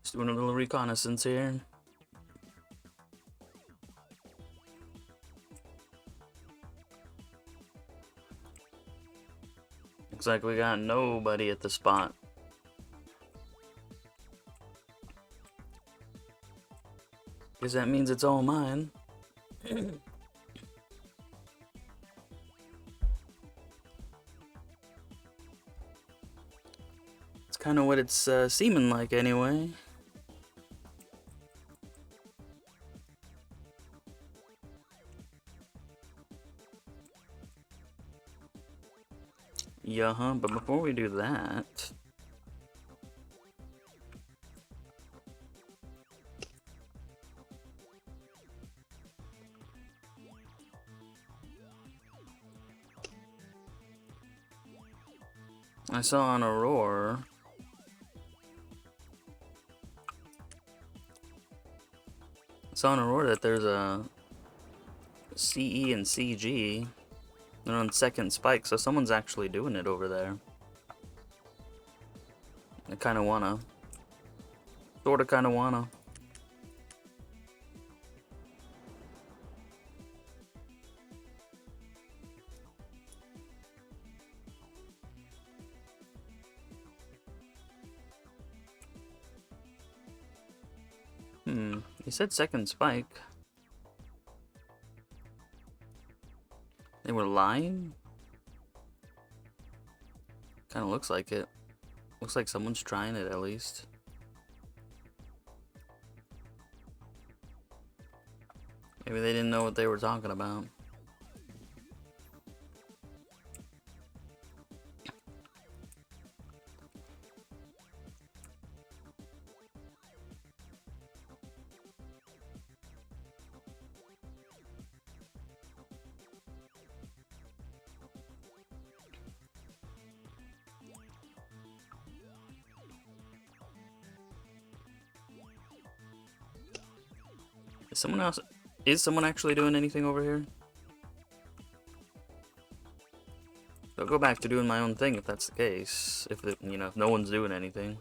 Just doing a little reconnaissance here. Looks like we got nobody at the spot. Guess that means it's all mine. It's kind of what it's seeming like anyway. Yeah, but before we do that, I saw on Aurora that there's a CE and CG. They're on second spike, so someone's actually doing it over there. I kinda wanna. Sorta kinda wanna. He said second spike. They were lying? Kinda looks like it. Looks like someone's trying it at least. Maybe they didn't know what they were talking about. Is someone actually doing anything over here? I'll go back to doing my own thing if that's the case. If if no one's doing anything.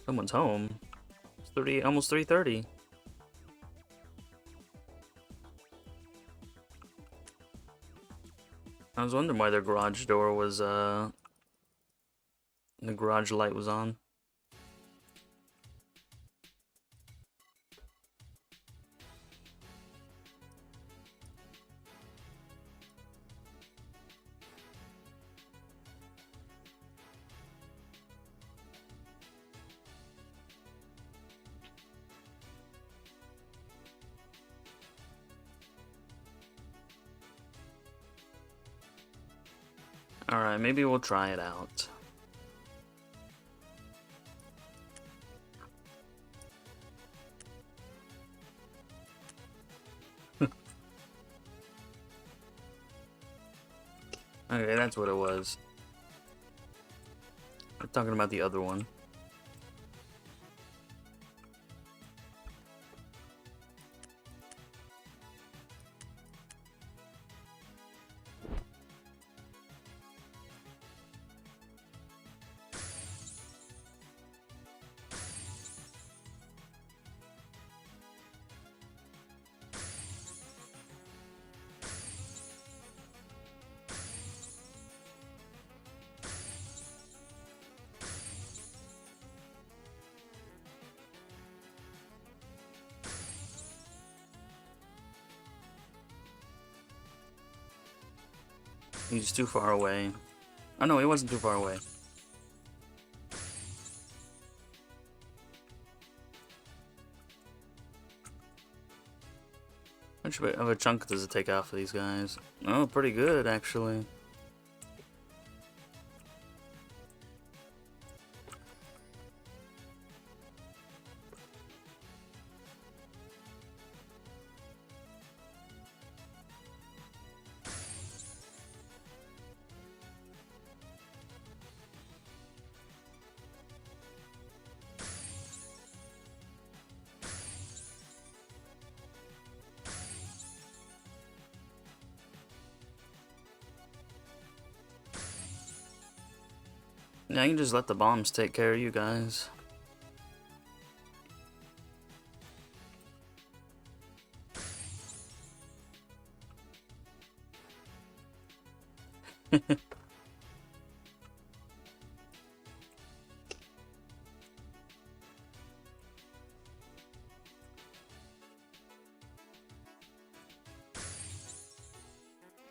Someone's home. It's almost 3:30. I was wondering why their garage door was the garage light was on. Alright, maybe we'll try it out. Okay, that's what it was. I'm talking about the other one. He's too far away. Oh no, he wasn't too far away. How much of a chunk does it take off of these guys? Oh, pretty good, actually. Yeah, I can just let the bombs take care of you guys.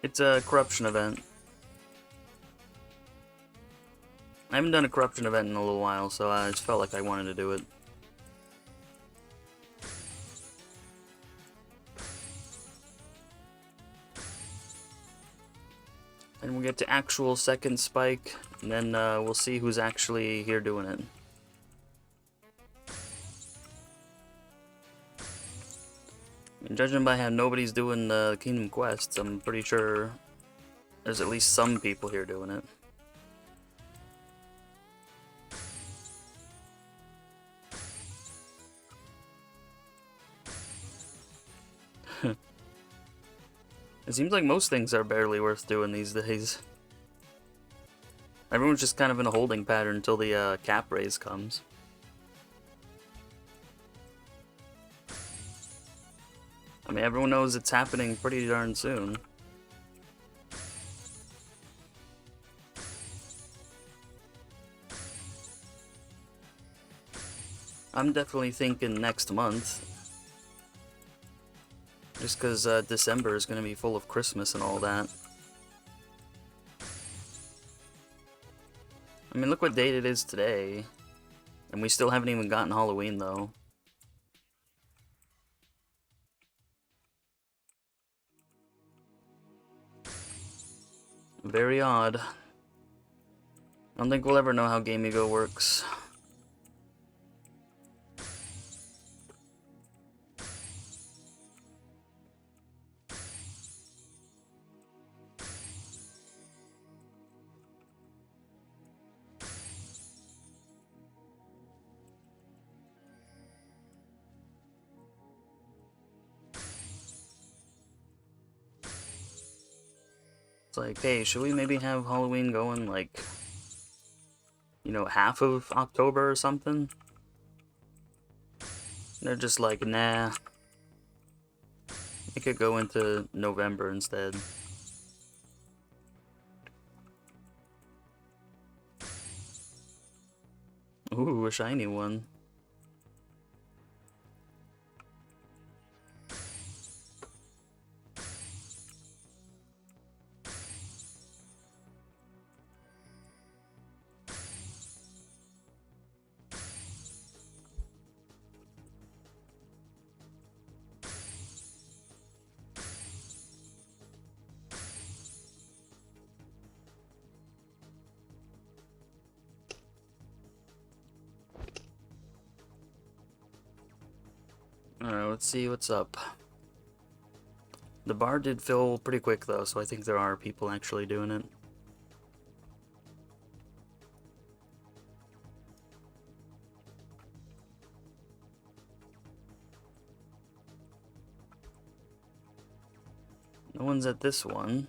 It's a corruption event. I haven't done a corruption event in a little while, so I just felt like I wanted to do it. And we'll get to actual second spike, and then we'll see who's actually here doing it. And judging by how nobody's doing the Kingdom quests, I'm pretty sure there's at least some people here doing it. It seems like most things are barely worth doing these days. Everyone's just kind of in a holding pattern until the cap raise comes. I mean, everyone knows it's happening pretty darn soon. I'm definitely thinking next month. Just because December is going to be full of Christmas and all that. I mean, look what date it is today. And we still haven't even gotten Halloween, though. Very odd. I don't think we'll ever know how Gamigo works. It's like, hey, should we maybe have Halloween going, like, you know, half of October or something? They're just like, nah. It could go into November instead. Ooh, a shiny one. Alright, let's see what's up. The bar did fill pretty quick though, so I think there are people actually doing it. No one's at this one.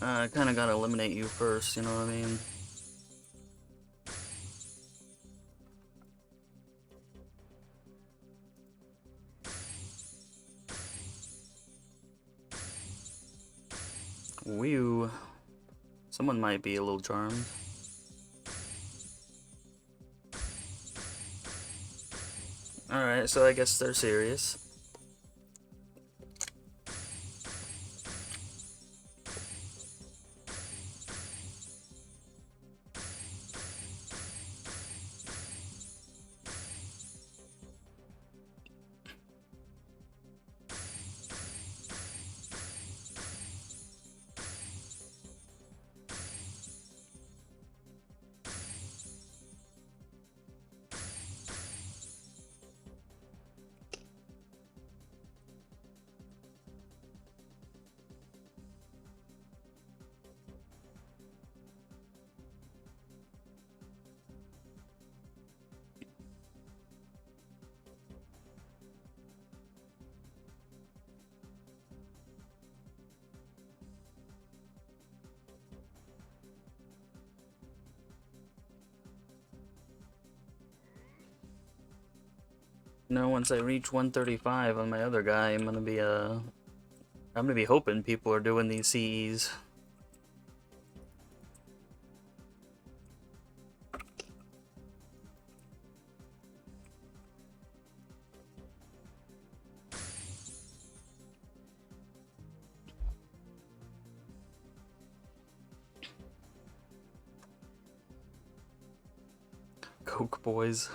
I kinda gotta eliminate you first, you know what I mean? Whew. Someone might be a little charmed. Alright, so I guess they're serious. You know, once I reach 135 on my other guy, I'm gonna be hoping people are doing these CEs. Coke boys.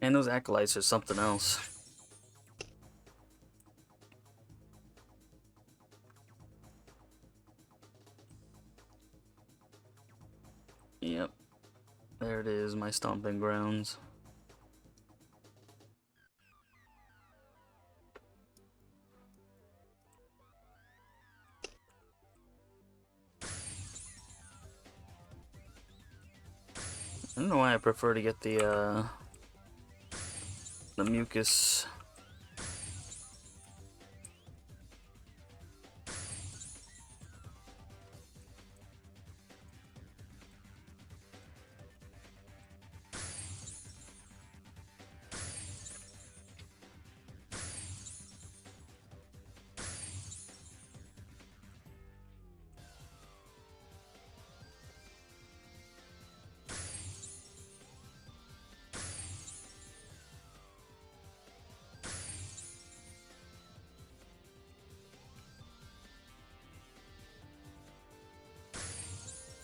And those acolytes are something else. Yep. There it is, my stomping grounds. I don't know why I prefer to get the mucus.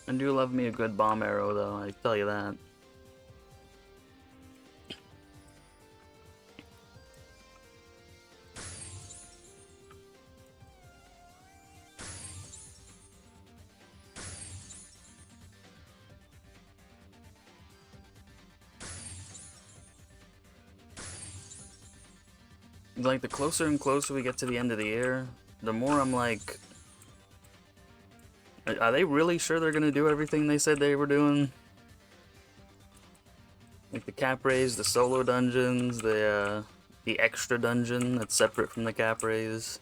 I do love me a good bomb arrow, though, I tell you that. Like, the closer and closer we get to the end of the year, the more I'm like, are they really sure they're gonna do everything they said they were doing? Like the cap raise, the solo dungeons, the extra dungeon that's separate from the cap raise.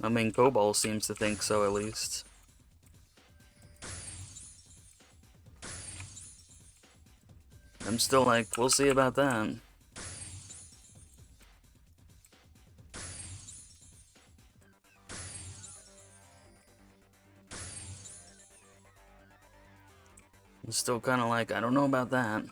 I mean, Cobalt seems to think so, at least. I'm still like, we'll see about that. I'm still kind of like, I don't know about that.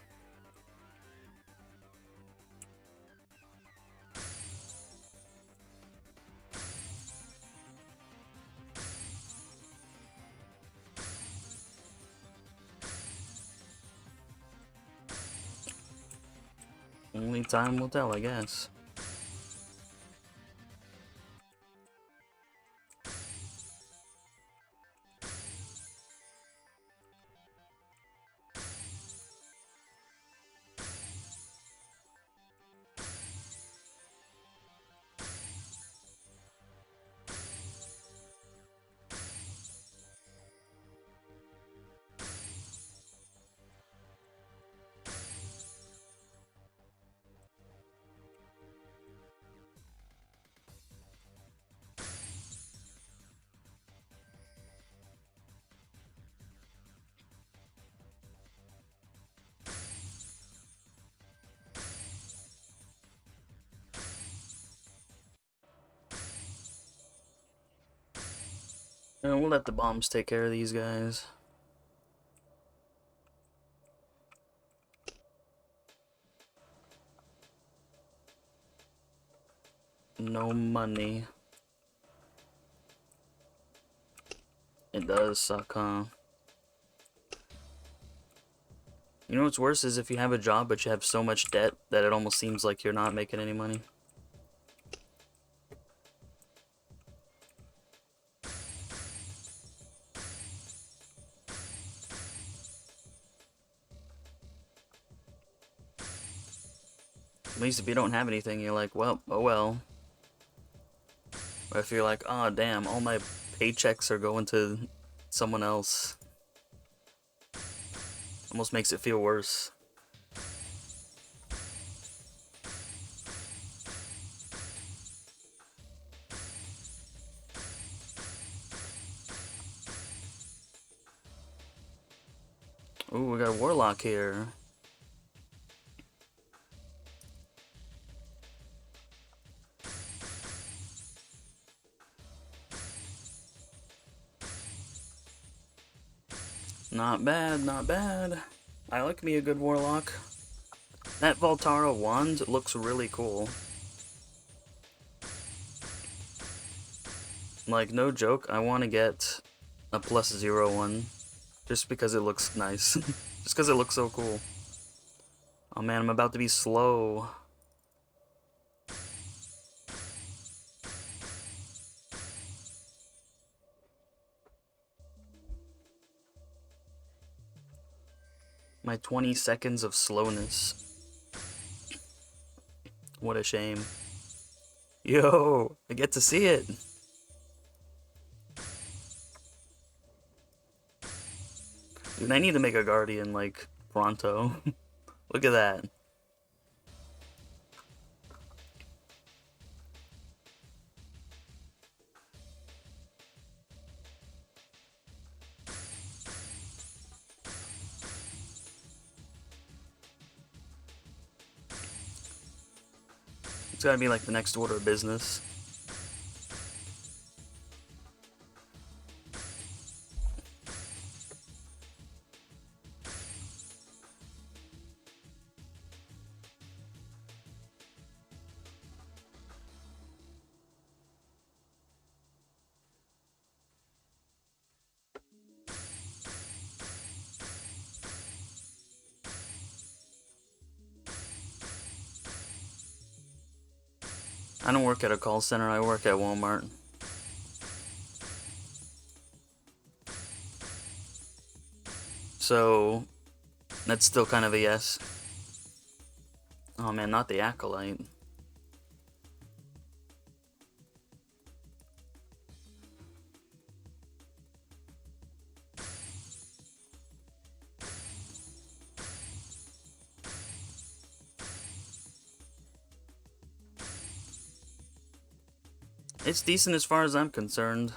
Only time will tell, I guess. And we'll let the bombs take care of these guys. No money. It does suck, huh? You know what's worse is if you have a job but you have so much debt that it almost seems like you're not making any money. At least if you don't have anything, you're like, well, oh well. Or if you're like, oh damn, all my paychecks are going to someone else. Almost makes it feel worse. Ooh, we got a warlock here. Not bad, not bad. I like me a good warlock. That Voltara wand looks really cool. Like, no joke, I want to get a +0 one. Just because it looks nice. Just because it looks so cool. Oh man, I'm about to be slow. My 20 seconds of slowness. What a shame. Yo, I get to see it. Dude, I need to make a guardian, like, pronto. Look at that. It's gotta be like the next order of business. I don't work at a call center, I work at Walmart. So, that's still kind of a yes. Oh man, not the Acolyte. It's decent as far as I'm concerned.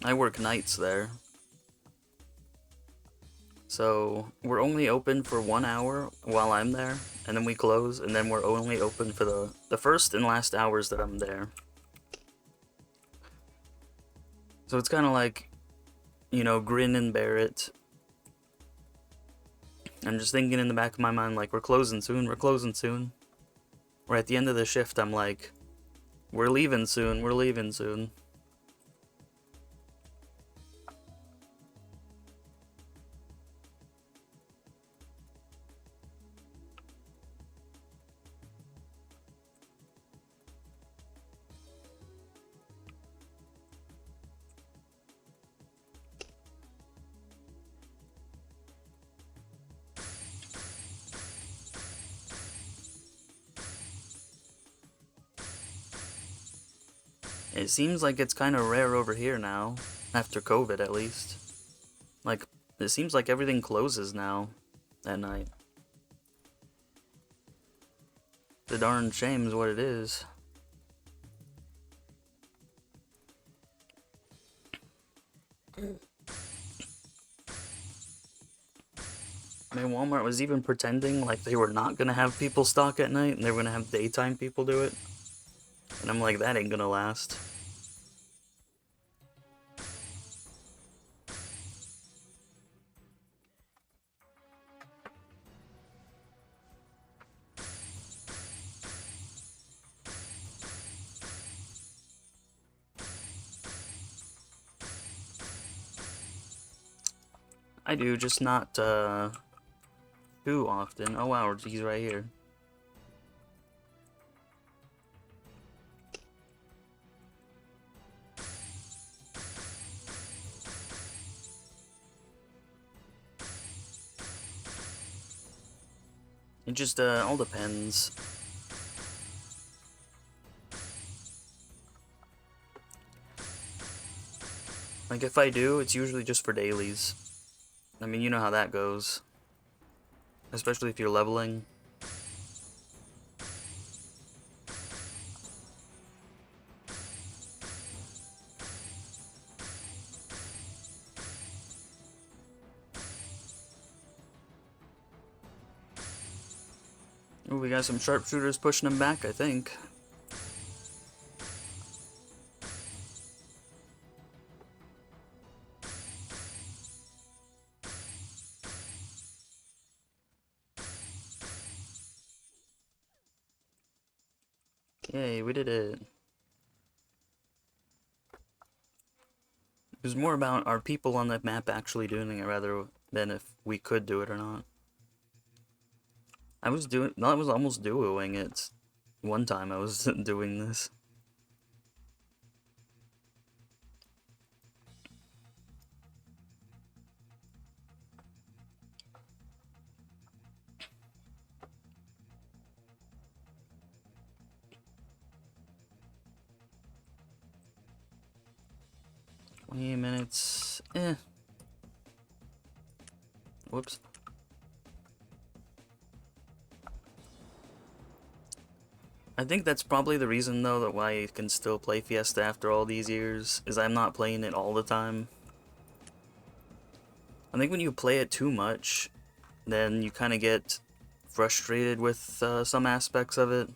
I work nights there. So, we're only open for 1 hour while I'm there, and then we close, and then we're only open for the first and last hours that I'm there. So it's kind of like, you know, grin and bear it. I'm just thinking in the back of my mind, like, we're closing soon, we're closing soon. Or at the end of the shift, I'm like, we're leaving soon, we're leaving soon. It seems like it's kind of rare over here now, after COVID at least. Like, it seems like everything closes now at night. The darn shame is what it is. I mean, Walmart was even pretending like they were not gonna have people stock at night and they were gonna have daytime people do it. And I'm like, that ain't gonna last. I do, just not, too often. Oh wow, he's right here. It just all depends. Like if I do, it's usually just for dailies. I mean, you know how that goes. Especially if you're leveling. Ooh, we got some sharpshooters pushing him back, I think. Yay, we did it. It was more about are people on that map actually doing it rather than if we could do it or not. I was almost duoing it. One time I was doing this. Minutes. Whoops. I think that's probably the reason though that why I can still play Fiesta after all these years is I'm not playing it all the time. I think when you play it too much, then you kind of get frustrated with some aspects of it.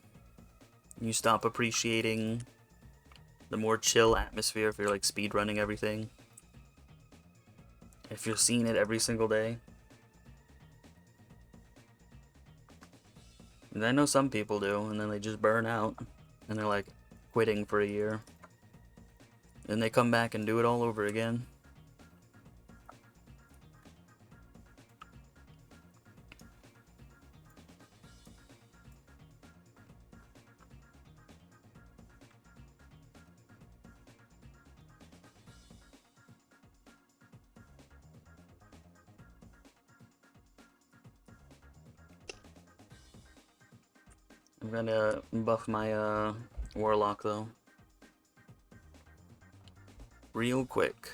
You stop appreciating the more chill atmosphere if you're like speedrunning everything. If you're seeing it every single day. And I know some people do, and then they just burn out. And they're like quitting for a year. Then they come back and do it all over again. I'm gonna buff my Warlock though. Real quick.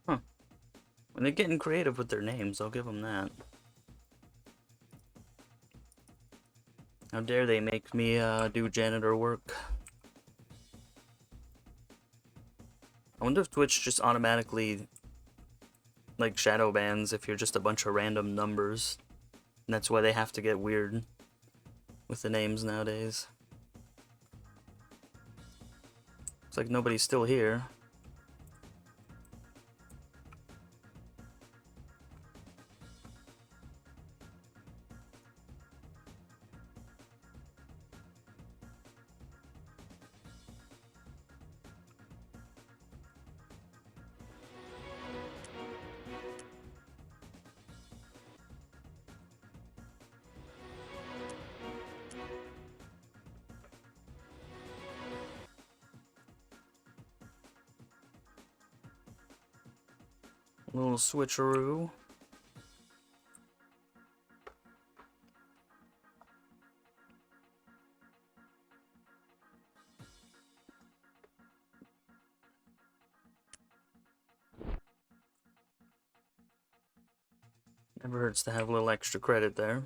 Huh. When they're getting creative with their names, I'll give them that. How dare they make me do janitor work. I wonder if Twitch just automatically like shadow bans if you're just a bunch of random numbers. And that's why they have to get weird with the names nowadays. Looks like nobody's still here. A little switcheroo. Never hurts to have a little extra credit there.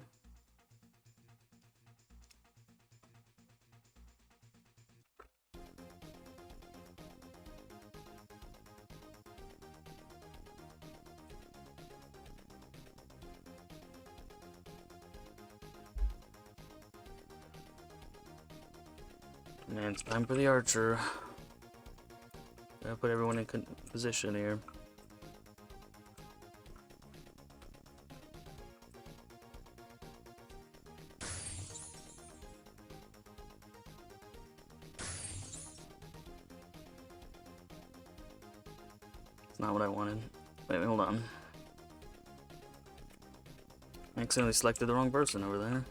Man, it's time for the archer. Gotta put everyone in position here. It's not what I wanted. Wait, hold on. I accidentally selected the wrong person over there.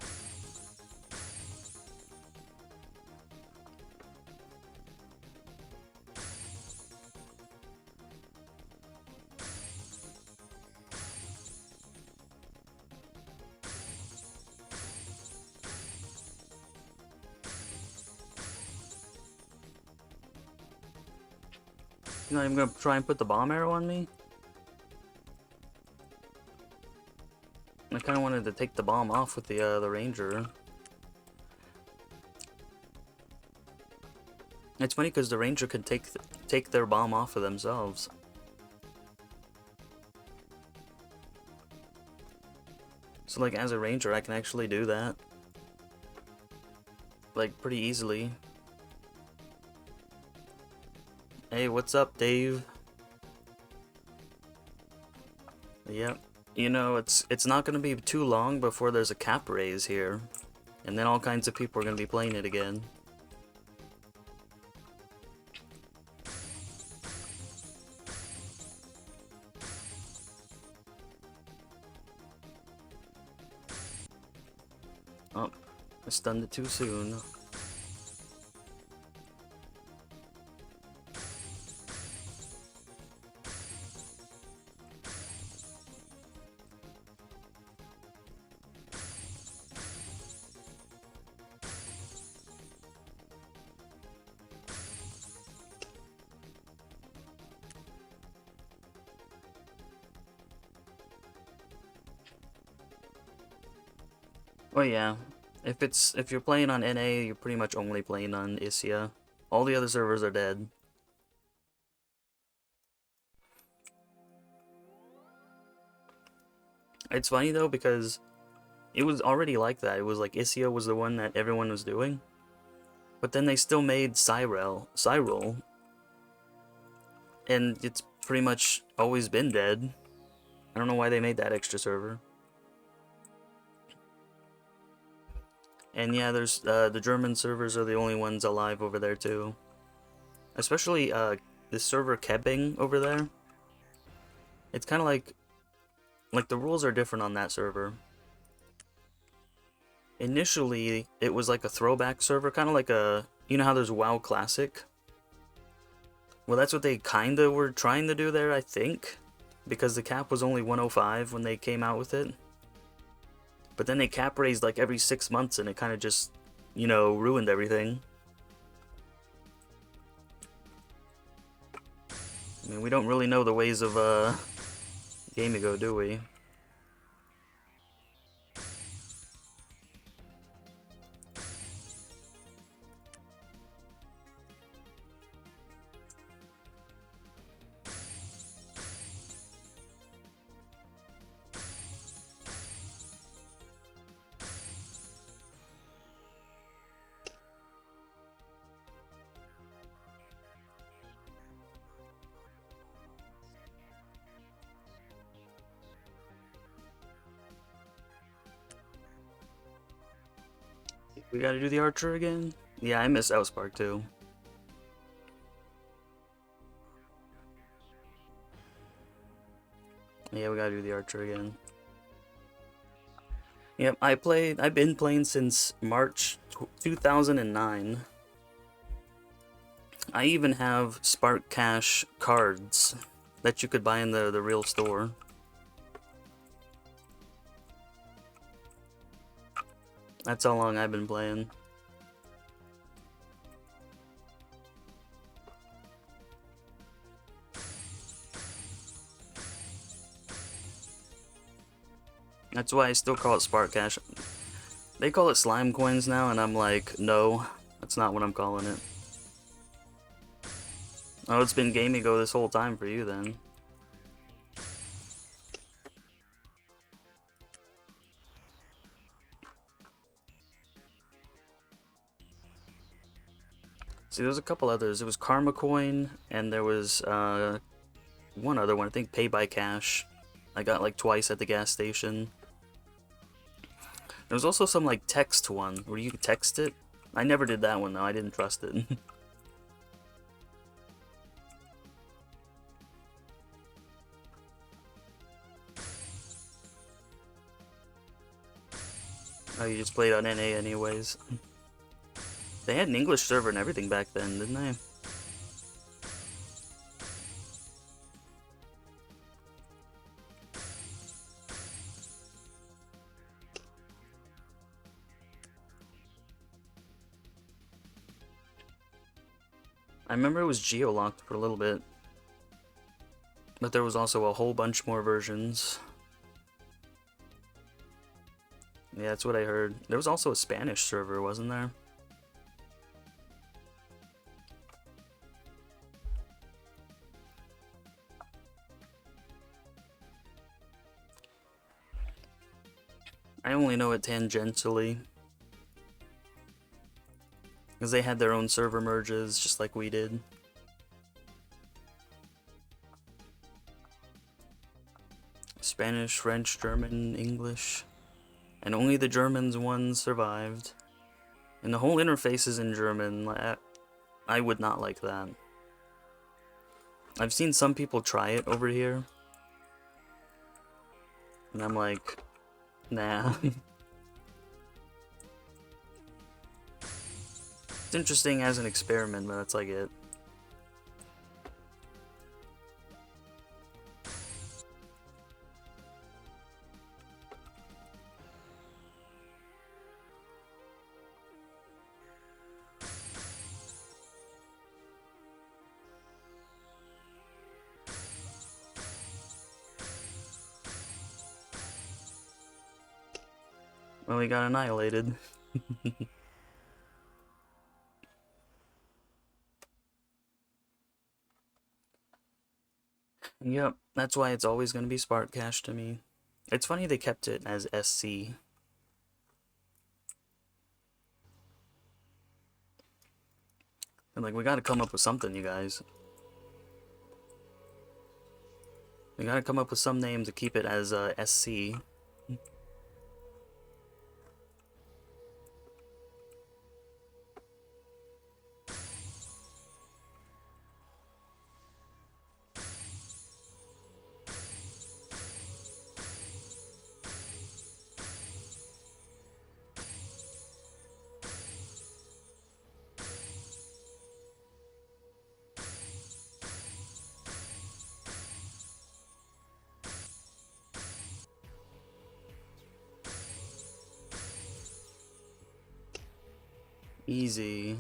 You're not even gonna try and put the bomb arrow on me? I kinda wanted to take the bomb off with the ranger. It's funny because the ranger can take their bomb off of themselves. So like as a ranger I can actually do that. Like pretty easily. Hey, what's up, Dave? Yep. You know, it's not gonna be too long before there's a cap raise here. And then all kinds of people are gonna be playing it again. Oh, I stunned it too soon. Oh yeah, if you're playing on NA, you're pretty much only playing on Isia. All the other servers are dead. It's funny though because it was already like that. It was like Isia was the one that everyone was doing, but then they still made Cyril, and it's pretty much always been dead. I don't know why they made that extra server. And yeah, there's the German servers are the only ones alive over there too. Especially the server Kebbing over there. It's kind of like the rules are different on that server. Initially, it was like a throwback server, kind of like a, you know how there's WoW Classic? Well, that's what they kind of were trying to do there, I think. Because the cap was only 105 when they came out with it. But then they cap raised like every 6 months and it kind of just, you know, ruined everything. I mean, we don't really know the ways of Gamigo, do we? We gotta do the archer again? Yeah, I miss South Park too. Yeah, we gotta do the archer again. Yep, I've been playing since March 2009. I even have Spark Cash cards that you could buy in the real store. That's how long I've been playing. That's why I still call it Spark Cash. They call it slime coins now, and I'm like, no, that's not what I'm calling it. Oh, it's been Gamigo this whole time for you then. See, there was a couple others. It was Karma Coin, and there was one other one, I think Pay by Cash. I got like twice at the gas station. There was also some like text one, where you could text it. I never did that one though, I didn't trust it. Oh, you just played on NA anyways. They had an English server and everything back then, didn't they? I remember it was geo-locked for a little bit. But there was also a whole bunch more versions. Yeah, that's what I heard. There was also a Spanish server, wasn't there? I only know it tangentially. Because they had their own server merges, just like we did. Spanish, French, German, English. And only the Germans ones survived. And the whole interface is in German. I would not like that. I've seen some people try it over here. And I'm like, nah. It's interesting as an experiment, but that's like it. Well, he got annihilated. Yep, that's why it's always going to be Spark Cash to me. It's funny they kept it as SC. I'm like, we gotta come up with something, you guys. We gotta come up with some name to keep it as SC. Easy.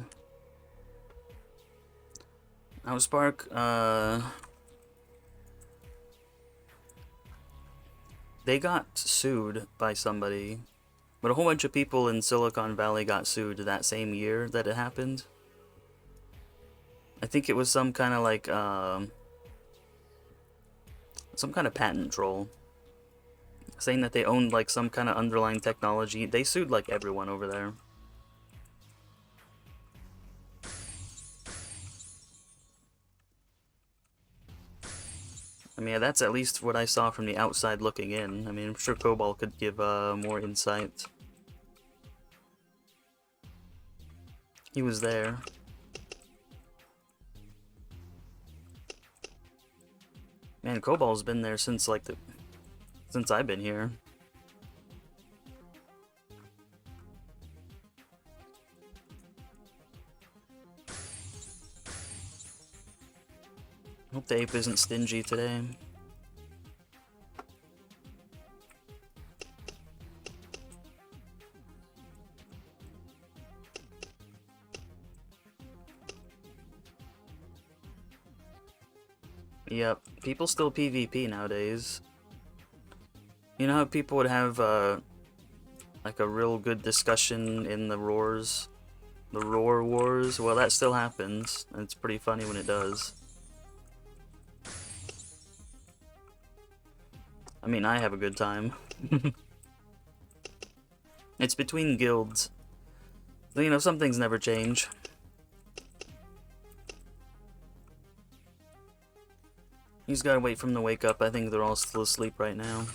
Now Spark, they got sued by somebody, but a whole bunch of people in Silicon Valley got sued that same year that it happened. I think it was some kind of like, some kind of patent troll. Saying that they owned like some kind of underlying technology. They sued like everyone over there. I mean, that's at least what I saw from the outside looking in. I mean, I'm sure Cobalt could give more insight. He was there. Man, Cobalt's been there since like since I've been here. Hope the ape isn't stingy today. Yep, people still PvP nowadays. You know how people would have like a real good discussion in the roars? The roar wars? Well, that still happens, and it's pretty funny when it does. I mean, I have a good time. It's between guilds. You know, some things never change. You just gotta wait for them to wake up. I think they're all still asleep right now.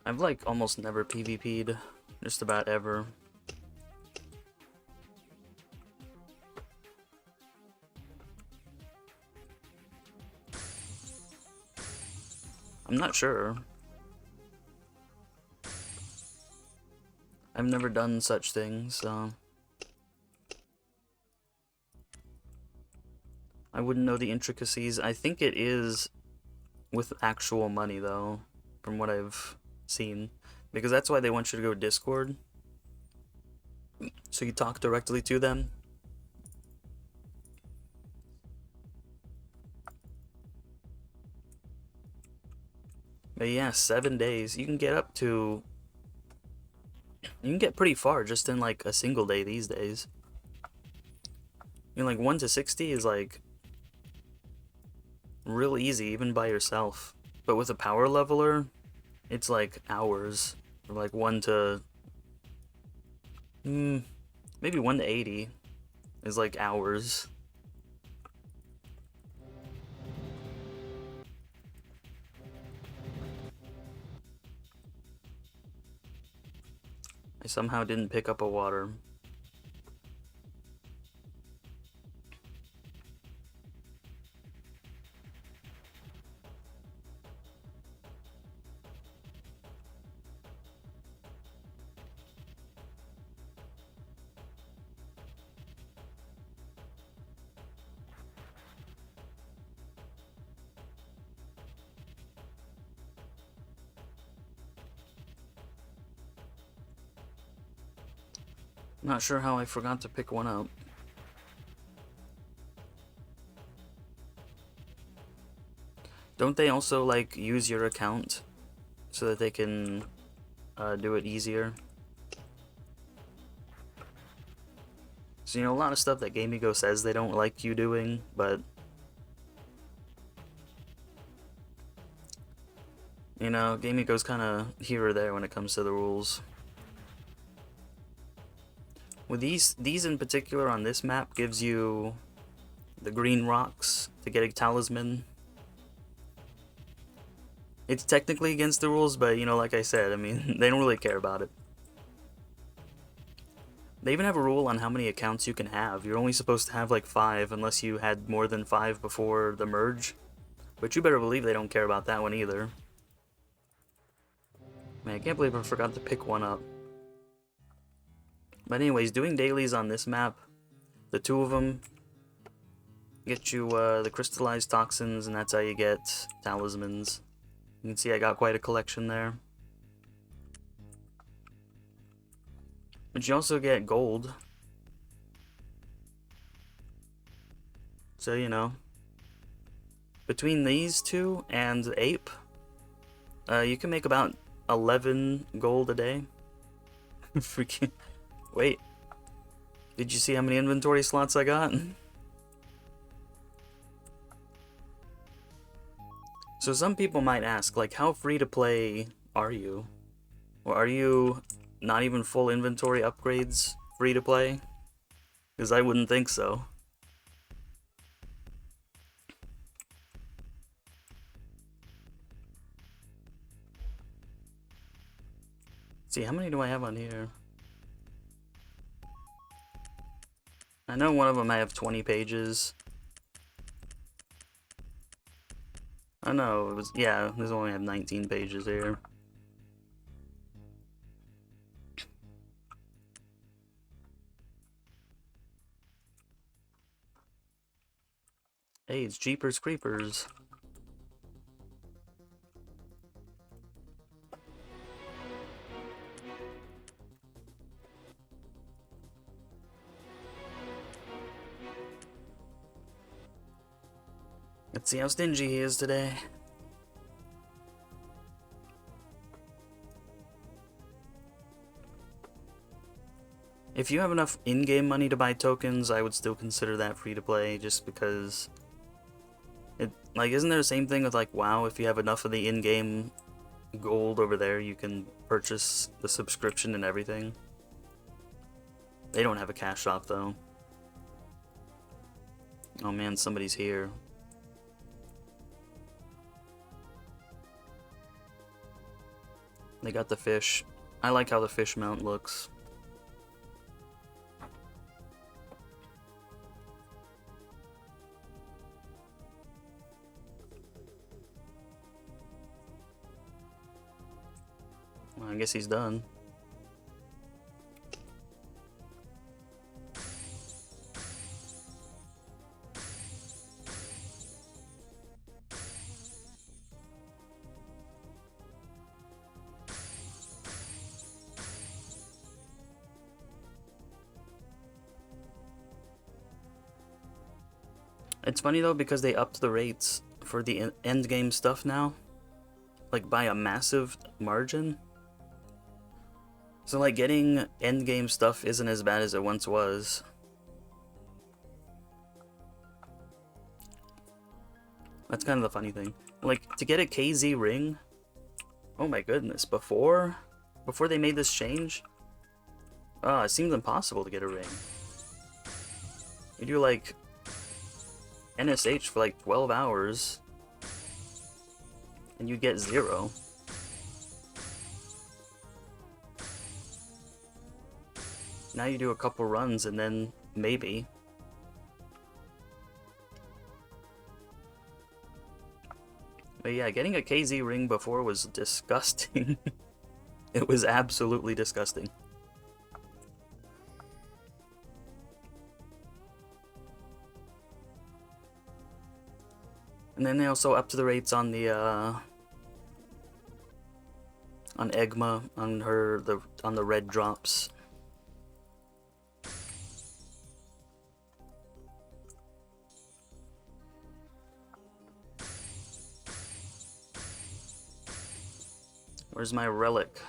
I've like almost never PvP'd. Just about ever. I'm not sure. I've never done such things, so I wouldn't know the intricacies. I think it is with actual money, though, from what I've seen. Because that's why they want you to go Discord. So you talk directly to them. But yeah, 7 days. You can get up to... You can get pretty far just in like a single day these days. You know, like 1 to 60 is like real easy, even by yourself. But with a power leveler, it's like hours. From like 1 to... maybe 1 to 80 is like hours. I somehow didn't pick up a water. Not sure how I forgot to pick one up. Don't they also, like, use your account so that they can do it easier? So, you know, a lot of stuff that GameEgo says they don't like you doing, but... You know, GameEgo's kind of here or there when it comes to the rules. With these in particular on this map gives you the green rocks to get a talisman. It's technically against the rules, but, you know, like I said, I mean, they don't really care about it. They even have a rule on how many accounts you can have. You're only supposed to have like 5 unless you had more than 5 before the merge. But you better believe they don't care about that one either. Man, I can't believe I forgot to pick one up. But anyways, doing dailies on this map, the 2 of them get you the crystallized toxins, and that's how you get talismans. You can see I got quite a collection there. But you also get gold. So, you know, between these 2 and Ape, you can make about 11 gold a day. Freaking... Wait. Did you see how many inventory slots I got? So some people might ask, like, how free to play are you? Or are you not even full inventory upgrades free to play? Because I wouldn't think so. Let's see, how many do I have on here? I know one of them I have 20 pages. I know, it was, yeah, this only have 19 pages here. Hey, it's Jeepers Creepers. Let's see how stingy he is today. If you have enough in-game money to buy tokens, I would still consider that free to play, just because it, like, isn't there the same thing with like WoW? If you have enough of the in-game gold over there, you can purchase the subscription and everything. They don't have a cash shop though. Oh man, somebody's here. They got the fish. I like how the fish mount looks. Well, I guess he's done. It's funny though, because they upped the rates for the end game stuff now, like by a massive margin. So like getting end game stuff isn't as bad as it once was. That's kind of the funny thing. Like, to get a KZ ring, oh my goodness, before they made this change, it seemed impossible to get a ring. You do like NSH for like 12 hours, and you get 0. Now you do a couple runs, and then maybe. But yeah, getting a KZ ring before was disgusting. It was absolutely disgusting. And then they also upped the rates on the on Egma, on the red drops. Where's my relic?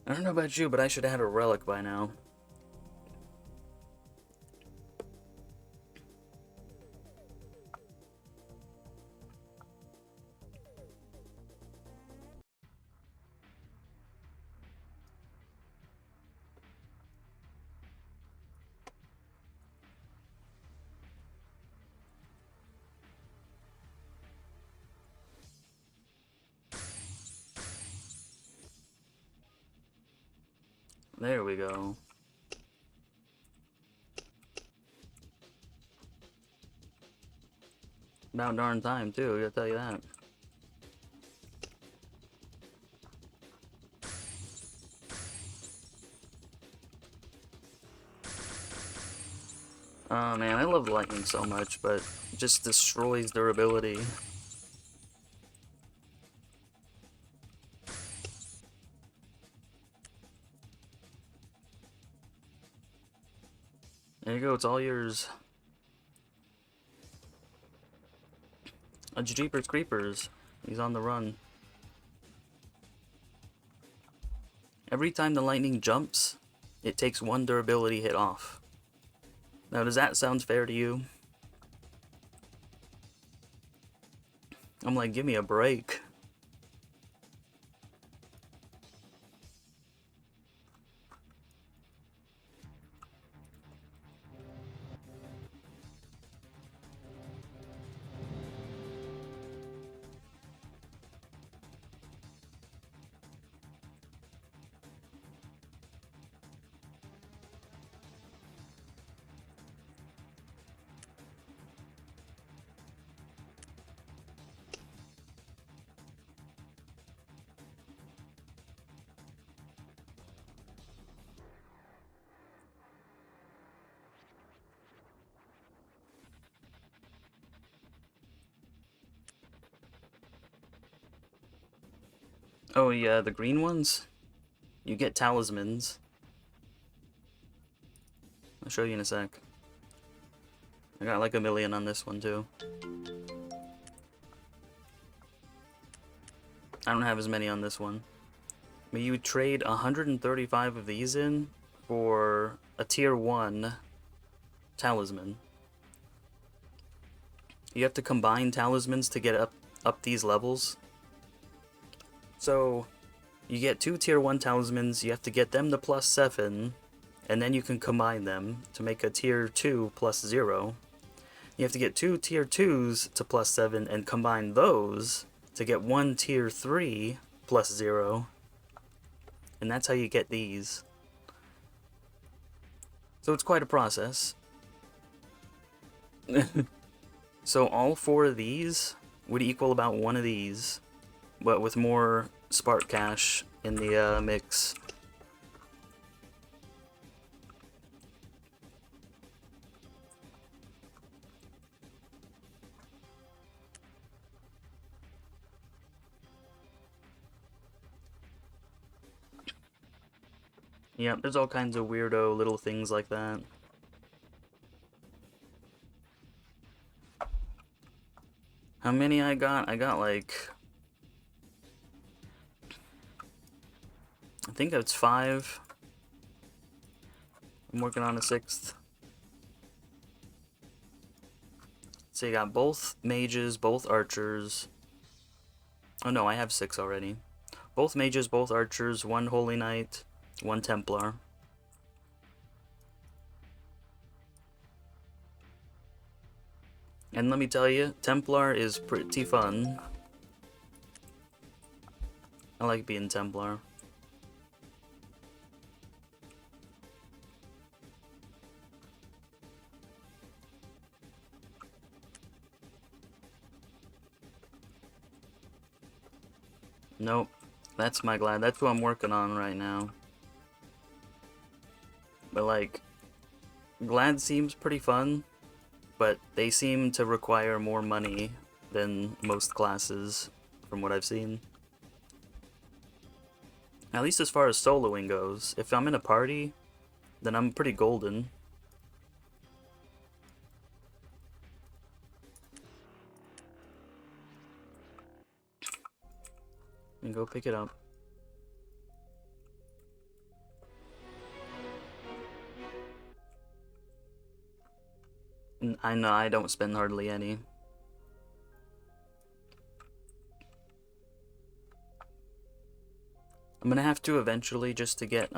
I don't know about you, but I should have had a relic by now. There we go. About darn time, too, I gotta tell you that. Oh man, I love lightning so much, but it just destroys durability. There you go, it's all yours. A Jeepers Creepers. He's on the run. Every time the lightning jumps, it takes 1 durability hit off. Now, does that sound fair to you? I'm like, give me a break. Oh yeah, the green ones? you get talismans. I'll show you in a sec. I got like 1,000,000 on this one too. I don't have as many on this one. But you would trade 135 of these in for a tier 1 talisman. You have to combine talismans to get up these levels. So you get 2 tier 1 talismans, you have to get them to +7, and then you can combine them to make a tier 2 +0. You have to get 2 tier 2s to +7 and combine those to get 1 tier 3 +0. And that's how you get these. So it's quite a process. So all 4 of these would equal about 1 of these, but with more spark cash in the mix. Yeah, there's all kinds of weirdo little things like that. How many I got? I got like... I think it's 5. I'm working on a 6th. So you got both mages, both archers. Oh no, I have 6 already. Both mages, both archers, 1 holy knight, 1 templar. And let me tell you, Templar is pretty fun. I like being Templar. Nope. That's my glad. That's what I'm working on right now. But like, glad seems pretty fun, but they seem to require more money than most classes, from what I've seen. At least as far as soloing goes. If I'm in a party, then I'm pretty golden. And go pick it up. I know I don't spend hardly any. I'm gonna have to eventually just to get,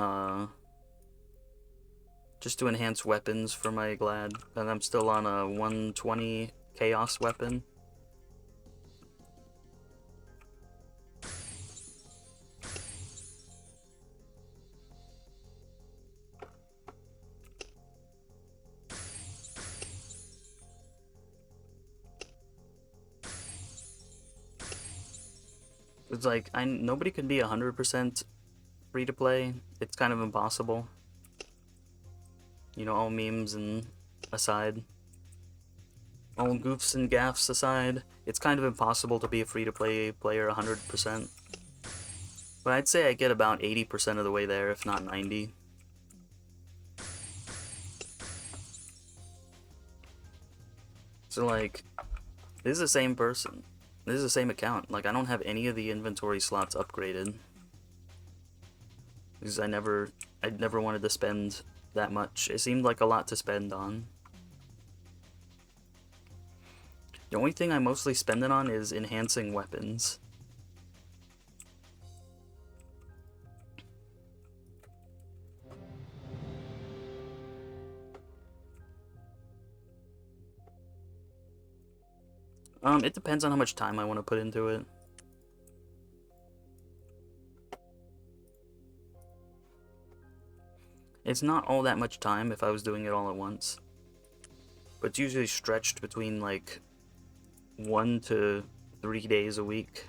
just to enhance weapons for my glad. And I'm still on a 120 chaos weapon. It's like, nobody can be 100% free to play. It's kind of impossible. You know, all memes and aside. All goofs and gaffs aside, it's kind of impossible to be a free-to-play player 100%. But I'd say I get about 80% of the way there, if not 90. So like, this is the same person. This is the same account. Like, I don't have any of the inventory slots upgraded. Because I never wanted to spend that much. It seemed like a lot to spend on. The only thing I mostly spend it on is enhancing weapons. It depends on how much time I want to put into it. It's not all that much time if I was doing it all at once. But it's usually stretched between like 1 to 3 days a week.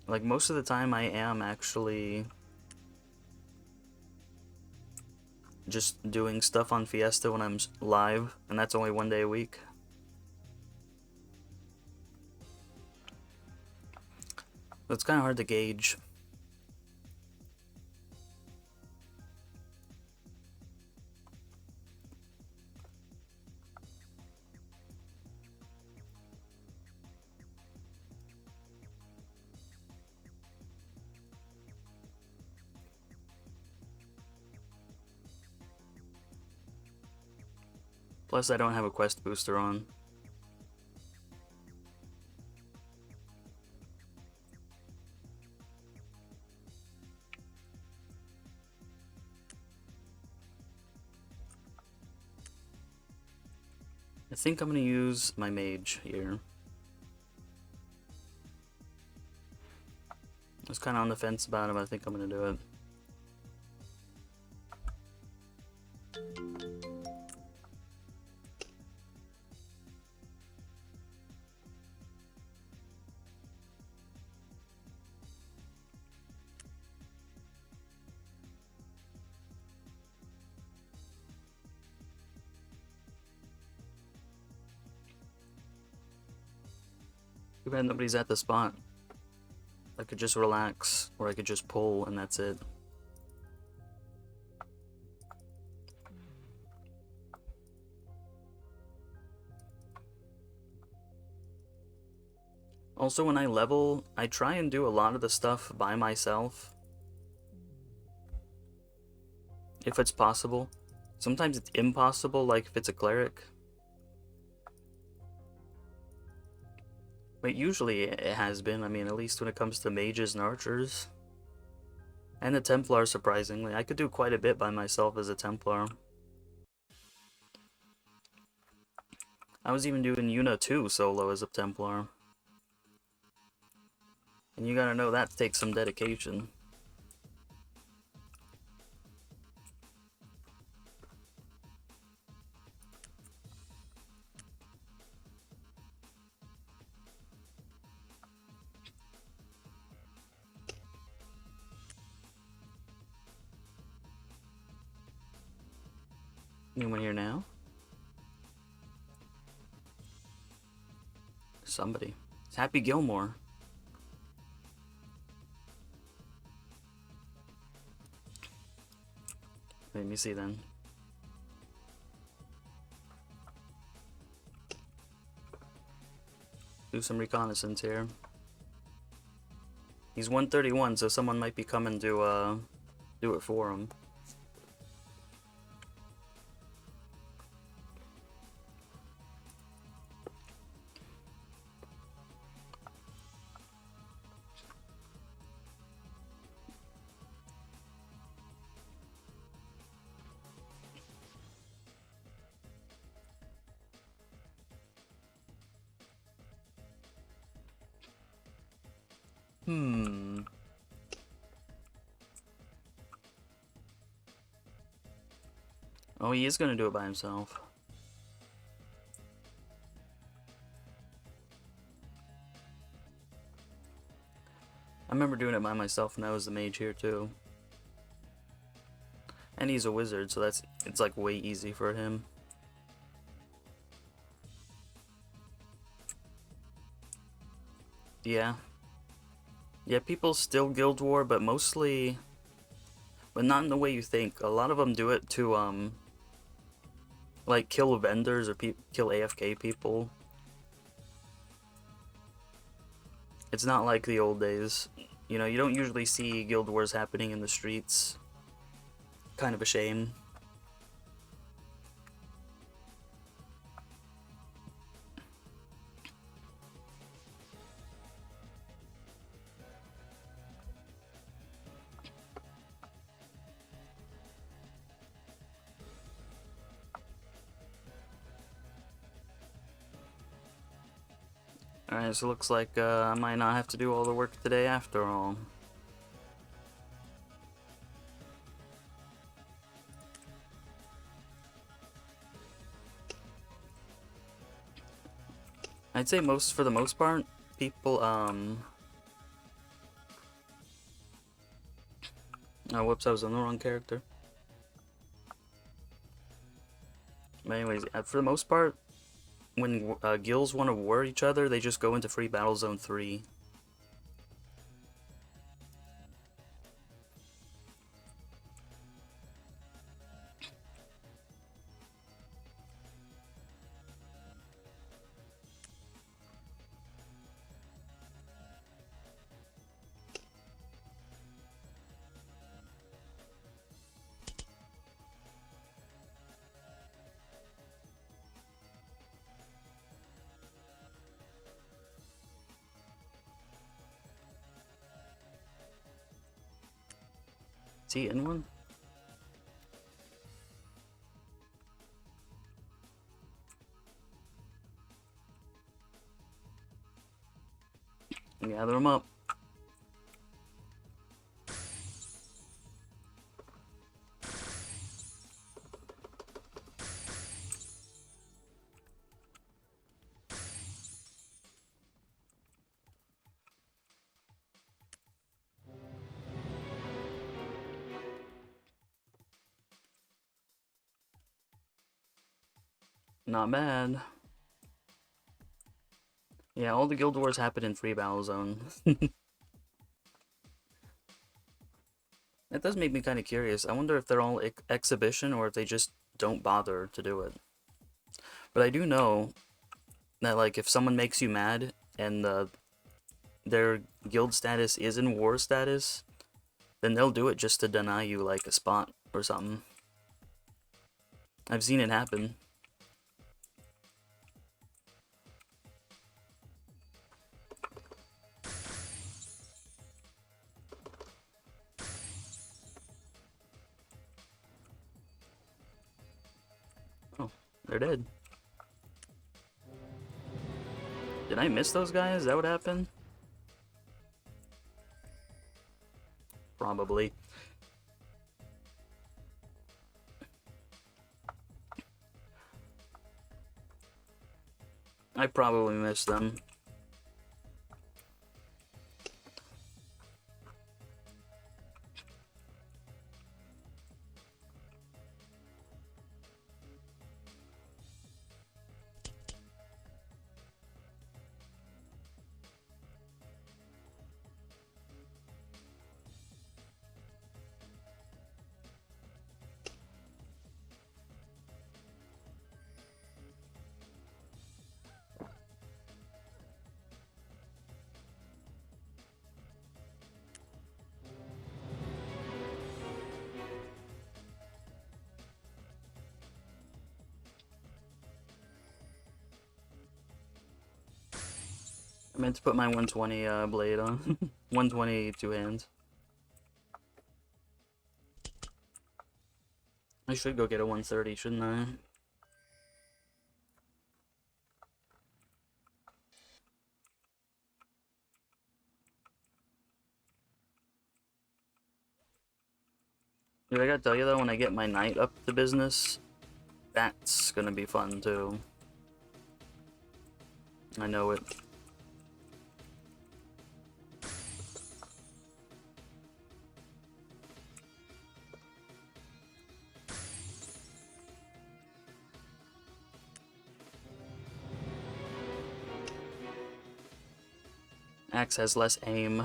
Like, most of the time I am actually just doing stuff on Fiesta when I'm live, and that's only 1 day a week. So it's kind of hard to gauge. Plus, I don't have a quest booster on. I think I'm going to use my mage here. I was kind of on the fence about him, but I think I'm going to do it. Too bad nobody's at the spot. I could just relax, or I could just pull, and that's it. Also, when I level, I try and do a lot of the stuff by myself. If it's possible. Sometimes it's impossible, like if it's a cleric. But usually it has been, I mean, at least when it comes to mages and archers. And the Templar, surprisingly. I could do quite a bit by myself as a Templar. I was even doing Yuna 2 solo as a Templar. And you gotta know that takes some dedication. Anyone here now? Somebody. It's Happy Gilmore. Let me see then. Do some reconnaissance here. He's 131, so someone might be coming to do it for him. Oh, he is gonna do it by himself. I remember doing it by myself when I was the mage here too. And he's a wizard, so it's like way easy for him. Yeah. Yeah, people still Guild War, but mostly, but not in the way you think. A lot of them do it to like kill vendors or kill AFK people. It's not like the old days. You know, you don't usually see Guild Wars happening in the streets. Kind of a shame. Alright, so it looks like I might not have to do all the work today after all. I'd say for the most part, people, oh, whoops, I was on the wrong character. But anyways, for the most part, when guilds want to war each other, they just go into free battle zone 3. he in one? Gather him up. Not bad. Yeah, all the guild wars happen in free battle zone. That does make me kind of curious. I wonder if they're all exhibition or if they just don't bother to do it. But I do know that, like, if someone makes you mad and their guild status is in war status, then they'll do it just to deny you, like, a spot or something. I've seen it happen. Oh, they're dead. Did I miss those guys? Is that what happened? Probably. I probably missed them. I meant to put my 120 blade on. 120 two hands. I should go get a 130, shouldn't I? Dude, I gotta tell you though, when I get my knight up to business, that's gonna be fun too. I know it. Axe has less aim.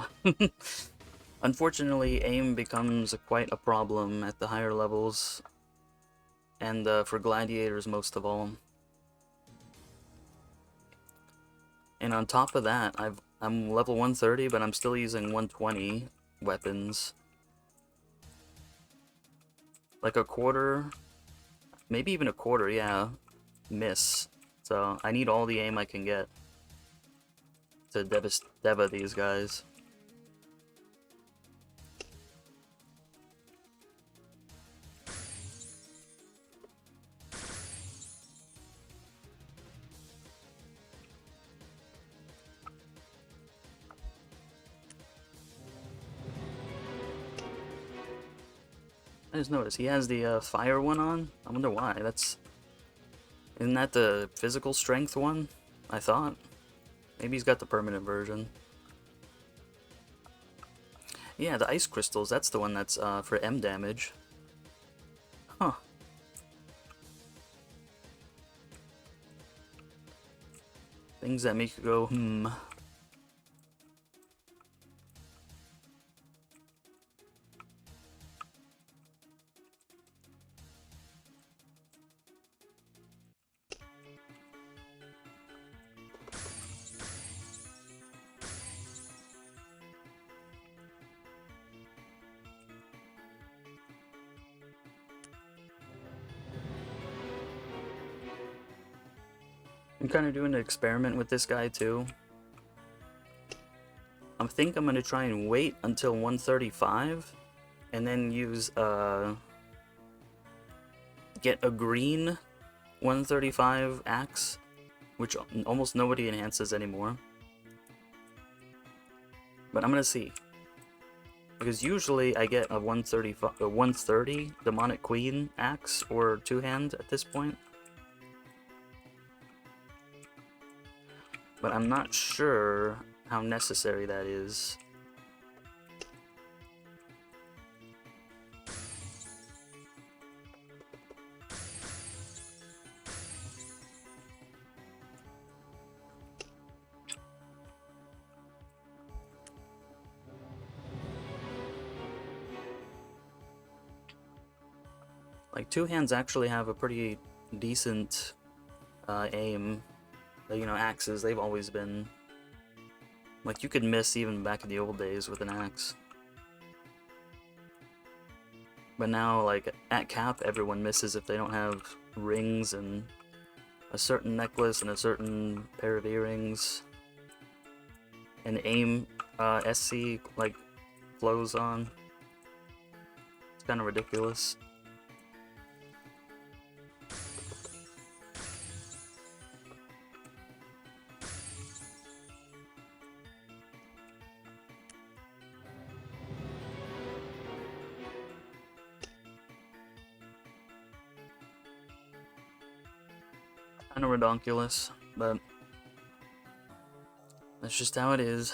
Unfortunately, aim becomes quite a problem at the higher levels, and for gladiators most of all. And on top of that, I'm level 130, but I'm still using 120 weapons. Like a quarter, maybe even a quarter, yeah, miss. So I need all the aim I can get to deva these guys. I just noticed he has the fire one on. I wonder why. Isn't that the physical strength one? I thought. Maybe he's got the permanent version. Yeah, the ice crystals, that's the one that's for M damage. Huh. Things that make you go, hmm. I'm kind of doing an experiment with this guy too. I think I'm going to try and wait until 135 and then use get a green 135 axe, which almost nobody enhances anymore. But I'm gonna see, because usually I get a 130 demonic queen axe or two-hand at this point. But I'm not sure how necessary that is. Like, two hands actually have a pretty decent aim. You know, axes, they've always been... Like, you could miss even back in the old days with an axe. But now, like, at cap, everyone misses if they don't have rings and a certain necklace and a certain pair of earrings. And aim SC, like, flows on. It's kind of ridiculous. Kind of redonkulous, but that's just how it is.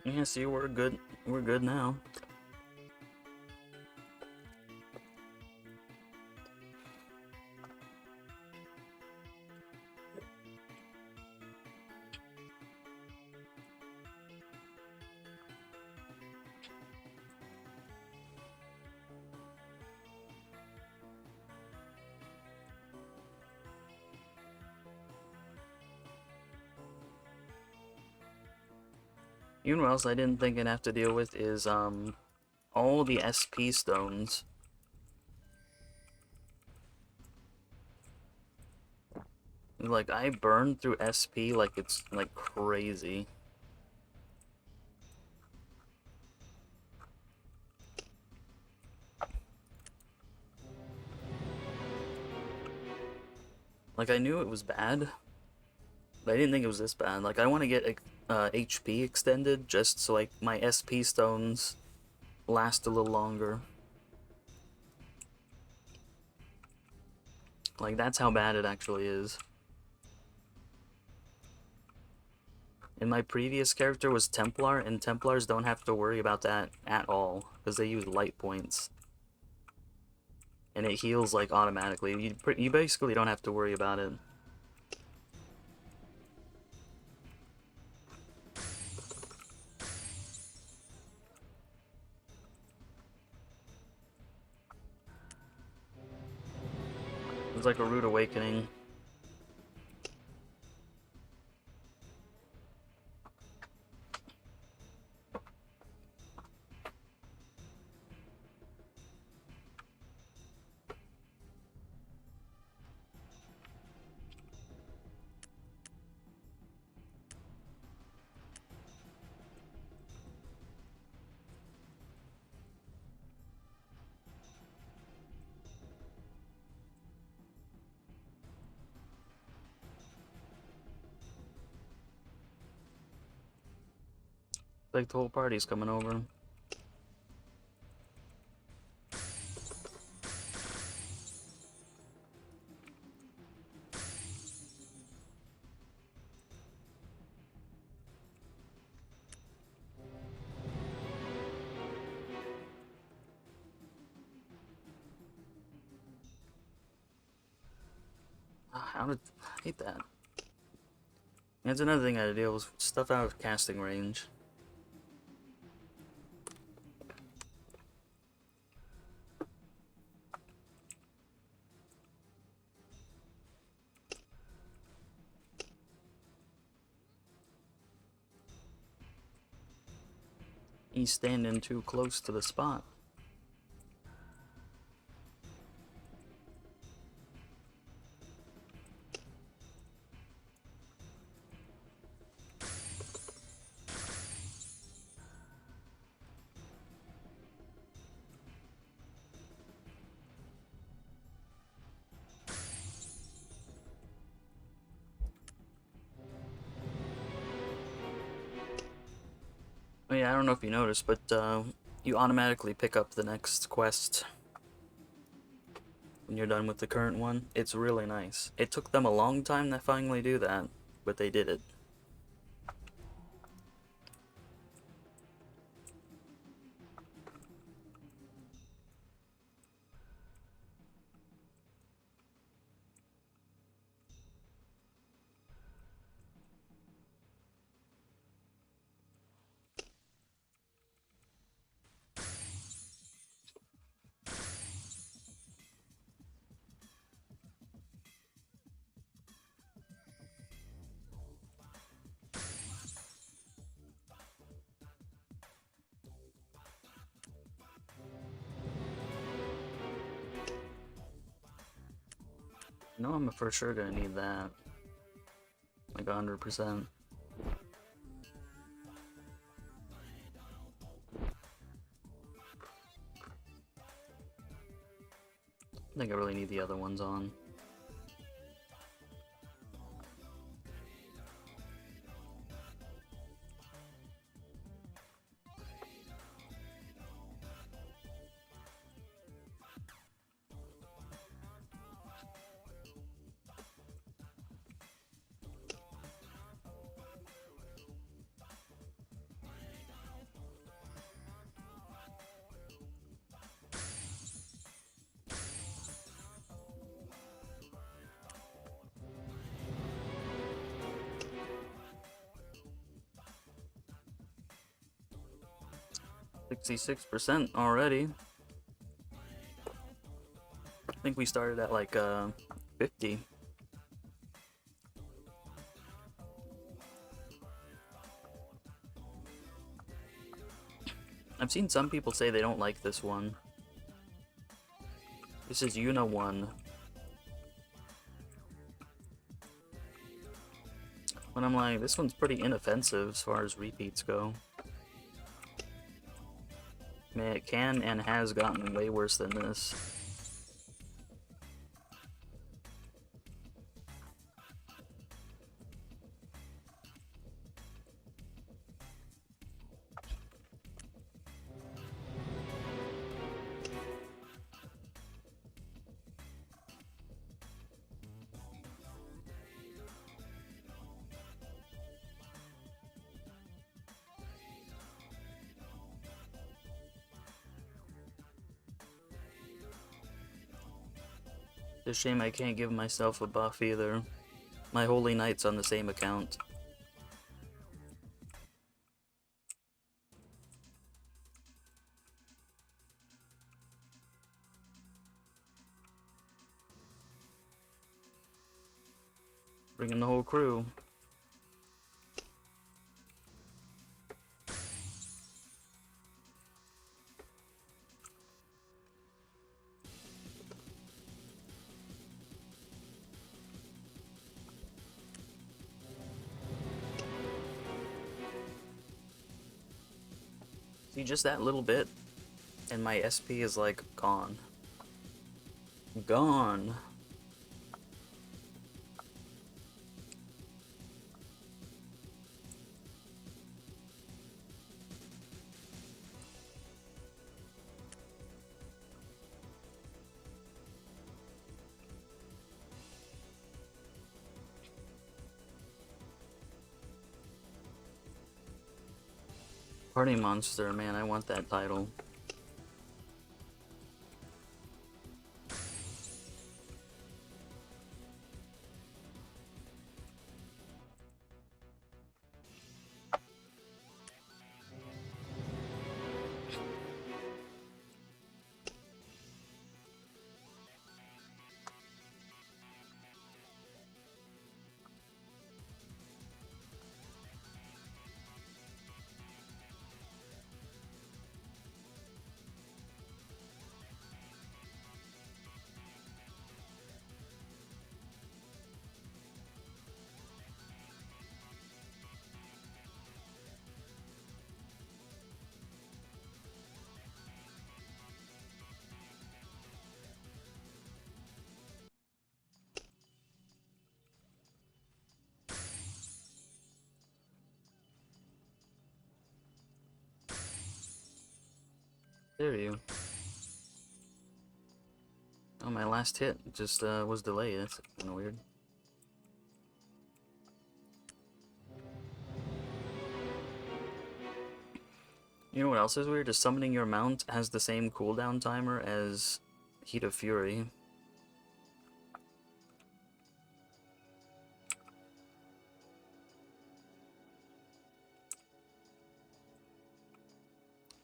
Yeah, see, we're good. We're good now. You know what else I didn't think I'd have to deal with is, all the SP stones. Like, I burned through SP like it's, like, crazy. Like, I knew it was bad, but I didn't think it was this bad. Like, I want to get HP extended just so, like, my SP stones last a little longer. Like, that's how bad it actually is. And my previous character was Templar, and Templars don't have to worry about that at all, because they use light points. And it heals, like, automatically. You basically don't have to worry about it. It's like a rude awakening. Like, the whole party's coming over. How did... I hate that. That's another thing I had to deal with. Stuff out of casting range. He's standing too close to the spot. Oh yeah, I don't know if you noticed, but you automatically pick up the next quest when you're done with the current one. It's really nice. It took them a long time to finally do that, but they did it. No, I'm for sure gonna need that. Like 100%. I think I really need the other ones on. %66 already. I think we started at like 50. I've seen some people say they don't like this one. This is Yuna 1. But I'm like, this one's pretty inoffensive as far as repeats go. I mean, it can and has gotten way worse than this. It's a shame I can't give myself a buff either. My Holy Knight's on the same account. Bringing the whole crew. See, just that little bit, and my SP is like gone. Gone. Party Monster, man, I want that title. dare you? Oh, my last hit just was delayed. That's kind of weird. You know what else is weird? Is summoning your mount has the same cooldown timer as Heat of Fury.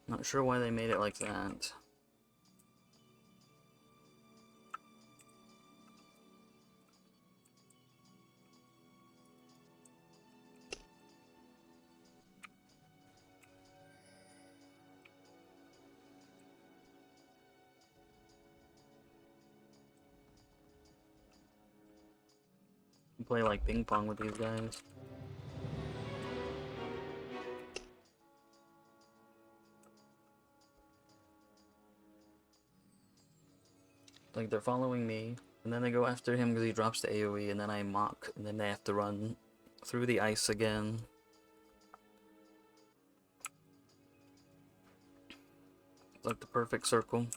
Not sure why they made it like that. You play like ping pong with these guys. Like, they're following me, and then they go after him because he drops the AoE, and then I mock, and then they have to run through the ice again. It's like the perfect circle.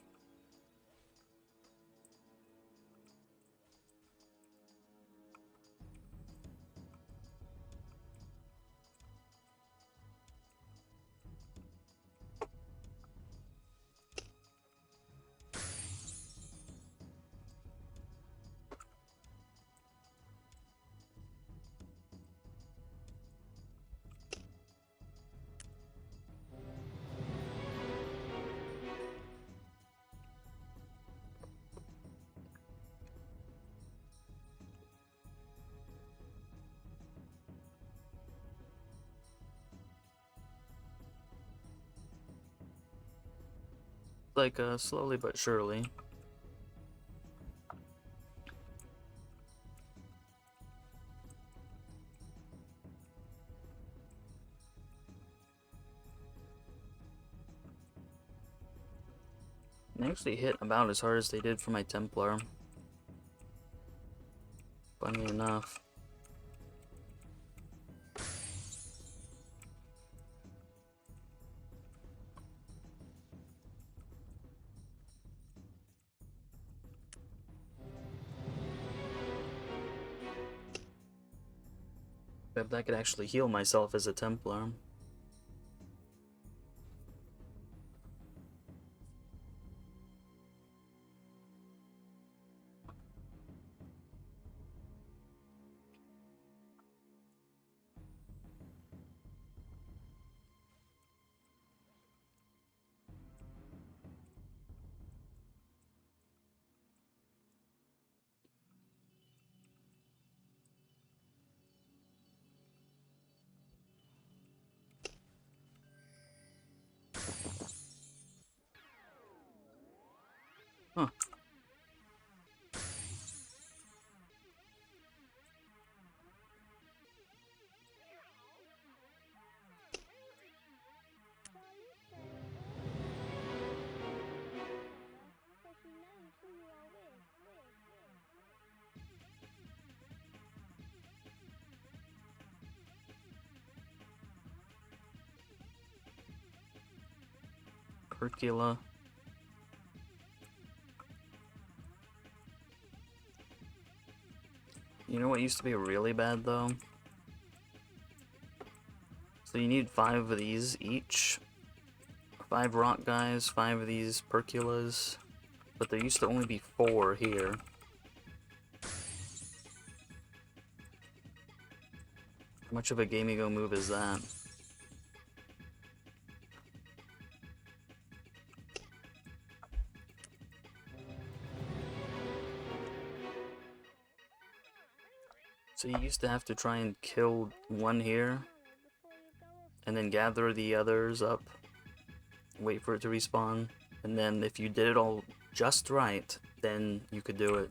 Like, slowly but surely. They actually hit about as hard as they did for my Templar. Funny enough. Except I could actually heal myself as a Templar. Huh. Percula. You know what used to be really bad though? So you need 5 of these each. 5 rock guys, 5 of these Perculas. But there used to only be 4 here. How much of a Game Ego move is that? So you used to have to try and kill one here, and then gather the others up, wait for it to respawn, and then if you did it all just right, then you could do it.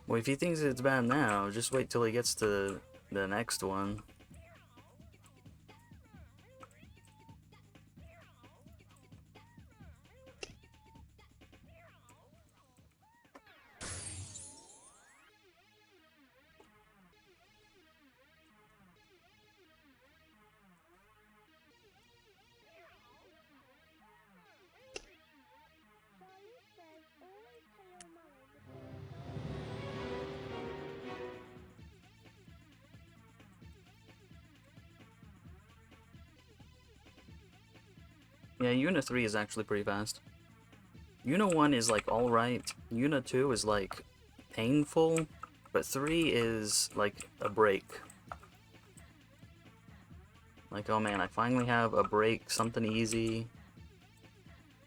Well, if he thinks it's bad now, just wait till he gets to the next one. Yeah, Yuna 3 is actually pretty fast. Yuna 1 is like alright. Yuna 2 is like painful, but 3 is like a break. Like, oh man, I finally have a break, something easy.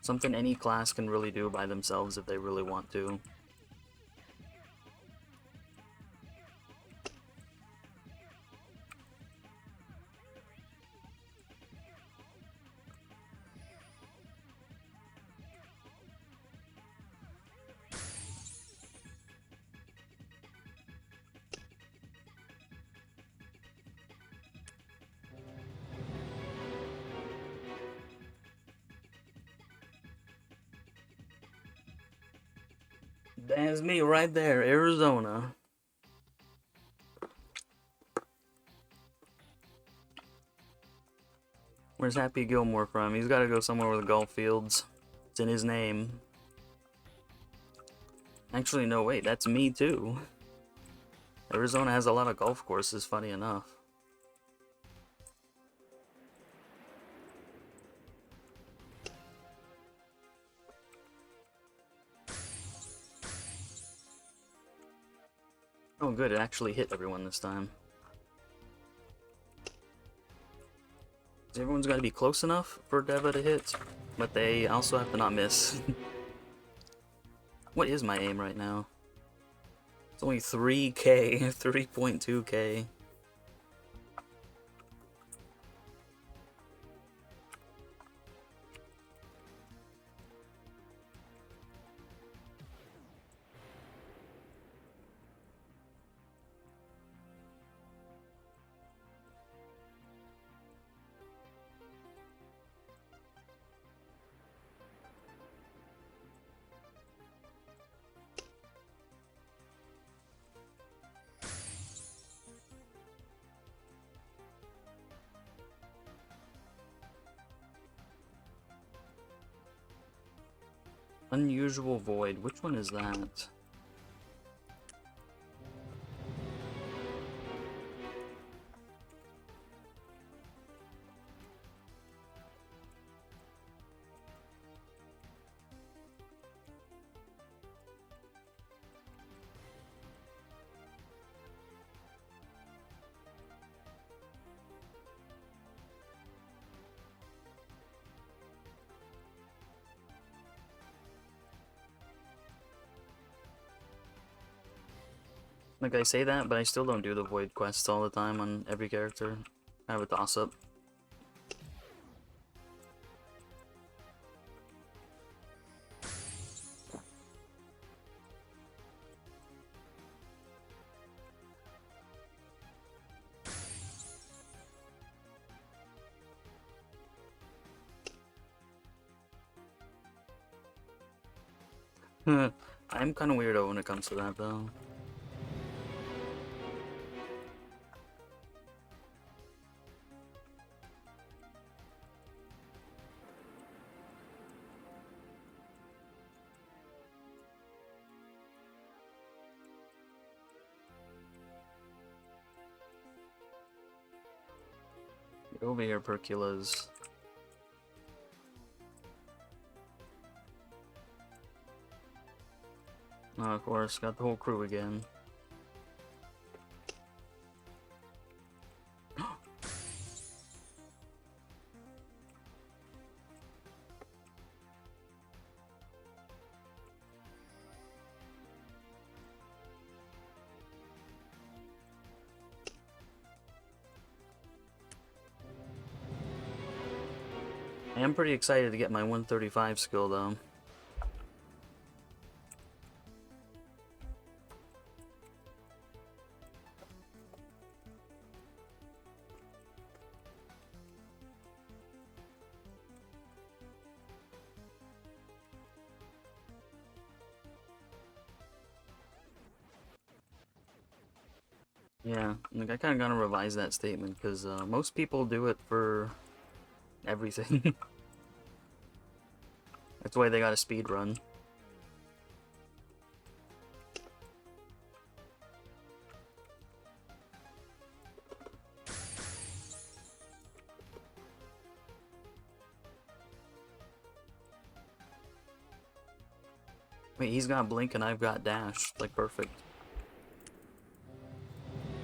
Something any class can really do by themselves if they really want to. That's me right there, Arizona. Where's Happy Gilmore from? He's gotta go somewhere with golf fields. It's in his name. Actually, no, wait, that's me too. Arizona has a lot of golf courses, funny enough. Oh good, it actually hit everyone this time. Everyone's got to be close enough for Deva to hit, but they also have to not miss. What is my aim right now? It's only 3k, 3.2k. Unusual void, which one is that? Like, I say that, but I still don't do the void quests all the time on every character. I have a toss-up. I'm kind of weirdo when it comes to that, though. Get over here, Perculas. Oh, of course, got the whole crew again. I am pretty excited to get my 135 skill, though. Yeah, like, I kind of gotta revise that statement, because most people do it for everything. That's why they got a speed run. Wait, he's got blink and I've got dash. Like, perfect.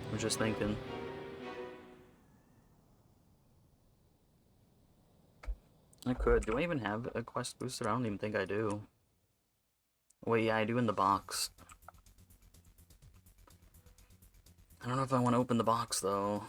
I was just thinking. I could. Do I even have a quest booster? I don't even think I do. Wait, yeah, I do in the box. I don't know if I want to open the box, though.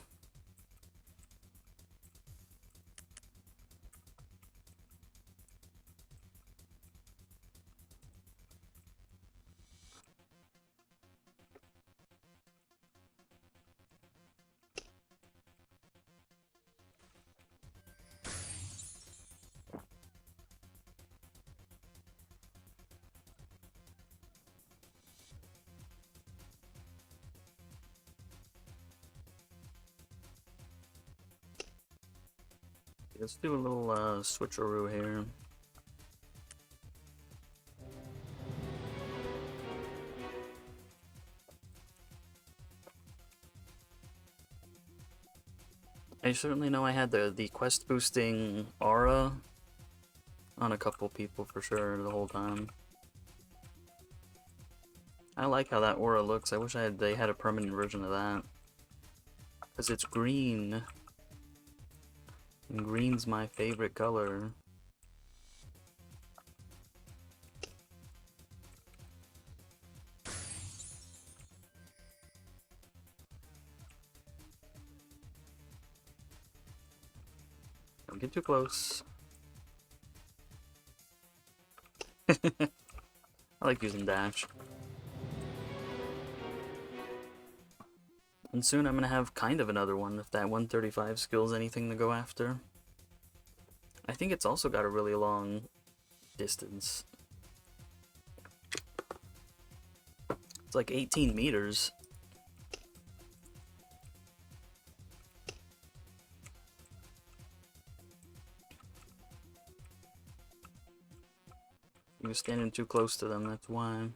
Let's do a little switcheroo here. I certainly know I had the quest boosting aura on a couple people for sure the whole time. I like how that aura looks. I wish they had a permanent version of that. Because it's green. And green's my favorite color. Don't get too close. I like using dash. And soon I'm gonna have kind of another one if that 135 skill's anything to go after. I think it's also got a really long distance. It's like 18 meters. You're standing too close to them, that's why.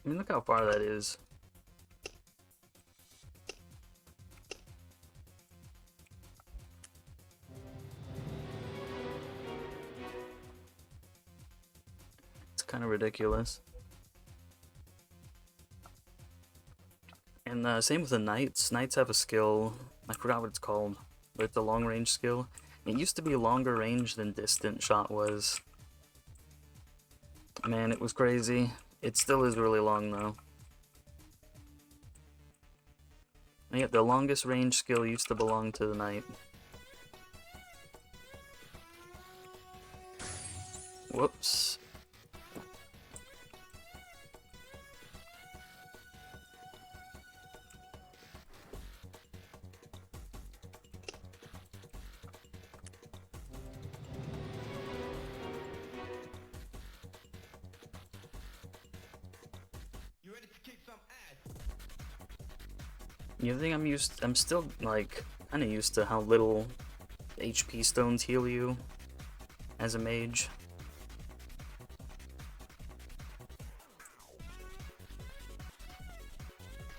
I mean, look how far that is. It's kind of ridiculous. And same with the knights. Knights have a skill, I forgot what it's called, but it's a long range skill. It used to be longer range than distant shot was. Man, it was crazy. It still is really long though. And yet the longest range skill used to belong to the knight. Whoops. You think I'm still like kind of used to how little HP stones heal you as a mage.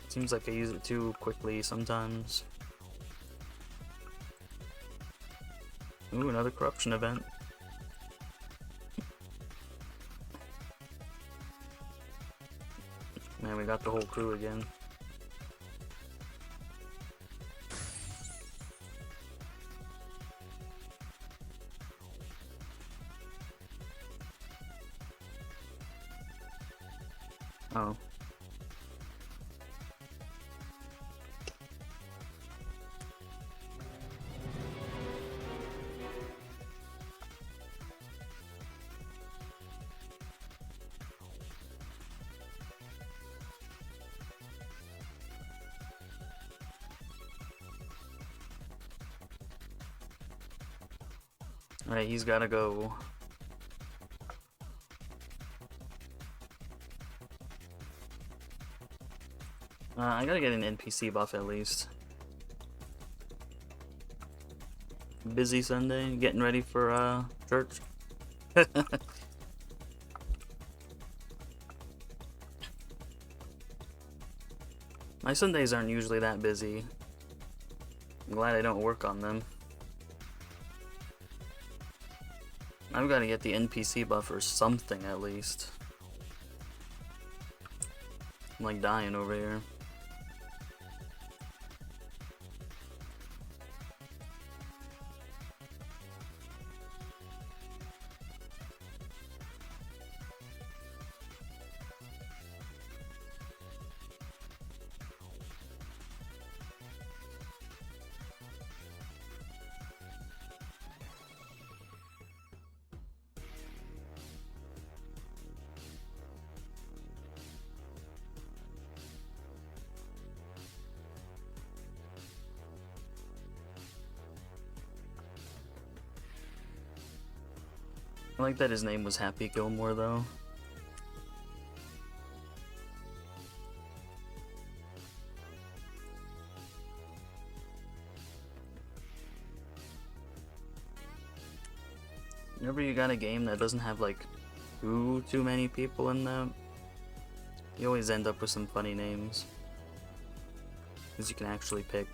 Seems like I use it too quickly sometimes. Ooh, another corruption event. Man, we got the whole crew again. Oh. Alright, he's gotta go. I gotta get an NPC buff at least. Busy Sunday, getting ready for church. My Sundays aren't usually that busy. I'm glad I don't work on them. I've got to get the NPC buff or something at least. I'm like dying over here. I like that his name was Happy Gilmore though. Whenever you got a game that doesn't have like too many people in them, you always end up with some funny names. Because you can actually pick.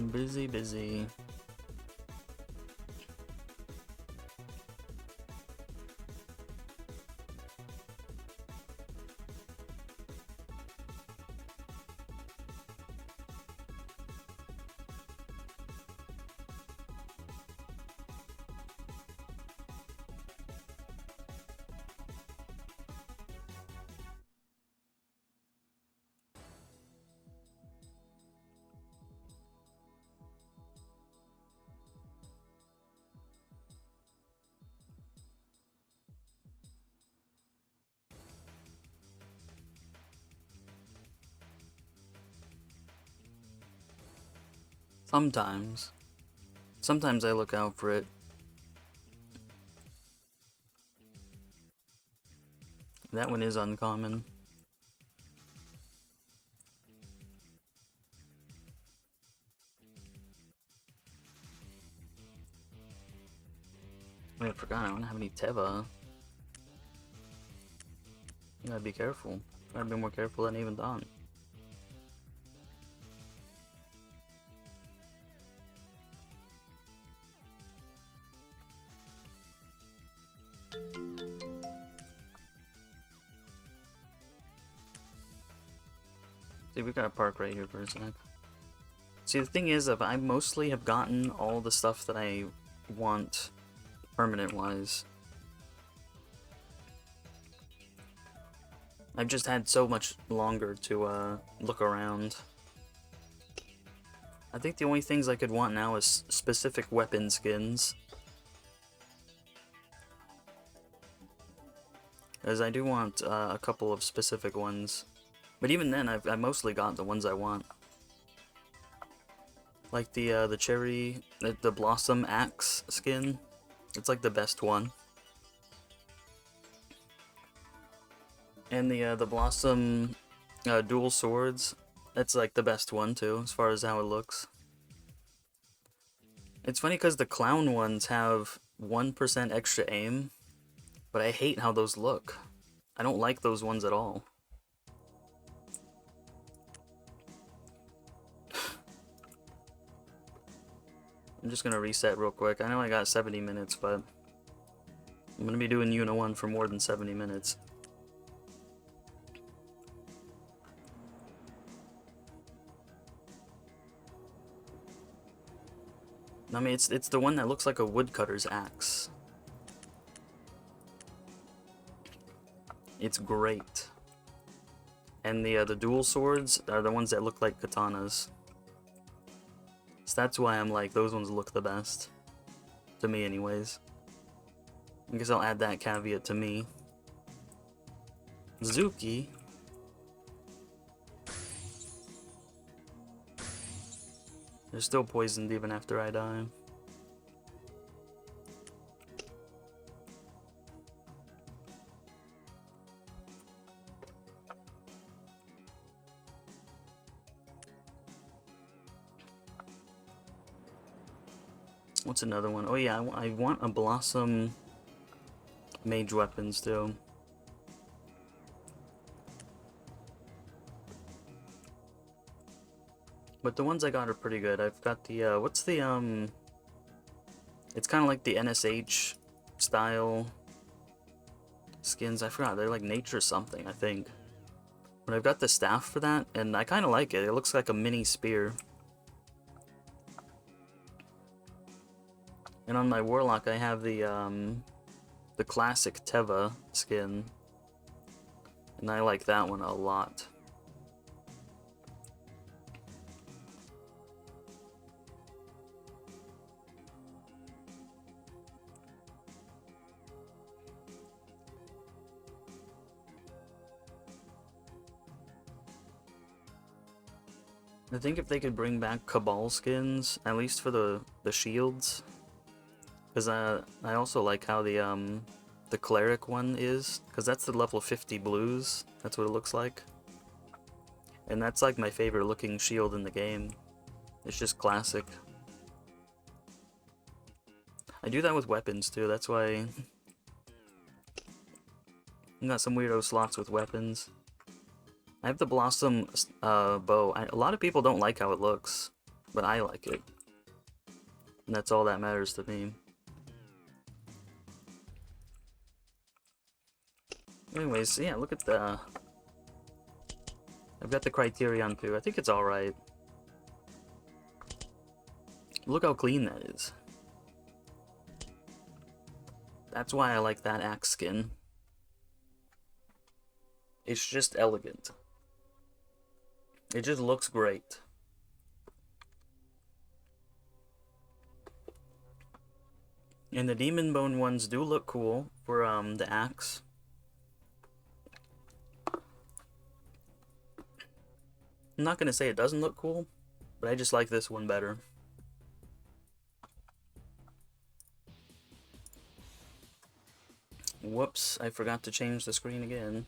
Busy. Sometimes I look out for it. That one is uncommon. Wait, I forgot I don't have any Teva. You gotta be careful. Gotta be more careful than even Don. See, we gotta park right here for a sec. See, the thing is, I mostly have gotten all the stuff that I want permanent-wise. I've just had so much longer to look around. I think the only things I could want now is specific weapon skins. As I do want a couple of specific ones. But even then, I've mostly got the ones I want. Like the cherry, the blossom axe skin. It's like the best one. And the blossom dual swords. That's like the best one too, as far as how it looks. It's funny because the clown ones have 1% extra aim, but I hate how those look. I don't like those ones at all. I'm just gonna reset real quick. I know I got 70 minutes, but I'm gonna be doing Yuna 1 for more than 70 minutes. I mean, it's the one that looks like a woodcutter's axe. It's great. And the dual swords are the ones that look like katanas. So that's why I'm like, those ones look the best. To me anyways. I guess I'll add that caveat to me. Zuki. They're still poisoned even after I die. What's another one? Oh yeah, I want a Blossom mage weapon still. But the ones I got are pretty good. I've got the, what's the, it's kind of like the NSH style skins. I forgot, they're like nature something, I think. But I've got the staff for that, and I kind of like it. It looks like a mini spear. And on my Warlock, I have the classic Teva skin. And I like that one a lot. I think if they could bring back Cabal skins, at least for the shields, because I also like how the cleric one is, because that's the level 50 blues. That's what it looks like, and that's like my favorite looking shield in the game. It's just classic. I do that with weapons too. That's why I got some weirdo slots with weapons. I have the Blossom bow. A lot of people don't like how it looks, but I like it. And that's all that matters to me. Anyways, yeah, look at the... I've got the Criterion too. I think it's alright. Look how clean that is. That's why I like that axe skin. It's just elegant. It just looks great. And the Demon Bone ones do look cool for the axe. I'm not gonna say it doesn't look cool, but I just like this one better. Whoops, I forgot to change the screen again.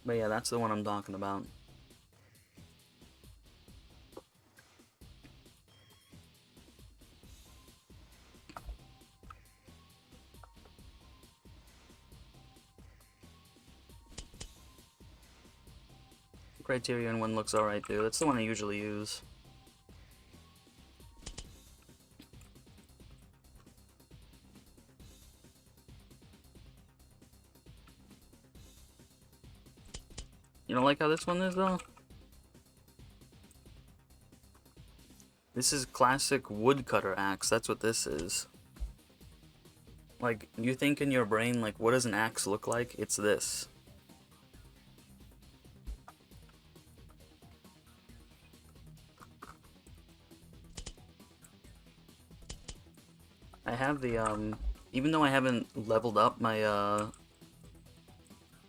But yeah, that's the one I'm talking about. Criterion one looks alright too. That's the one I usually use. You don't like how this one is though? This is classic woodcutter axe. That's what this is. Like, you think in your brain, like, what does an axe look like? It's this. I have the, even though I haven't leveled up my,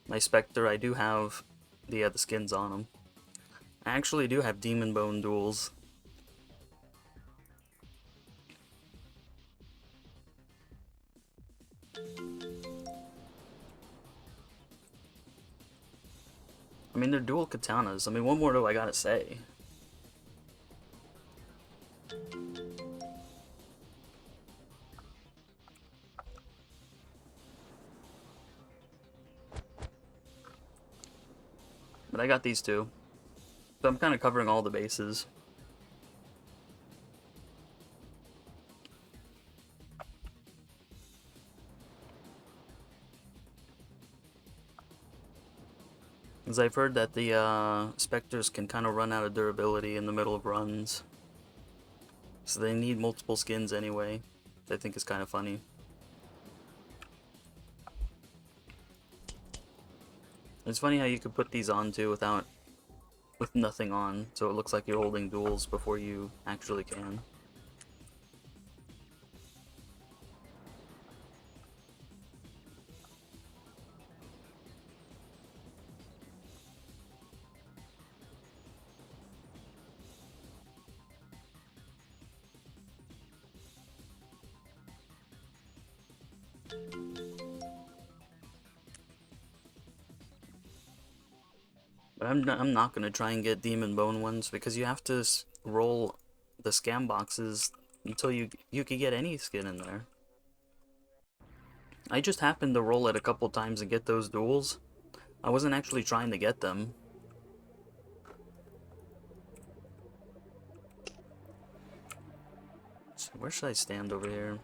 my Spectre, I do have the skins on them. I actually do have Demon Bone duels. I mean, they're dual katanas. I mean, what more do I gotta say? But I got these two. So I'm kind of covering all the bases. Because I've heard that the Spectres can kind of run out of durability in the middle of runs. So they need multiple skins anyway. I think is kind of funny. It's funny how you could put these on too with nothing on, so it looks like you're holding duels before you actually can. But I'm not gonna try and get Demon Bone ones because you have to roll the scam boxes until you could get any skin in there. I just happened to roll it a couple times and get those duels. I wasn't actually trying to get them. So where should I stand over here?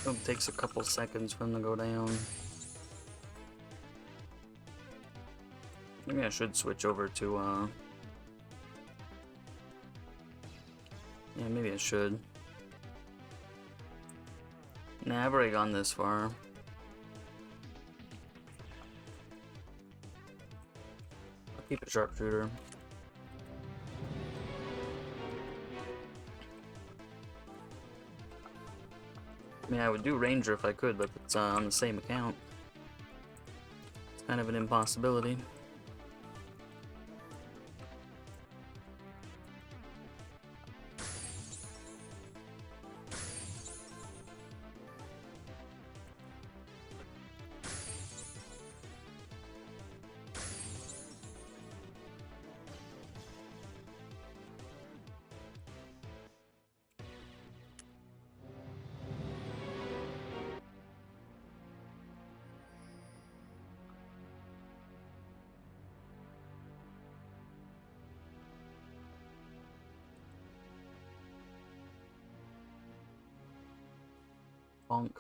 It takes a couple seconds for them to go down. Maybe I should switch over to, yeah, maybe I should. Nah, I've already gone this far. I'll keep it sharpshooter. I mean, I would do Ranger if I could, but it's on the same account. It's kind of an impossibility. Bonk.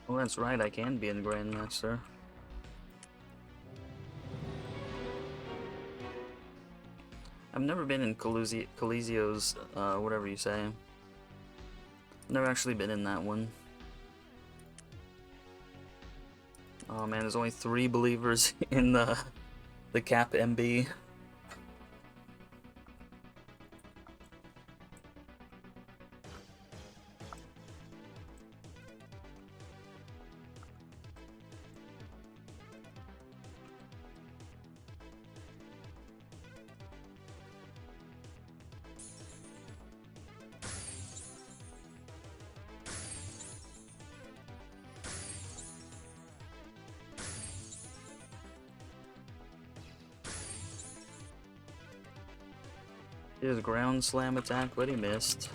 Oh, that's right, I can be in Grandmaster. I've never been in Colisio's, whatever you say. Never actually been in that one. Oh man, there's only 3 believers in the cap MB. His ground slam attack, but he missed.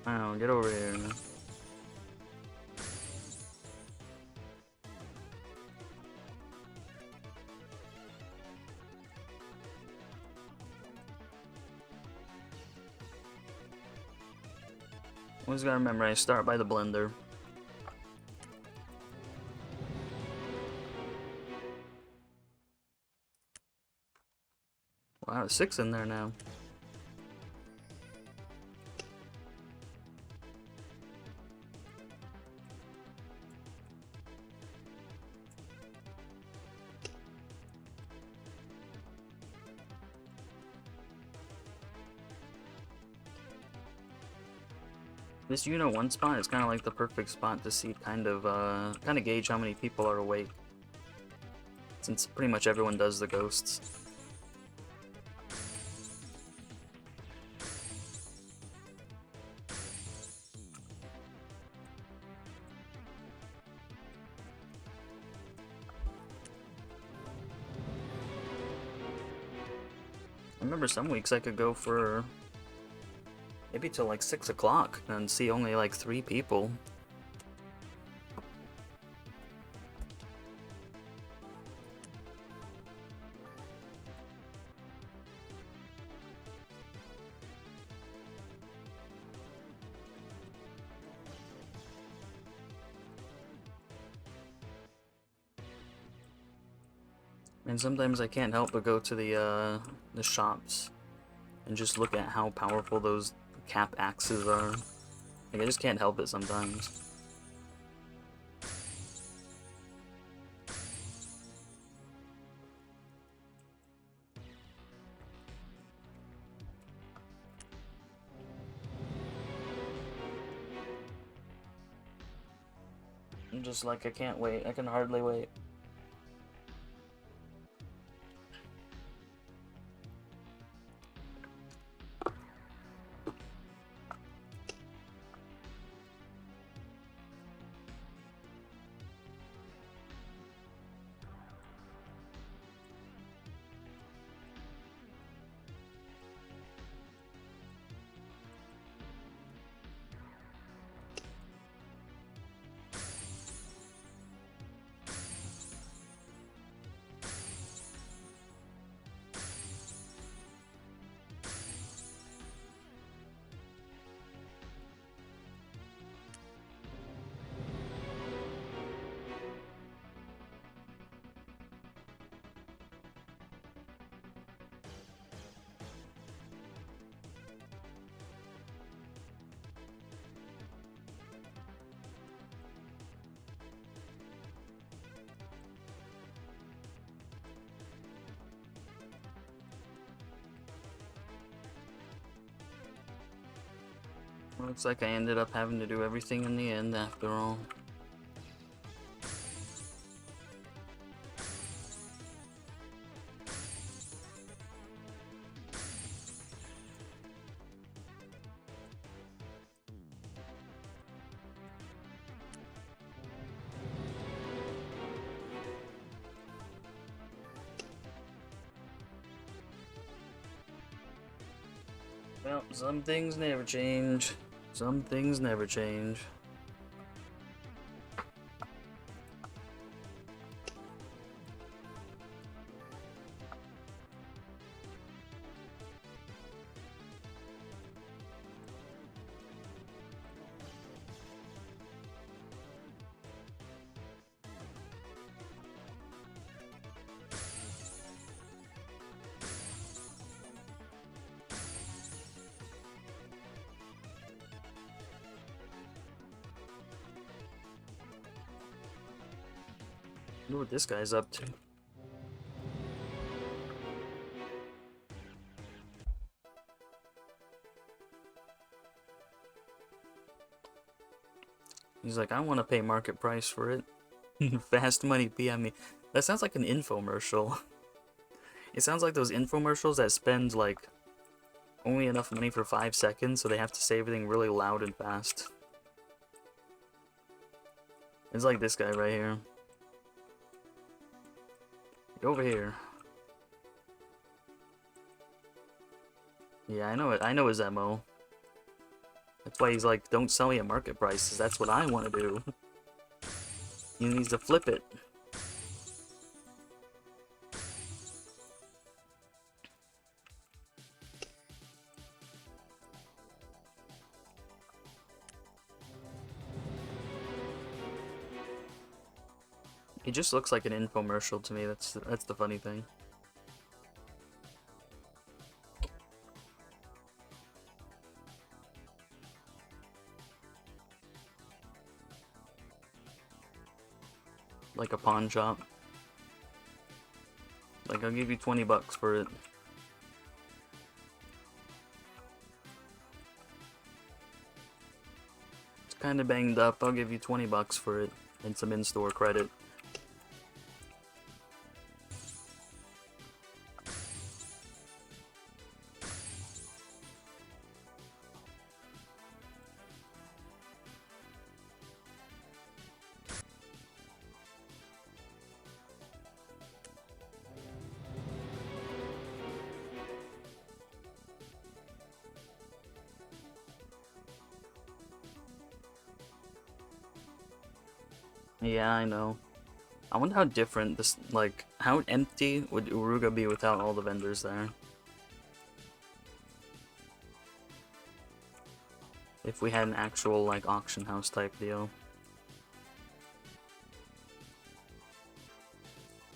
Wow, get over here. Always gotta remember, I start by the blender. Wow, there's 6 in there now. This Yuna 1 spot is kind of like the perfect spot to see kind of gauge how many people are awake, since pretty much everyone does the ghosts. I remember some weeks I could go for maybe till like 6 o'clock and see only like 3 people. And sometimes I can't help but go to the shops and just look at how powerful those cap axes are. Like, I just can't help it sometimes. I'm just like, I can't wait. I can hardly wait. Looks like I ended up having to do everything in the end after all. Well, some things never change. Some things never change. Wonder what this guy's up to. He's like, I want to pay market price for it. Fast money, PM me. That sounds like an infomercial. It sounds like those infomercials that spend like only enough money for 5 seconds, so they have to say everything really loud and fast. It's like this guy right here. Get over here. Yeah, I know it. I know his MO. That's why he's like, don't sell me at market prices. That's what I want to do. He needs to flip it. He just looks like an infomercial to me. That's the funny thing. Like a pawn shop. Like, I'll give you 20 bucks for it. It's kind of banged up. I'll give you 20 bucks for it and some in-store credit. Yeah, I know. I wonder how different this, like, how empty would Uruga be without all the vendors there? If we had an actual, like, auction house type deal.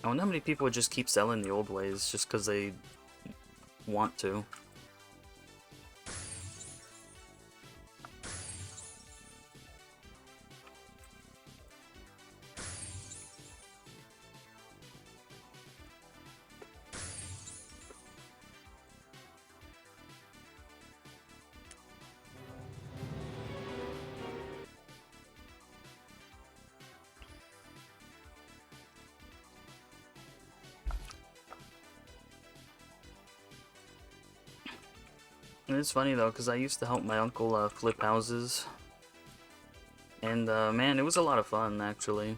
I wonder how many people would just keep selling the old ways just because they want to. And it's funny though, because I used to help my uncle flip houses. And man, it was a lot of fun actually.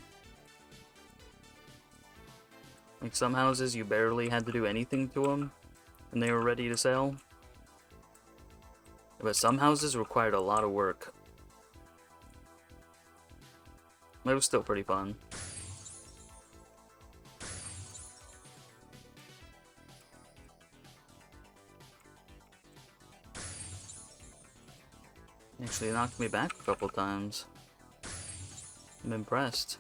Like some houses you barely had to do anything to them and they were ready to sell. But some houses required a lot of work. It was still pretty fun. Actually, it knocked me back a couple times. I'm impressed.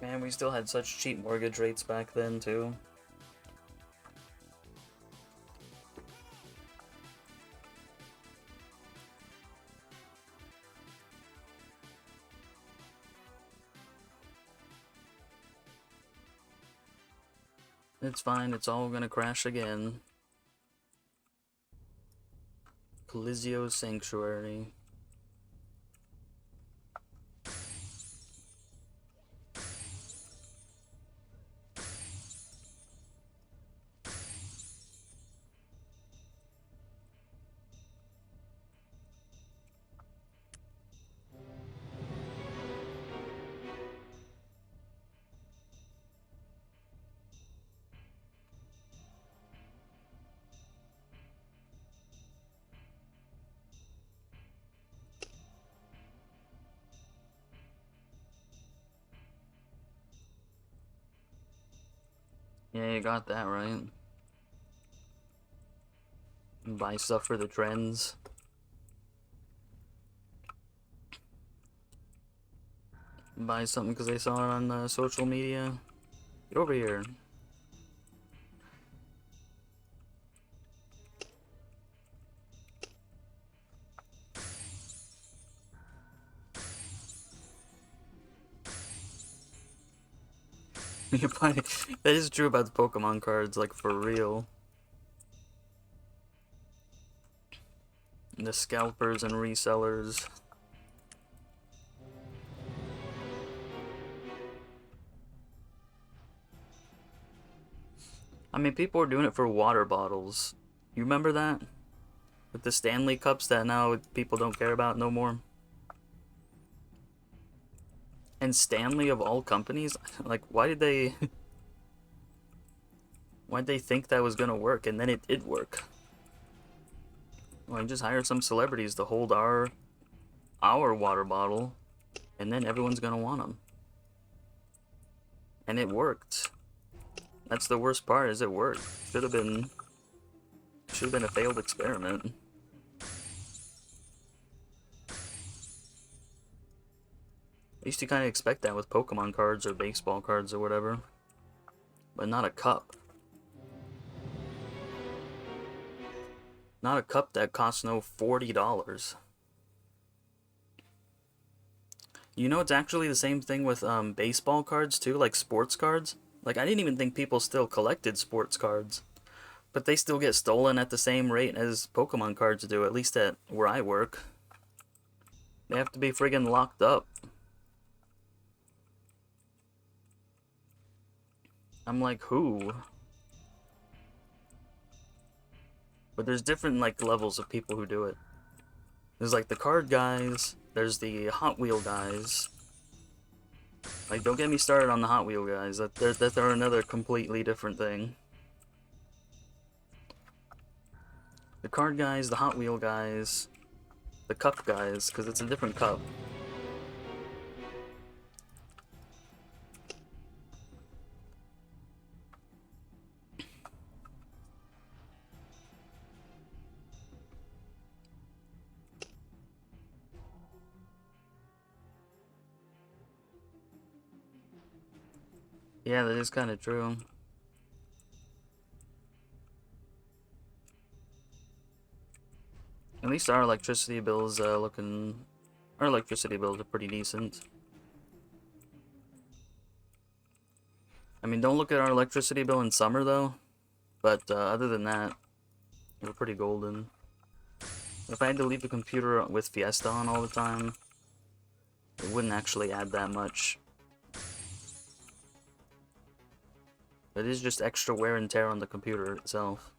Man, we still had such cheap mortgage rates back then, too. It's fine, it's all gonna crash again. Colizio Sanctuary. Yeah, you got that right. Buy stuff for the trends. Buy something because they saw it on social media. Get over here. That is true about the Pokemon cards, like for real. The scalpers and resellers. I mean, people are doing it for water bottles. You remember that? With the Stanley Cups that now people don't care about no more. And Stanley of all companies, like, why'd they think that was gonna work? And then it did work. Well, just hire some celebrities to hold our water bottle, and then everyone's gonna want them. And it worked. That's the worst part, is it worked. Should have been a failed experiment. I used to kind of expect that with Pokemon cards or baseball cards or whatever. But not a cup. Not a cup that costs no $40. You know, it's actually the same thing with baseball cards too, like sports cards. Like, I didn't even think people still collected sports cards. But they still get stolen at the same rate as Pokemon cards do, at least at where I work. They have to be friggin' locked up. I'm like, who? But there's different, like, levels of people who do it. There's, like, the card guys. There's the Hot Wheel guys. Like, don't get me started on the Hot Wheel guys. They're another completely different thing. The card guys, the Hot Wheel guys, the cup guys, because it's a different cup. Yeah, that is kind of true. At least our electricity bills our electricity bills are pretty decent. I mean, don't look at our electricity bill in summer though, but other than that, we're pretty golden. If I had to leave the computer with Fiesta on all the time, it wouldn't actually add that much. It is just extra wear and tear on the computer itself.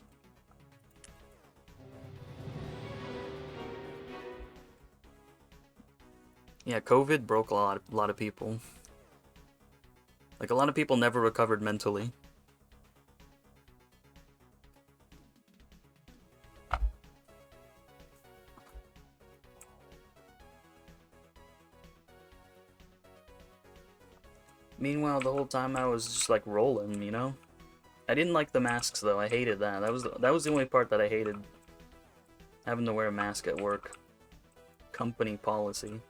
Yeah, COVID broke a lot of people. Like, a lot of people never recovered mentally. Meanwhile, the whole time I was just like rolling, you know? I didn't like the masks though. I hated that. That was the only part that I hated. Having to wear a mask at work. Company policy.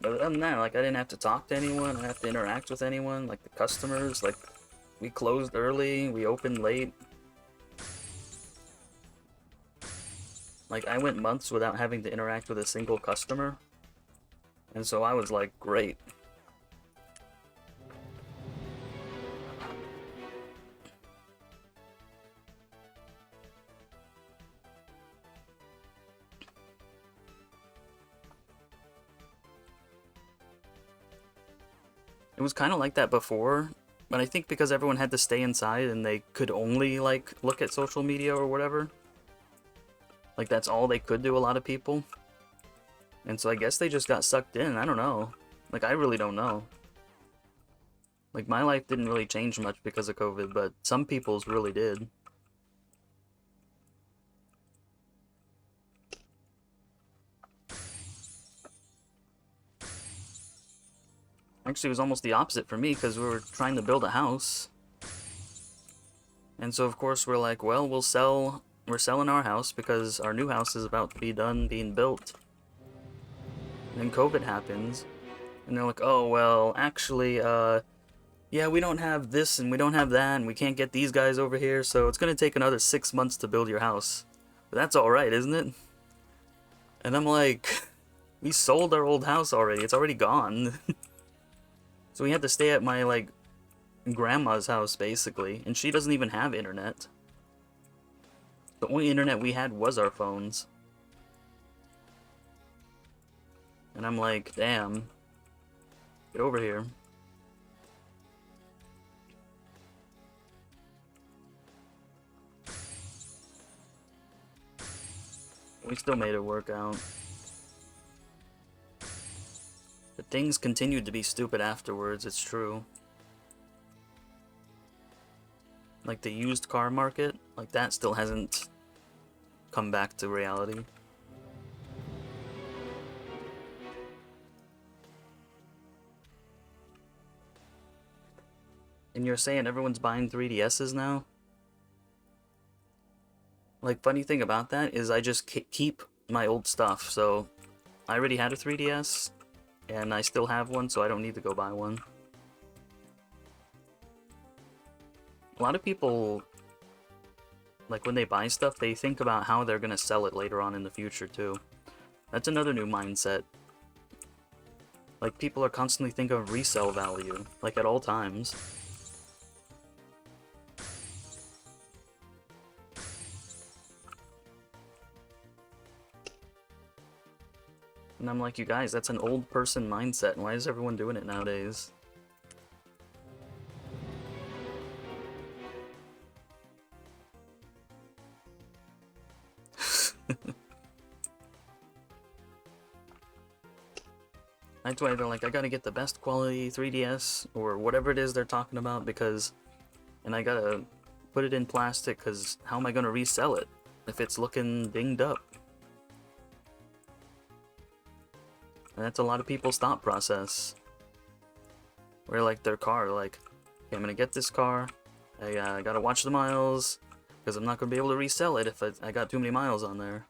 But other than that, like, I didn't have to talk to anyone. I didn't have to interact with anyone. Like, the customers, like, we closed early, we opened late. Like, I went months without having to interact with a single customer. And so I was like, great. It was kind of like that before, but I think because everyone had to stay inside and they could only, like, look at social media or whatever. Like, that's all they could do, a lot of people. And so I guess they just got sucked in, I don't know. Like, I really don't know. Like, my life didn't really change much because of COVID, but some people's really did. Actually, it was almost the opposite for me, because we were trying to build a house. And so, of course, we're like, well, we're selling our house because our new house is about to be done being built. And then COVID happens, and they're like, oh, well, actually, yeah, we don't have this and we don't have that, and we can't get these guys over here, so it's gonna take another 6 months to build your house. But that's alright, isn't it? And I'm like, we sold our old house already, it's already gone. So we had to stay at my, like, grandma's house, basically, and she doesn't even have internet. The only internet we had was our phones. And I'm like, damn. Get over here. We still made it work out. But things continued to be stupid afterwards, it's true. Like, the used car market, like, that still hasn't come back to reality. And you're saying everyone's buying 3DSs now? Like, funny thing about that is I just keep my old stuff, so I already had a 3DS, and I still have one, so I don't need to go buy one. A lot of people, like, when they buy stuff, they think about how they're gonna sell it later on in the future, too. That's another new mindset. Like, people are constantly thinking of resale value, like, at all times. And I'm like, you guys, that's an old person mindset, and why is everyone doing it nowadays? That's why they're like, I gotta get the best quality 3DS, or whatever it is they're talking about, because... And I gotta put it in plastic, because how am I gonna resell it if it's looking dinged up? And that's a lot of people's thought process. Where, like, their car, like, okay, I'm gonna get this car, I gotta watch the miles, because I'm not gonna be able to resell it if I got too many miles on there.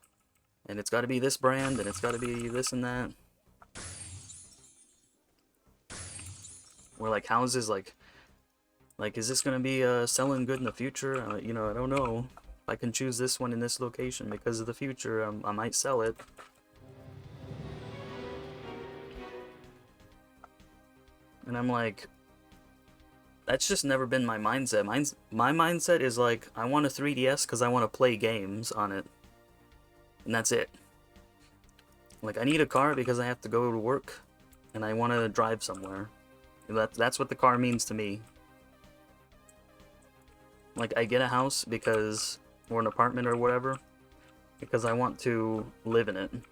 And it's gotta be this brand, and it's gotta be this and that. Where, like, houses, like, is this gonna be selling good in the future? You know, I don't know. If I can choose this one in this location because of the future, I might sell it. And I'm like, that's just never been my mindset. My mindset is like, I want a 3DS because I want to play games on it. And that's it. Like, I need a car because I have to go to work, and I want to drive somewhere. That's what the car means to me. Like, I get a house because, or an apartment or whatever, because I want to live in it. I'm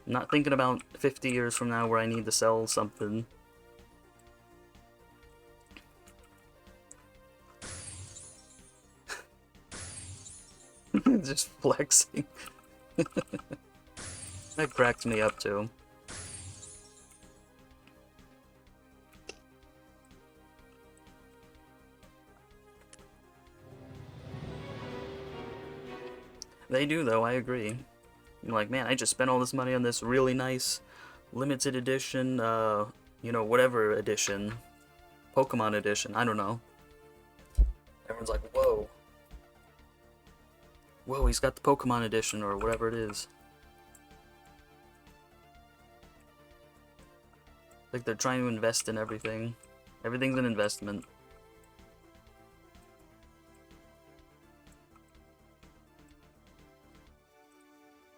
not thinking about 50 years from now where I need to sell something. Just flexing. That cracked me up too. They do though, I agree. I'm like, man, I just spent all this money on this really nice limited edition, you know, whatever edition. Pokemon edition, I don't know. Everyone's like, whoa. Whoa, he's got the Pokemon edition, or whatever it is. Like, they're trying to invest in everything. Everything's an investment.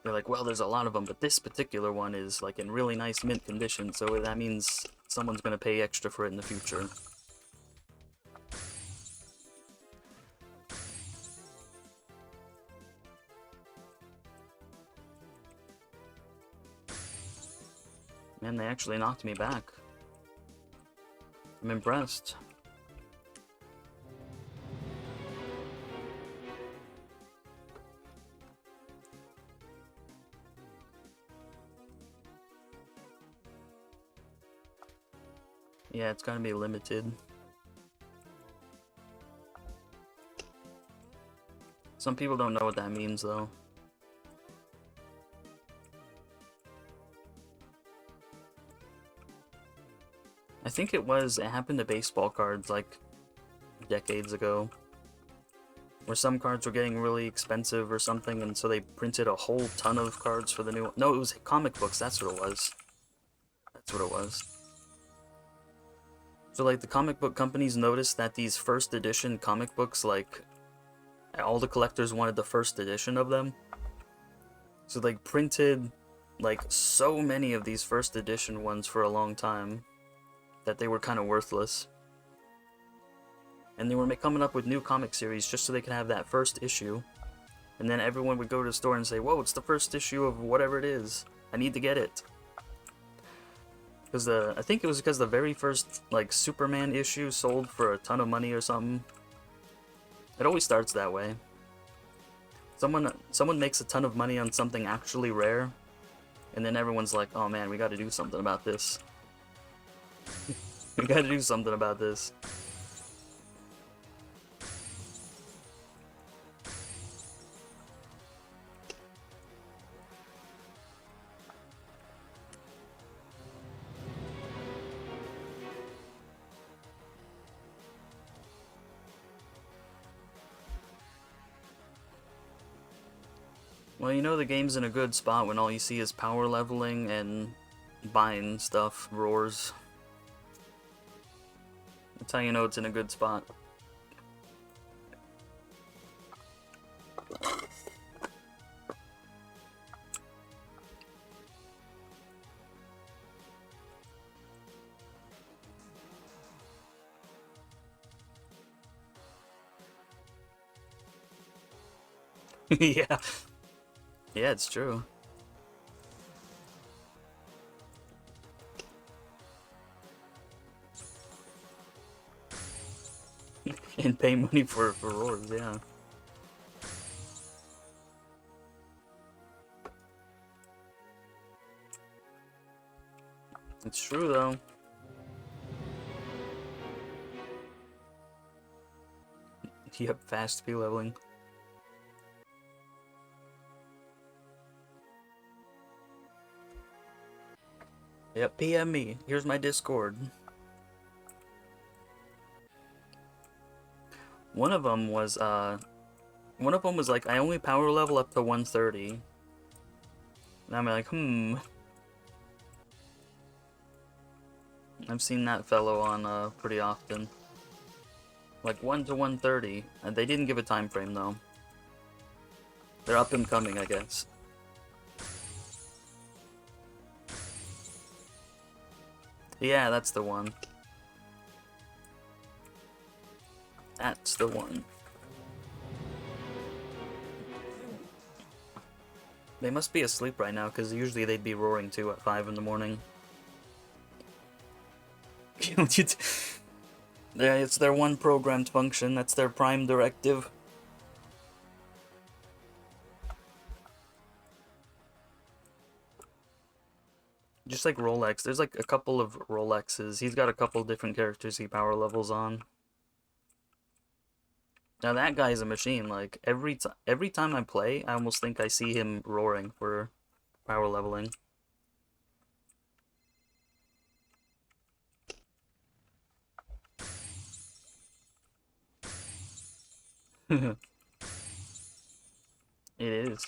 They're like, well, there's a lot of them, but this particular one is, like, in really nice mint condition, so that means someone's gonna pay extra for it in the future. Man, they actually knocked me back. I'm impressed. Yeah, it's gonna be limited. Some people don't know what that means, though. I think it happened to baseball cards, like, decades ago. Where some cards were getting really expensive or something, and so they printed a whole ton of cards for the new one. No, it was comic books, that's what it was. That's what it was. So, like, the comic book companies noticed that these first edition comic books, like, all the collectors wanted the first edition of them. So they printed, like, so many of these first edition ones for a long time that they were kind of worthless. And they were coming up with new comic series just so they could have that first issue. And then everyone would go to the store and say, whoa, it's the first issue of whatever it is. I need to get it. Because I think it was because the very first, like, Superman issue sold for a ton of money or something. It always starts that way. Someone makes a ton of money on something actually rare, and then everyone's like, oh man, we gotta do something about this. We gotta do something about this. Well, you know the game's in a good spot when all you see is power leveling and buying stuff, roars. That's how you know it's in a good spot. Yeah. Yeah, it's true. And pay money for roars, yeah. It's true though. Yep, fast P leveling. Yep, PM me. Here's my Discord. One of them was like, I only power level up to 130. And I'm like, I've seen that fellow on pretty often. Like 1 to 130, and they didn't give a time frame though. They're up and coming, I guess. Yeah, that's the one. That's the one. They must be asleep right now, because usually they'd be roaring too at 5 in the morning. Yeah, it's their one programmed function. That's their prime directive. Just like Rolex. There's like a couple of Rolexes. He's got a couple different characters he power levels on. Now that guy's a machine. Like every time I play, I almost think I see him roaring for power leveling. It is.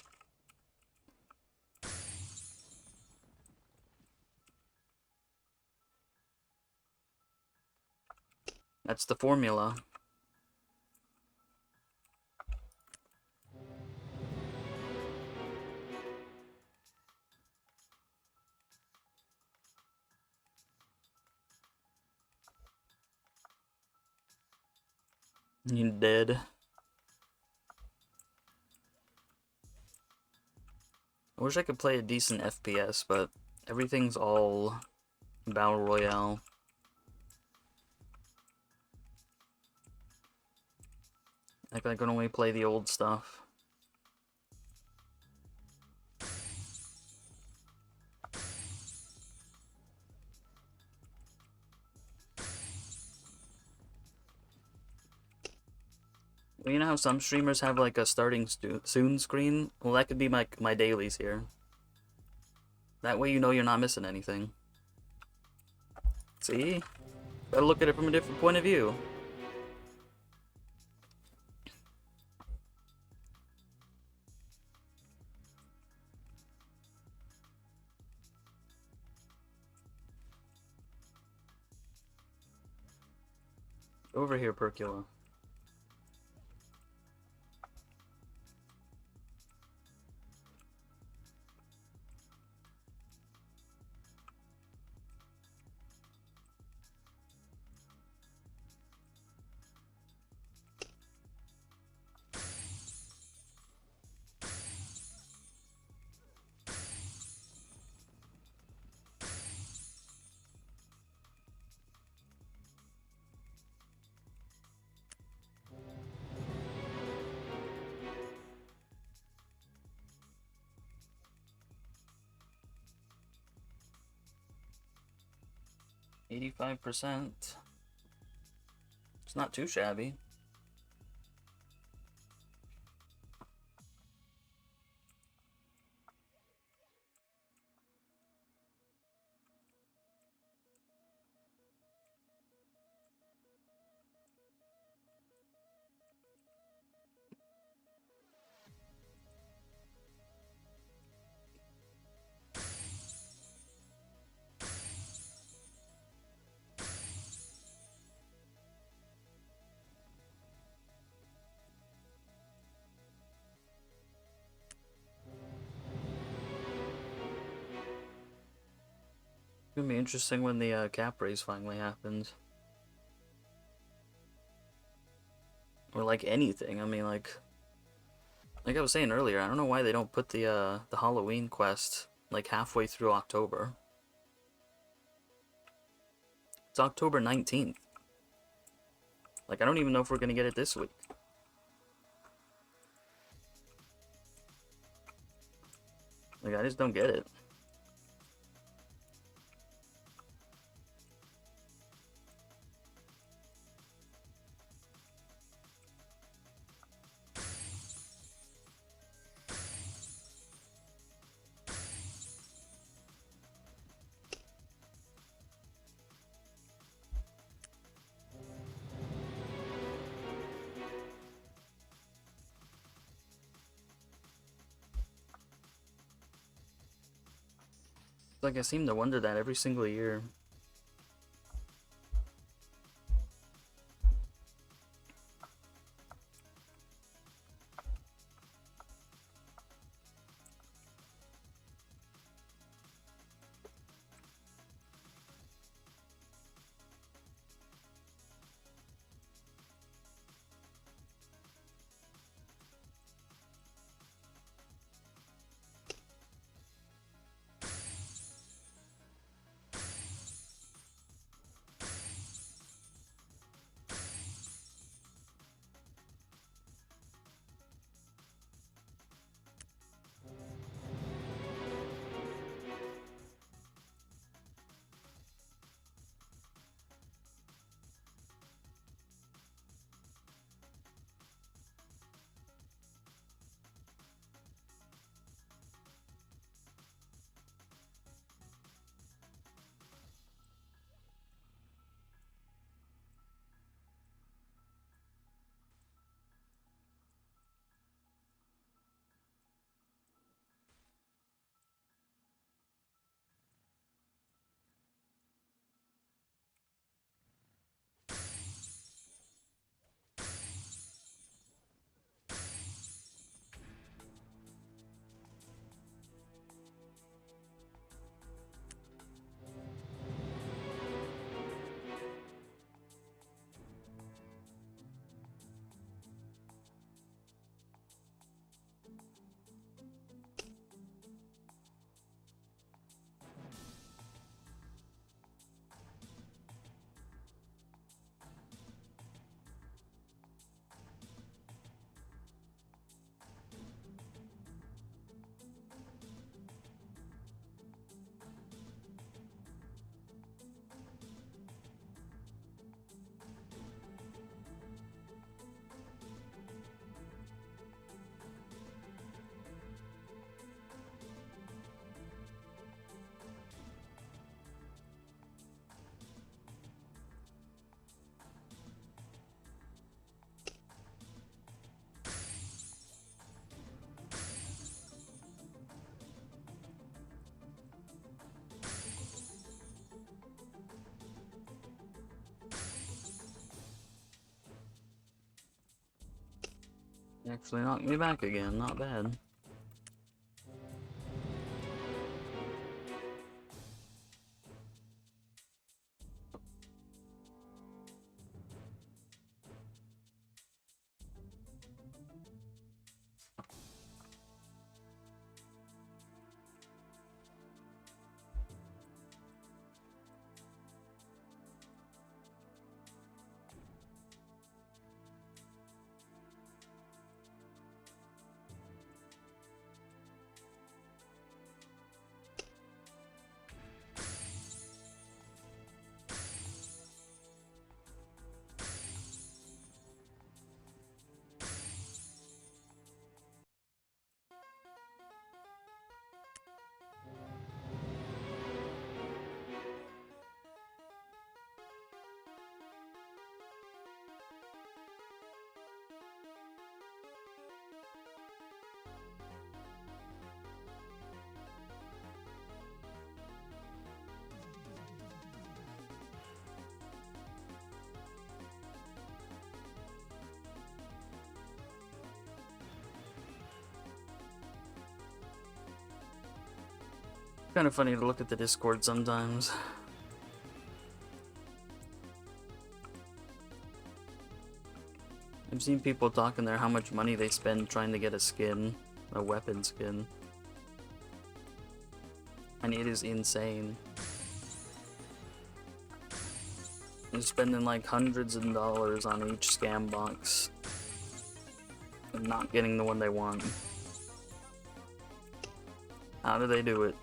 That's the formula. You dead. I wish I could play a decent FPS, but everything's all Battle Royale. Like I can only play the old stuff. Well, you know how some streamers have like a starting soon screen? Well, that could be my dailies here. That way you know you're not missing anything. See? Gotta look at it from a different point of view. Over here, Percula. %. It's not too shabby. gonna be interesting when the cap raise finally happens. Or like anything. I mean, like I was saying earlier, I don't know why they don't put the Halloween quest like halfway through October. It's October 19th. Like, I don't even know if we're gonna get it this week. Like, I just don't get it. Like, I seem to wonder that every single year. Actually knocked me back again, not bad. Kind of funny to look at the Discord sometimes. I've seen people talking there how much money they spend trying to get a skin, a weapon skin. And it is insane. They're spending like hundreds of dollars on each scam box and not getting the one they want. How do they do it?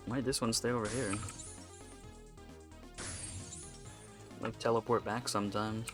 Why'd this one stay over here? Like teleport back sometimes.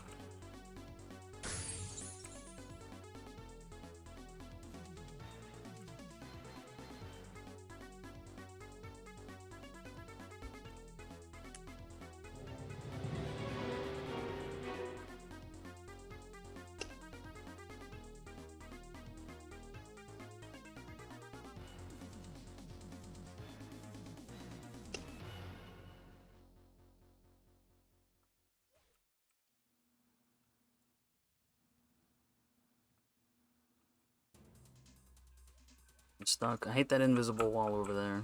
I'm stuck. I hate that invisible wall over there.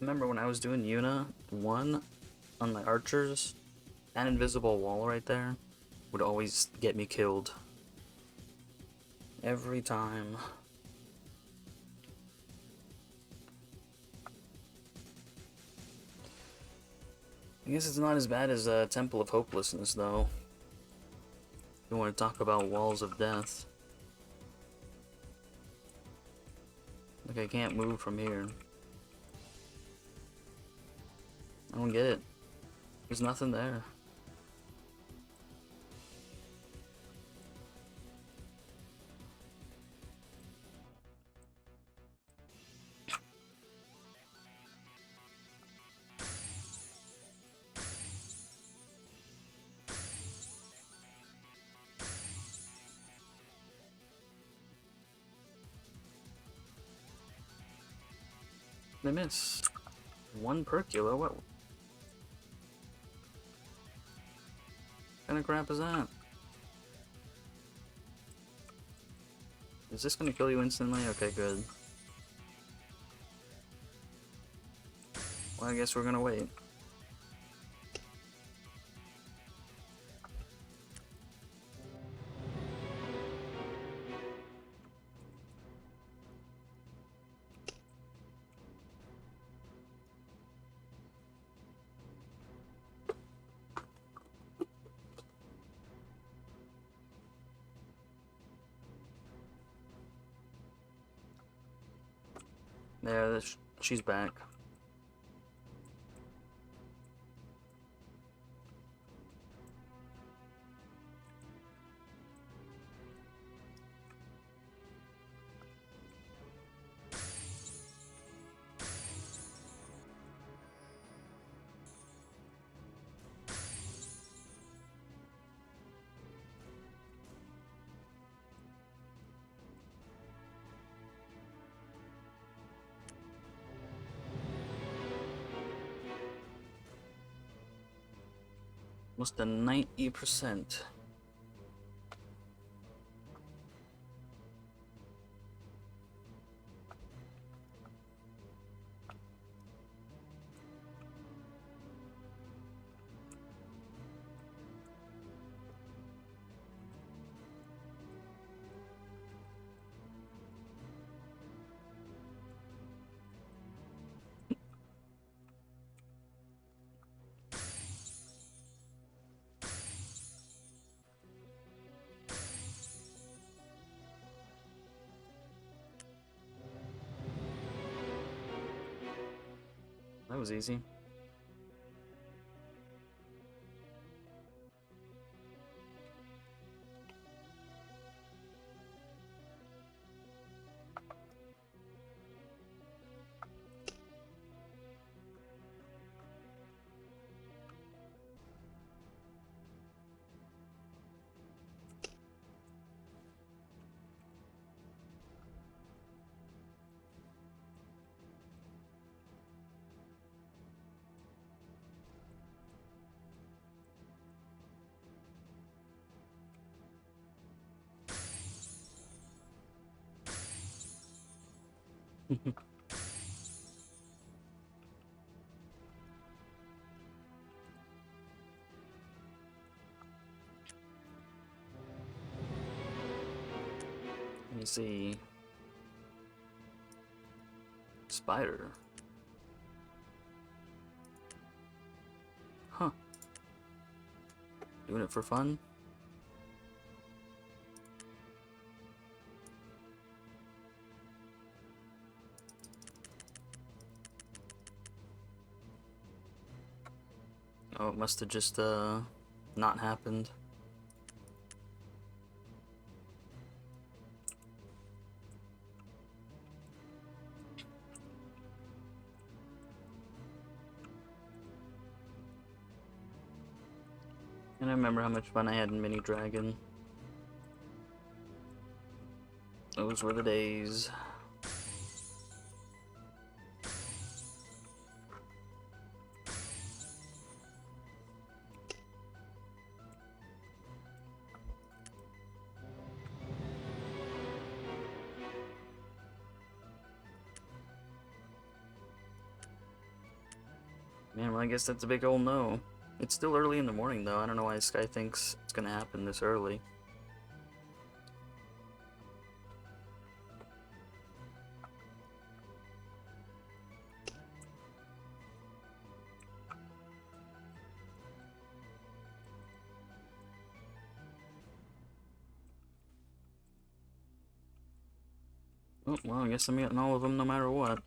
Remember when I was doing Yuna 1 on my archers? That invisible wall right there would always get me killed. Every time. I guess it's not as bad as Temple of Hopelessness, though. If you want to talk about walls of death. Like, I can't move from here. I don't get it. There's nothing there. They miss. 1 per kilo? What kind of crap is that? Is this gonna kill you instantly? Okay, good. Well, I guess we're gonna wait. There, she's back. Almost to 90%. that was easy. Let me see. Spider. Huh. Doing it for fun? Oh, it must have just, not happened. And I remember how much fun I had in Mini Dragon. Those were the days. Man, well, I guess that's a big old no. It's still early in the morning, though. I don't know why this guy thinks it's gonna happen this early. Oh, well, I guess I'm getting all of them no matter what.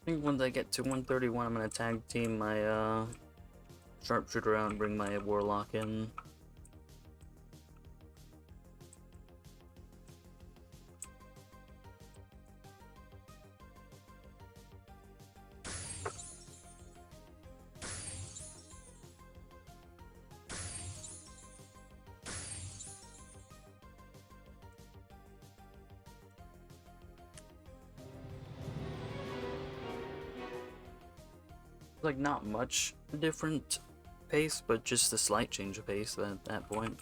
I think once I get to 131, I'm gonna tag team my sharpshooter out and bring my warlock in. Like, not much different pace, but just a slight change of pace at that point.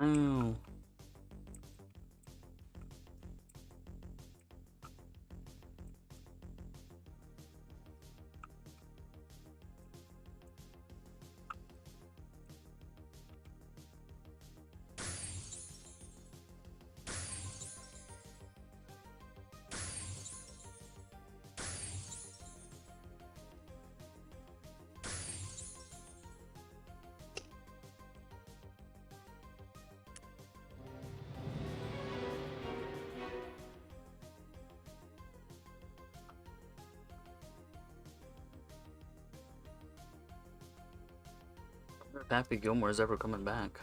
Wow. If Happy Gilmore's ever coming back.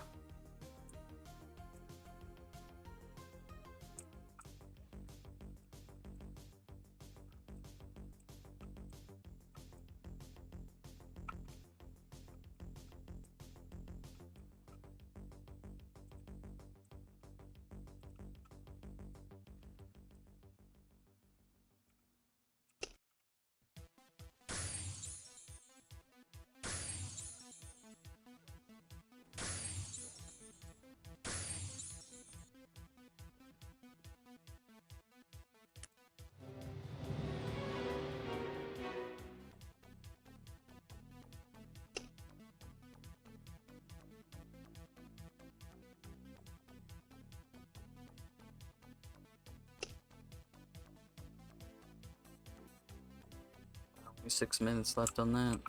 6 minutes left on that.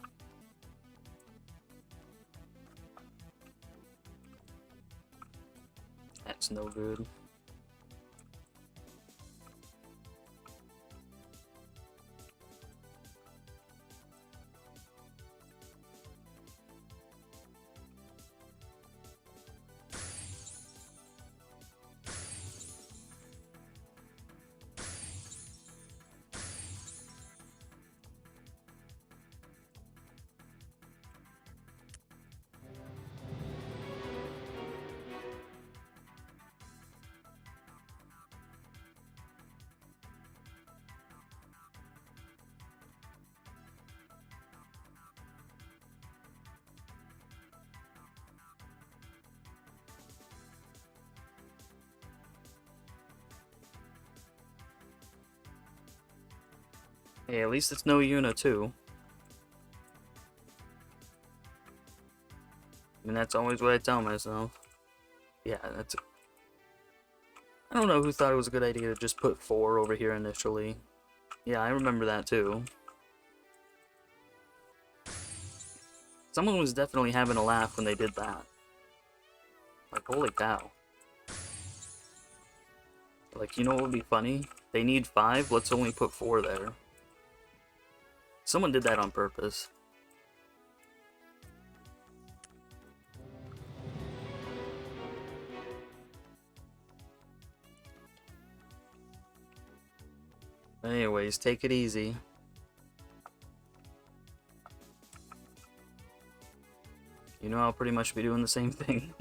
That's no good. Hey, at least it's no Yuna too. I mean, that's always what I tell myself. Yeah, that's... I don't know who thought it was a good idea to just put 4 over here initially. Yeah, I remember that too. Someone was definitely having a laugh when they did that. Like, holy cow. Like, you know what would be funny? They need 5, let's only put 4 there. Someone did that on purpose. Anyways, take it easy. You know I'll pretty much be doing the same thing.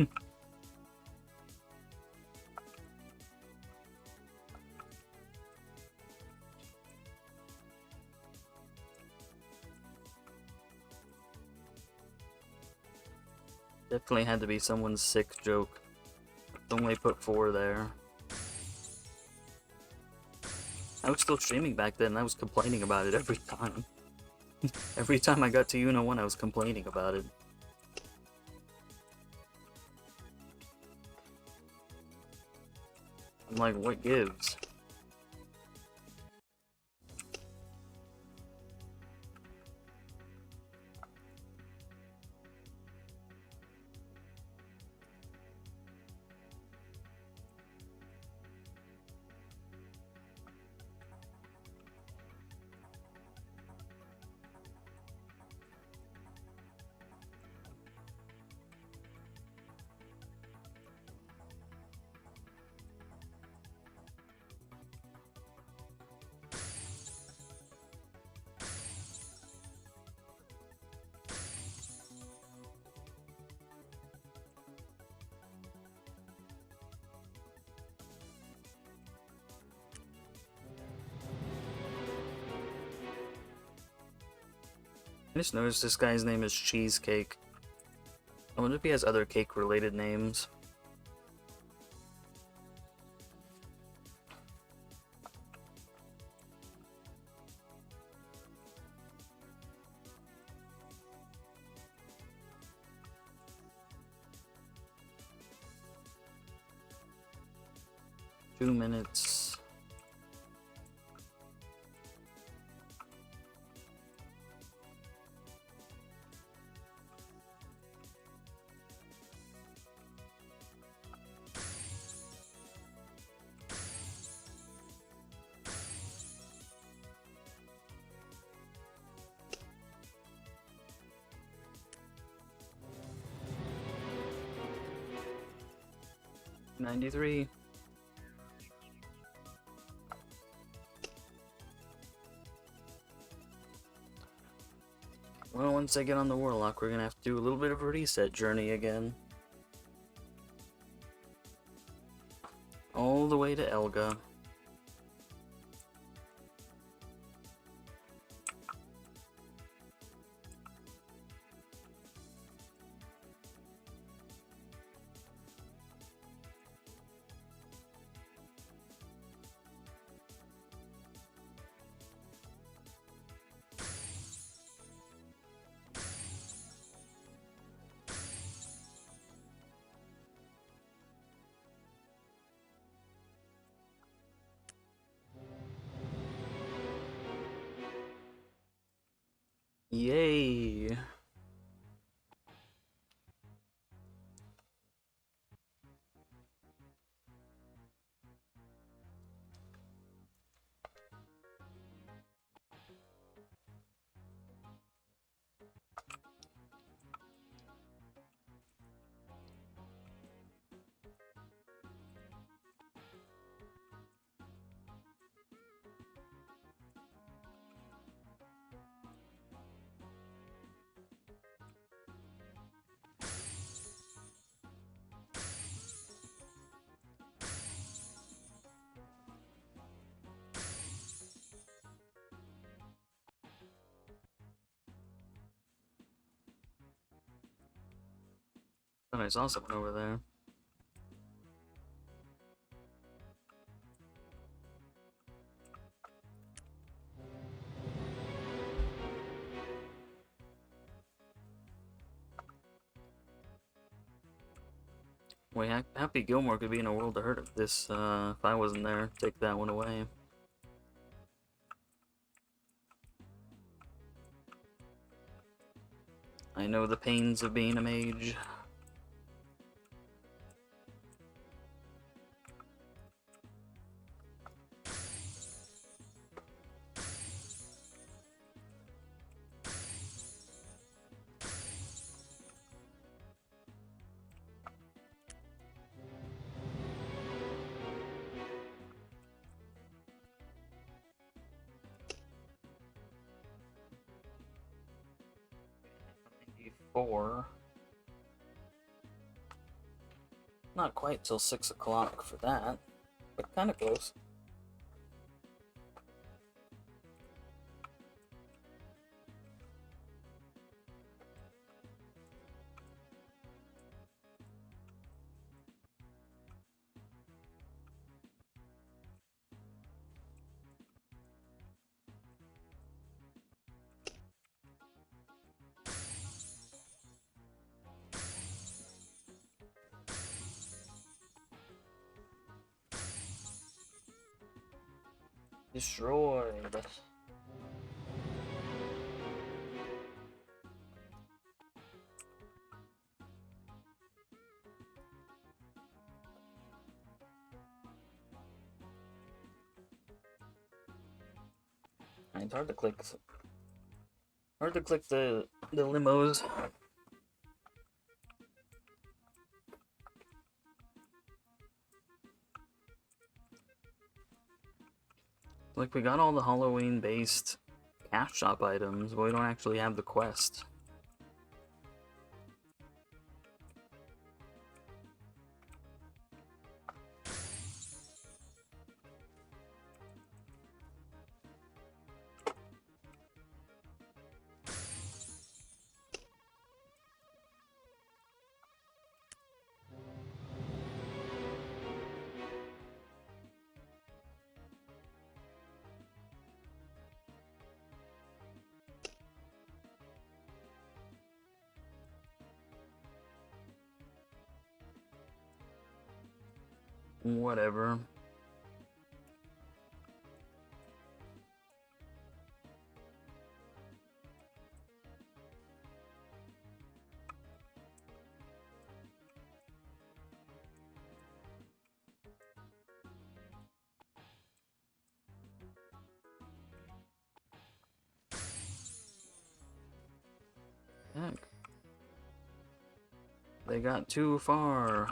Definitely had to be someone's sick joke. Only put 4 there. I was still streaming back then, and I was complaining about it every time. Every time I got to Yuna 1, I was complaining about it. I'm like, what gives? I just noticed this guy's name is Cheesecake. I wonder if he has other cake-related names. Two minutes. $93. Well, once I get on the Warlock, we're gonna have to do a little bit of a reset journey again. All the way to Elga. Yay! Oh, I saw someone over there. Wait, Happy Gilmore could be in a world of hurt if this, if I wasn't there. Take that one away. I know the pains of being a mage. Four. Not quite till 6 o'clock for that, but kind of close. Destroyed. It's hard to click. Hard to click the limos. Like, we got all the Halloween-based cash shop items, but we don't actually have the quest. Whatever. Heck. They got too far.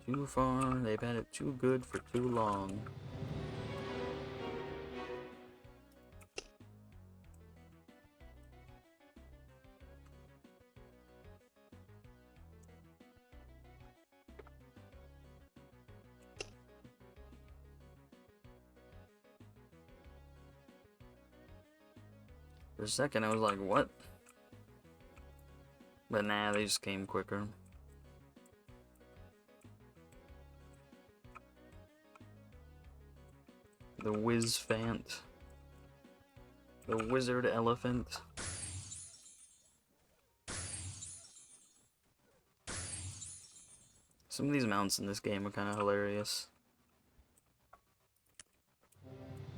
Too far. They've had it too good for too long. For a second, I was like, what? But nah, they just came quicker. The Whiz Fant. The Wizard Elephant. Some of these mounts in this game are kind of hilarious.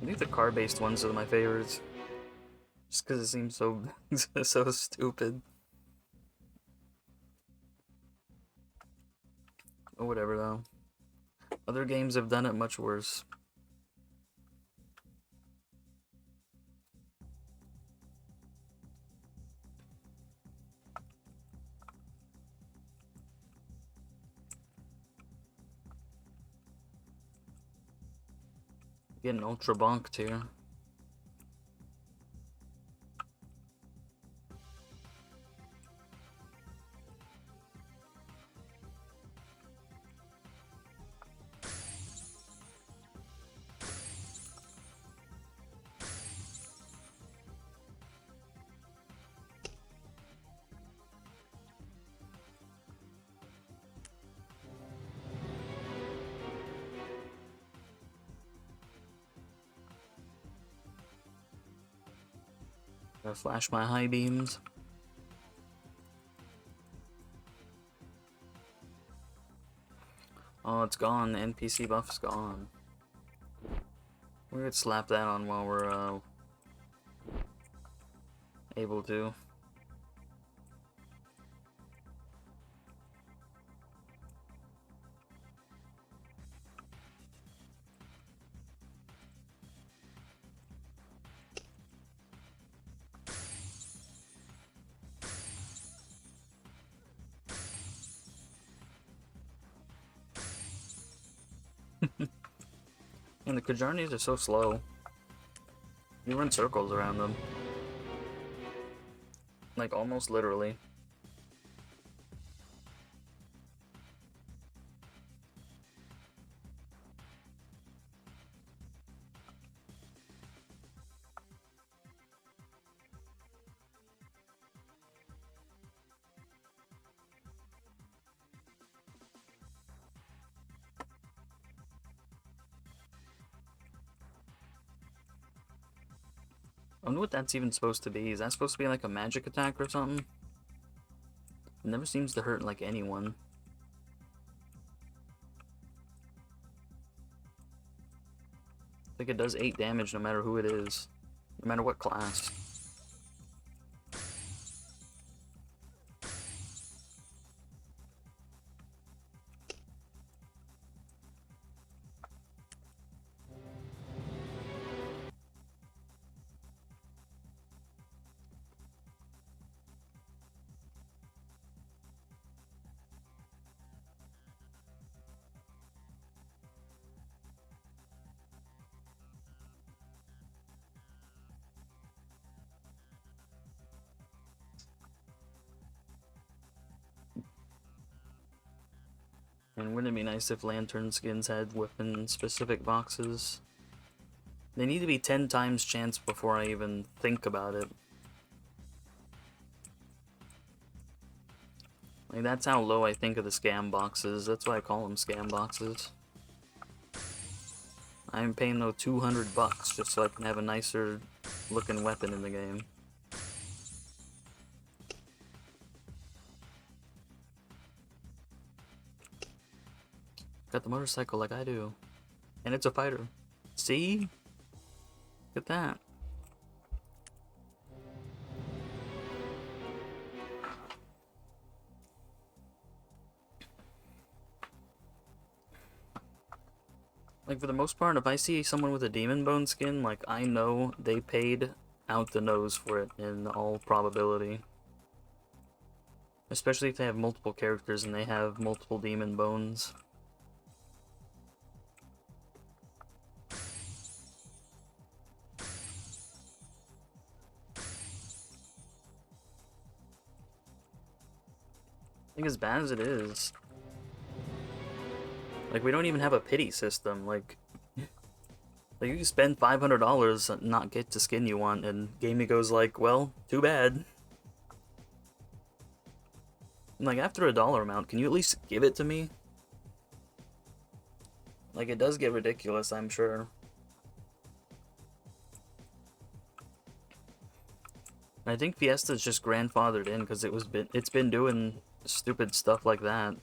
I think the car-based ones are my favorites. Just because it seems so so stupid. Or whatever though. Other games have done it much worse. Getting ultra bonked here. Gotta flash my high beams. Oh, it's gone. The NPC buff's gone. We could slap that on while we're able to. And the Kajarnis are so slow. You run circles around them. Like, almost literally. I wonder what that's even supposed to be. Is that supposed to be like a magic attack or something? It never seems to hurt like anyone. I think it does 8 damage no matter who it is. No matter what class. And wouldn't it be nice if lantern skins had weapon-specific boxes? They need to be 10 times chance before I even think about it. Like, that's how low I think of the scam boxes. That's why I call them scam boxes. I'm paying no $200 just so I can have a nicer looking weapon in the game. Got the motorcycle like I do. And it's a fighter. See? Look at that. Like, for the most part, if I see someone with a demon bone skin, like, I know they paid out the nose for it in all probability. Especially if they have multiple characters and they have multiple demon bones. I think as bad as it is. Like, we don't even have a pity system, like you can spend $500 and not get the skin you want, and Gamey goes like, well, too bad. And like, after a dollar amount, can you at least give it to me? Like, it does get ridiculous, I'm sure. I think Fiesta's just grandfathered in because it's been doing stupid stuff like that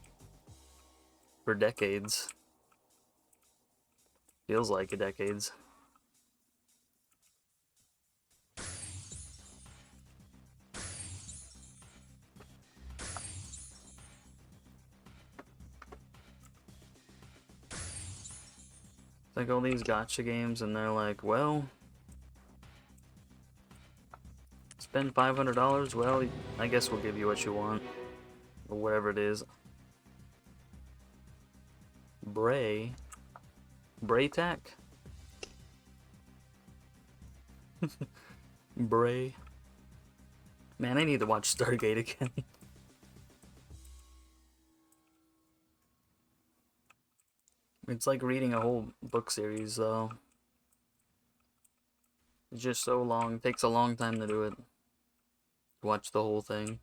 for decades. Feels like decades. It's like all these gotcha games, and they're like, well, spend $500. Well, I guess we'll give you what you want, or whatever it is. Bray tack. Bray. Man, I need to watch Stargate again. It's like reading a whole book series, though. It's just so long. It takes a long time to do it. Watch the whole thing.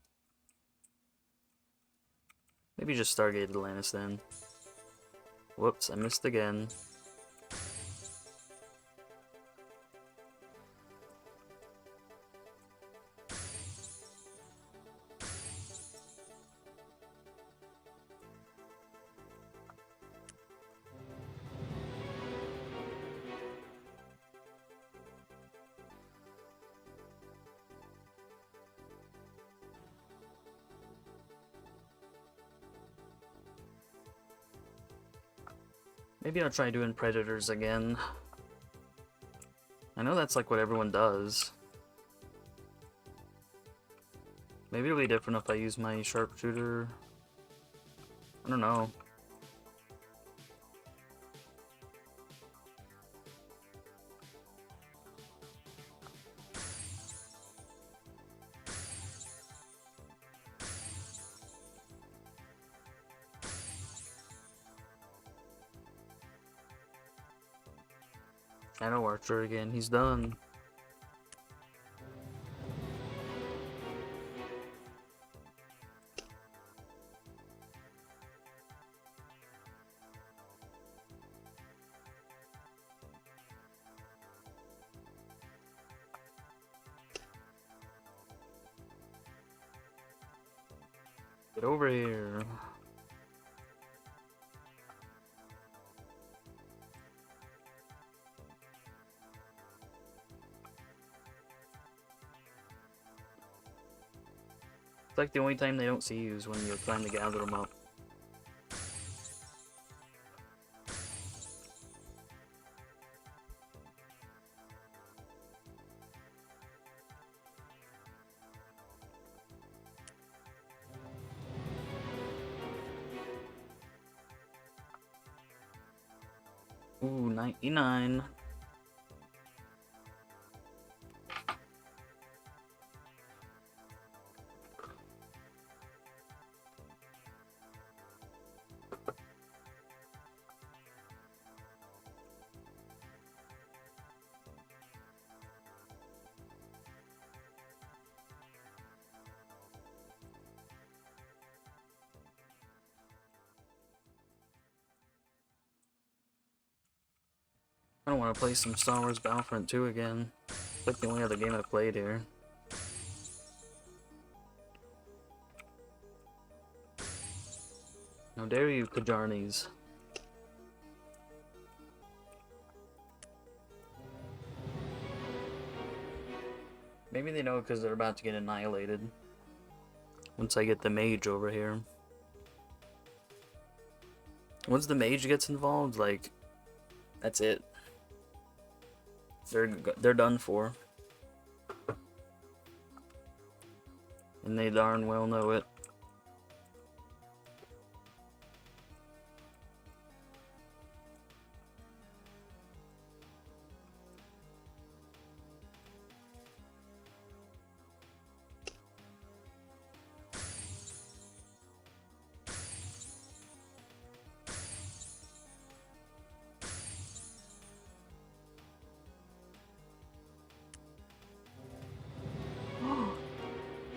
Maybe just Stargate Atlantis then. Whoops, I missed again. Maybe I'll try doing Predators again. I know that's like what everyone does. Maybe it'll be different if I use my sharpshooter. I don't know. I know Archer again, he's done. Get over here. It's like the only time they don't see you is when you're trying to gather them up. Ooh, 99. I don't want to play some Star Wars Battlefront 2 again. It's like the only other game I've played here. How dare you, Kajarnis. Maybe they know because they're about to get annihilated. Once I get the mage over here. Once the mage gets involved, like, that's it. They're done for. And they darn well know it.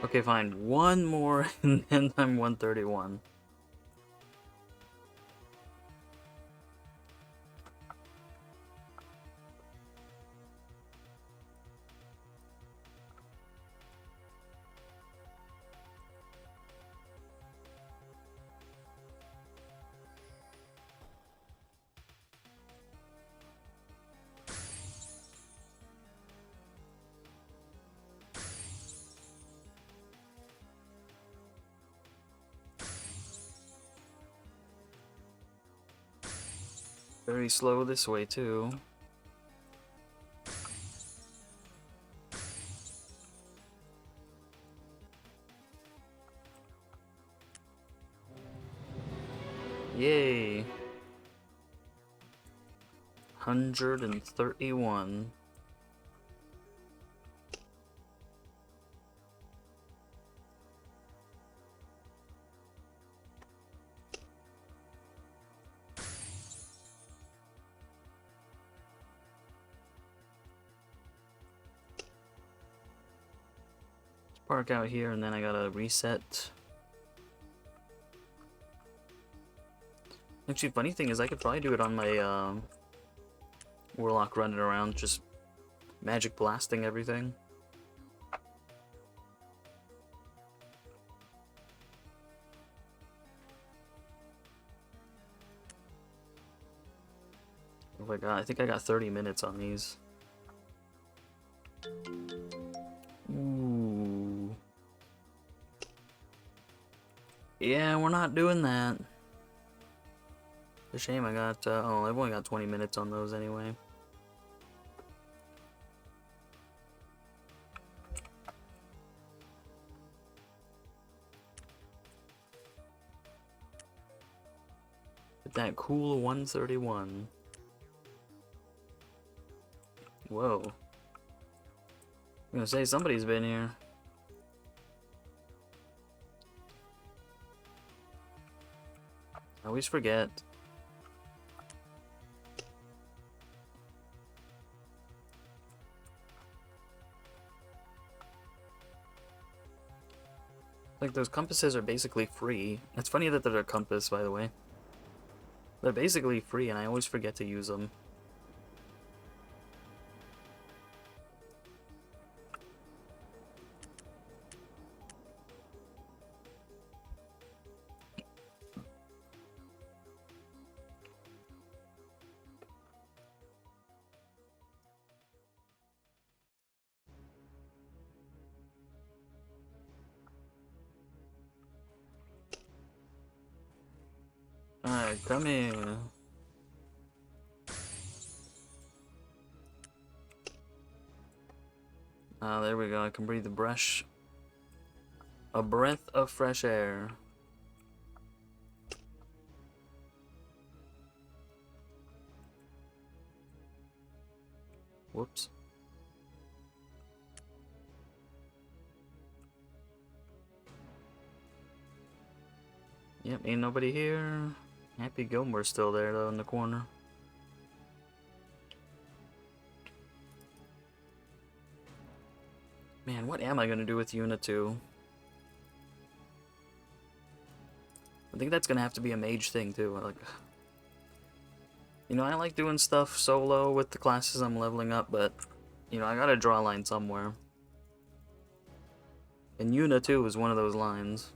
Okay, fine. One more, and then I'm 131. Very slow this way too. Yay! 131. Park out here and then I gotta reset. Actually, funny thing is I could probably do it on my Warlock running around just magic blasting everything. Oh my god, I think I got 30 minutes on these. Ooh. Yeah, we're not doing that. It's a shame I got, oh, I've only got 20 minutes on those anyway. But that cool 131. Whoa. I'm gonna say somebody's been here. I always forget. Like, those compasses are basically free. It's funny that they're a compass, by the way. They're basically free, and I always forget to use them. Alright, come here. Ah, there we go. I can breathe a breath of fresh air. Whoops. Yep, ain't nobody here. Happy Gilmore's still there, though, in the corner. Man, what am I gonna do with Yuna 2? I think that's gonna have to be a mage thing, too. Like, you know, I like doing stuff solo with the classes I'm leveling up, but, you know, I gotta draw a line somewhere. And Yuna 2 is one of those lines.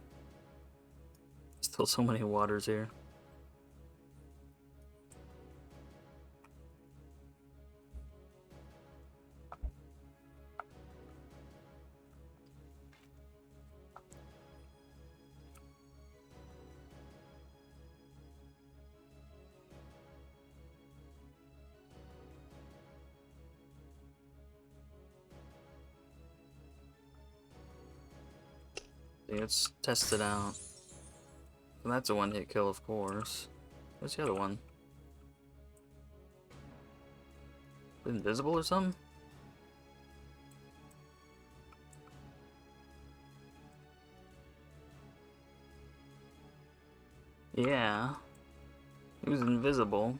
Still so many waters here. Let's test it out. So that's a one-hit kill, of course. Where's the other one? Invisible or something? Yeah. He was invisible.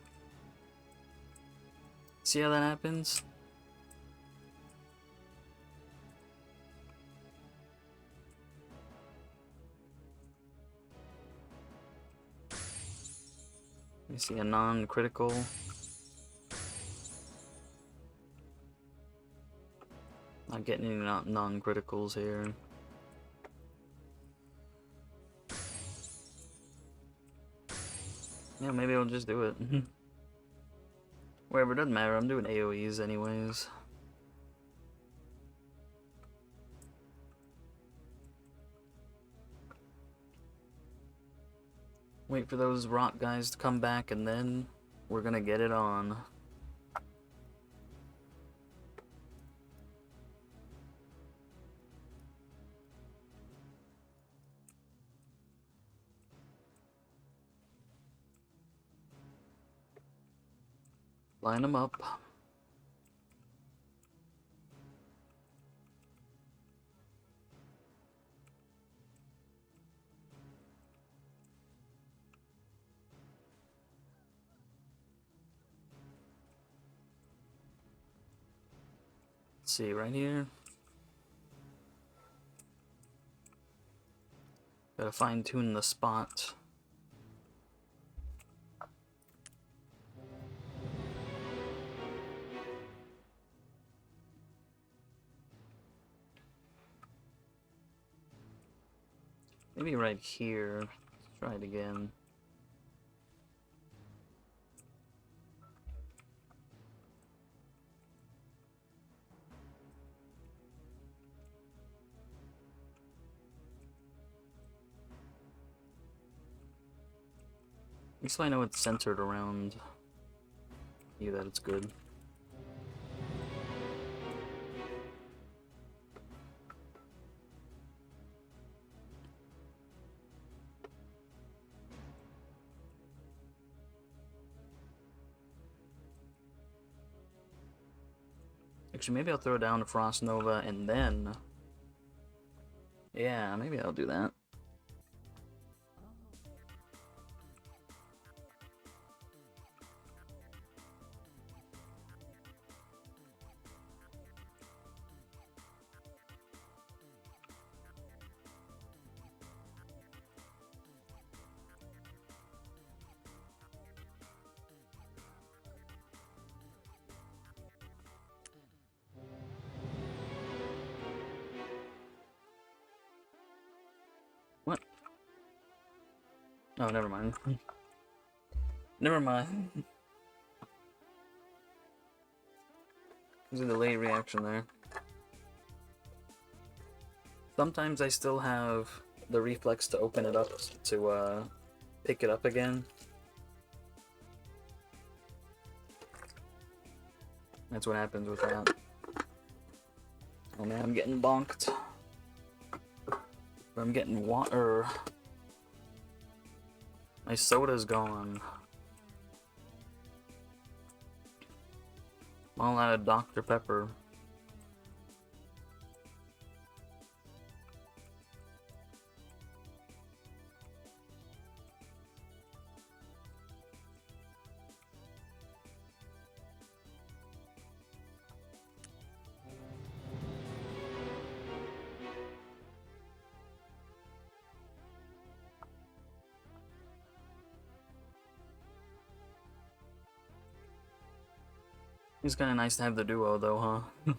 See how that happens? You see a non-critical. Not getting any non-criticals here. Yeah, maybe I'll just do it. Whatever, doesn't matter. I'm doing AoEs anyways. Wait for those rock guys to come back and then we're gonna get it on. Line them up. Let's see, right here. Gotta fine tune the spot. Maybe right here. Let's try it again. At least I know it's centered around you, that it's good. Actually, maybe I'll throw down a Frost Nova and then... Yeah, maybe I'll do that. What? Oh, never mind. Never mind. There's a delayed reaction there. Sometimes I still have the reflex to open it up to pick it up again. That's what happens with that. Oh man, I'm getting bonked. I'm getting water. My soda's gone. I'm all out of Dr. Pepper. It's kind of nice to have the duo, though, huh?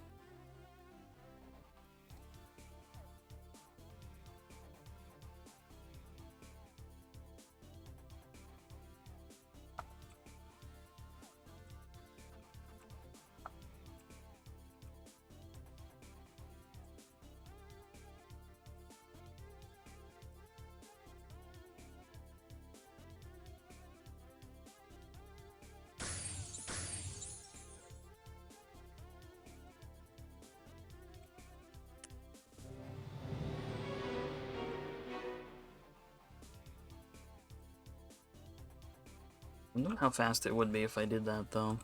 I wonder how fast it would be if I did that, though.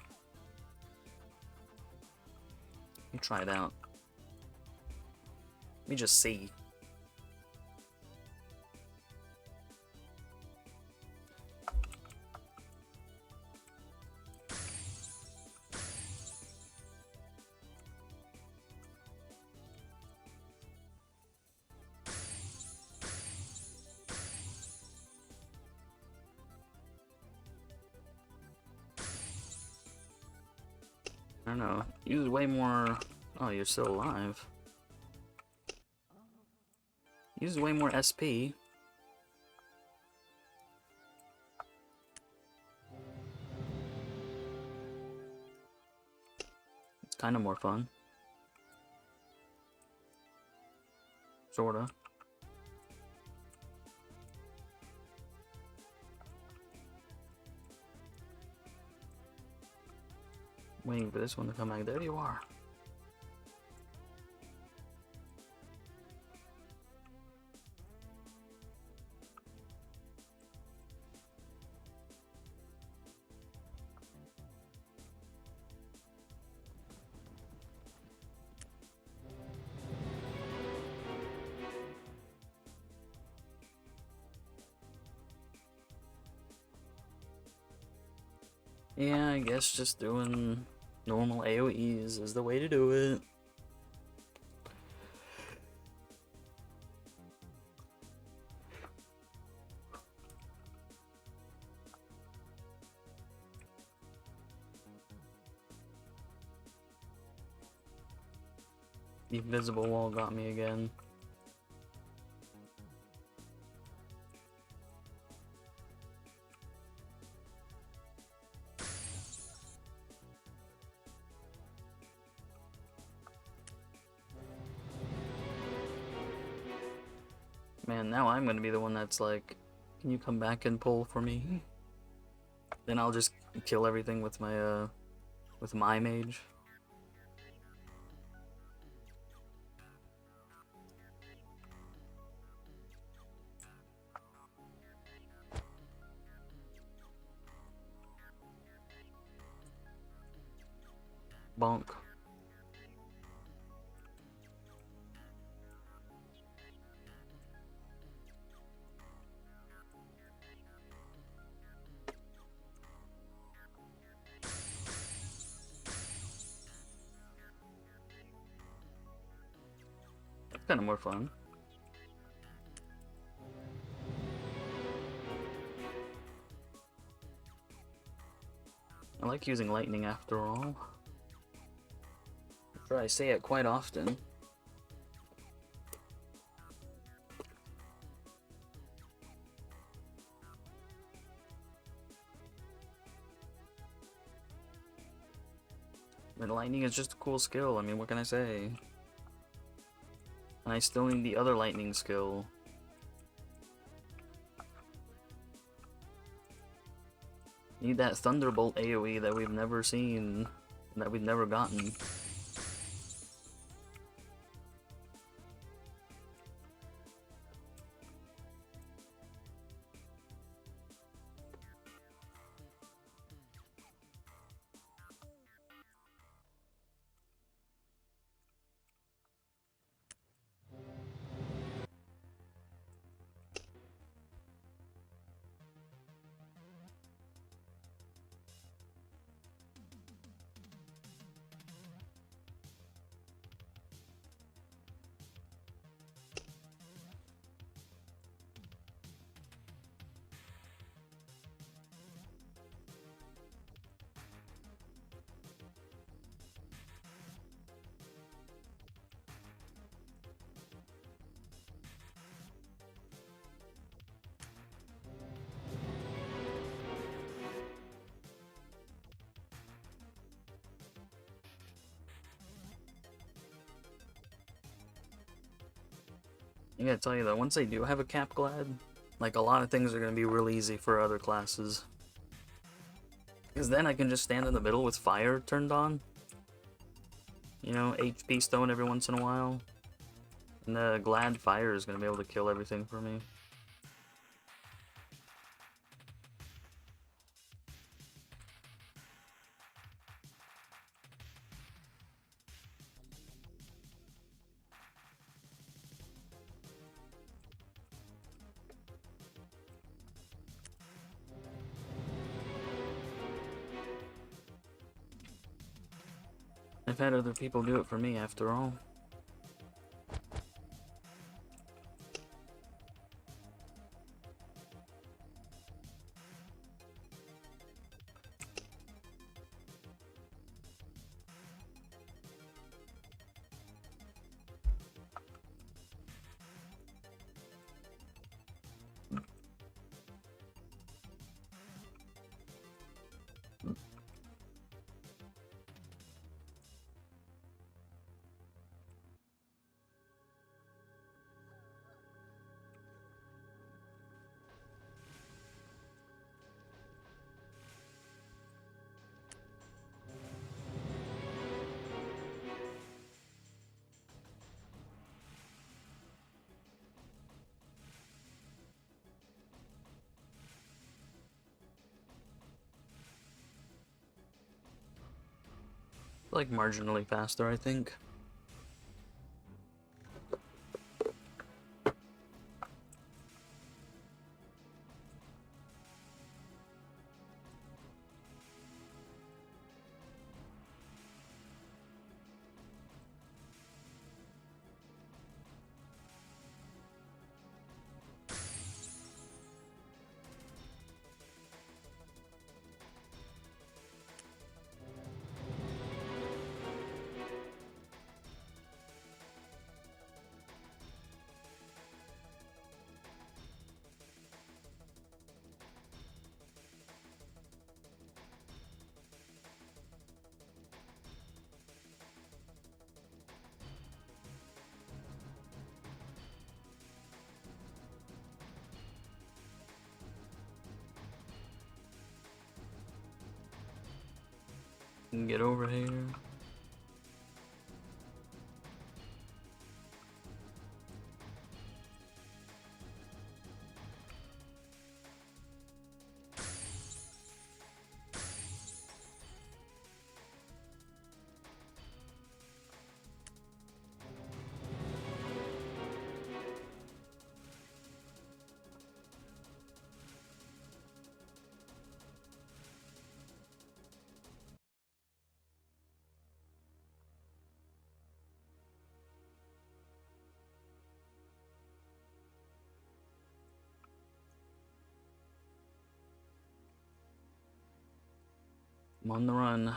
Let me try it out. Let me just see. I don't know. Use way more... Oh, you're still alive. Use way more SP. It's kind of more fun. Sorta. Waiting for this one to come back. There you are. Yeah, I guess just doing normal AoEs is the way to do it. The invisible wall got me again. Man, now I'm gonna be the one that's like, can you come back and pull for me? Then I'll just kill everything with my mage. Bonk. That's kind of more fun. I like using lightning after all. I'm sure I say it quite often. But lightning is just a cool skill, I mean, what can I say? And I still need the other lightning skill. Need that Thunderbolt AoE that we've never seen, that we've never gotten. I gotta tell you though, once I do have a Cap Glad, like a lot of things are gonna be real easy for other classes. Because then I can just stand in the middle with fire turned on. You know, HP stone every once in a while. And the Glad Fire is gonna be able to kill everything for me. I've had other people do it for me after all. Like marginally faster, I think. Get over here. I'm on the run.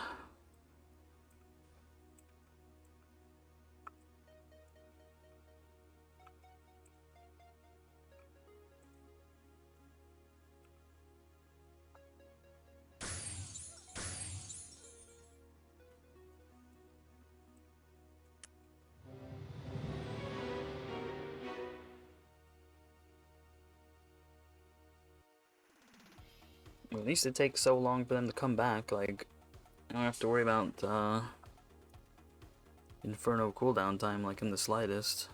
Well, at least it takes so long for them to come back. Like, I don't have to worry about Inferno cooldown time like in the slightest.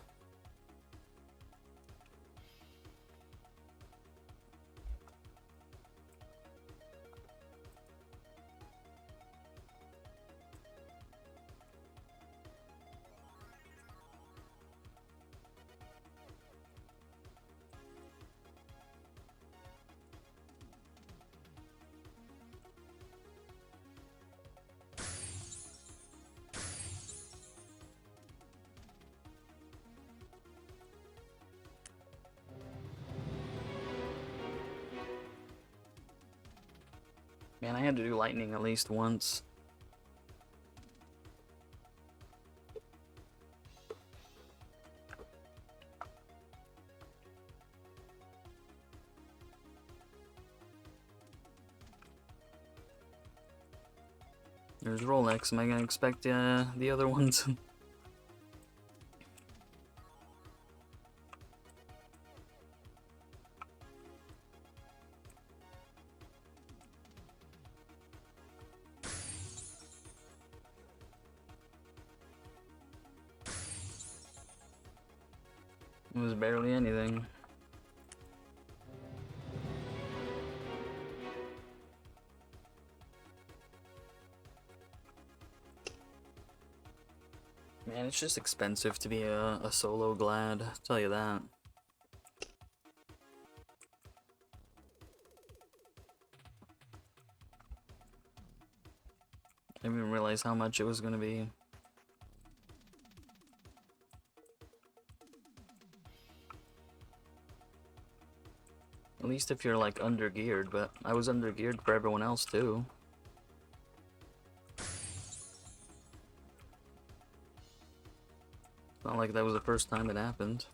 Man, I had to do lightning at least once. There's Rolex. Am I gonna expect the other ones? It was barely anything. Man, it's just expensive to be a solo glad, I'll tell you that. I didn't even realize how much it was gonna be. At least if you're like under geared, but I was under geared for everyone else too. It's not like that was the first time it happened.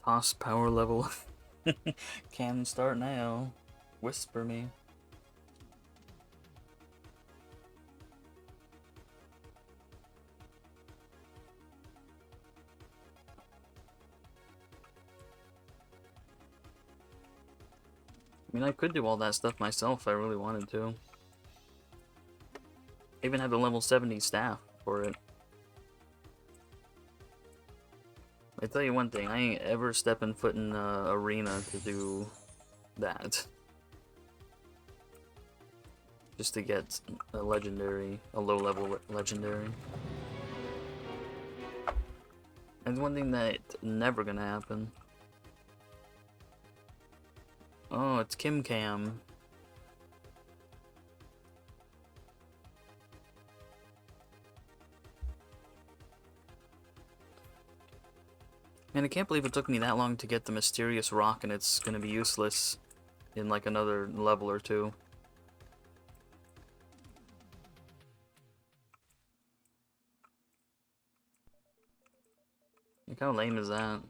Toss power level. Can start now. Whisper me. I mean, I could do all that stuff myself if I really wanted to. I even have the level 70 staff for it. I tell you one thing, I ain't ever stepping foot in arena to do that. Just to get a legendary, a low-level legendary. That's one thing that's never gonna happen. Oh, it's Kim Cam. Man, I can't believe it took me that long to get the mysterious rock, and it's gonna be useless in like another level or two. Like, how lame is that?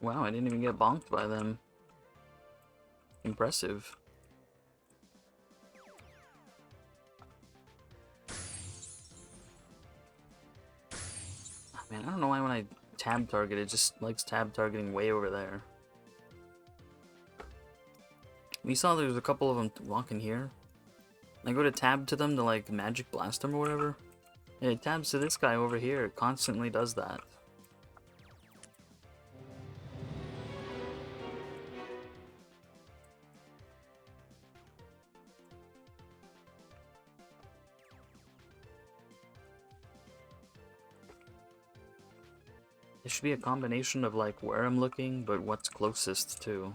Wow, I didn't even get bonked by them. Impressive. Man, I don't know why when I tab target, it just likes tab targeting way over there. We saw there's a couple of them walking here. I go to tab to them to like magic blast them or whatever. And it tabs to this guy over here. It constantly does that. It should be a combination of like where I'm looking, but what's closest to.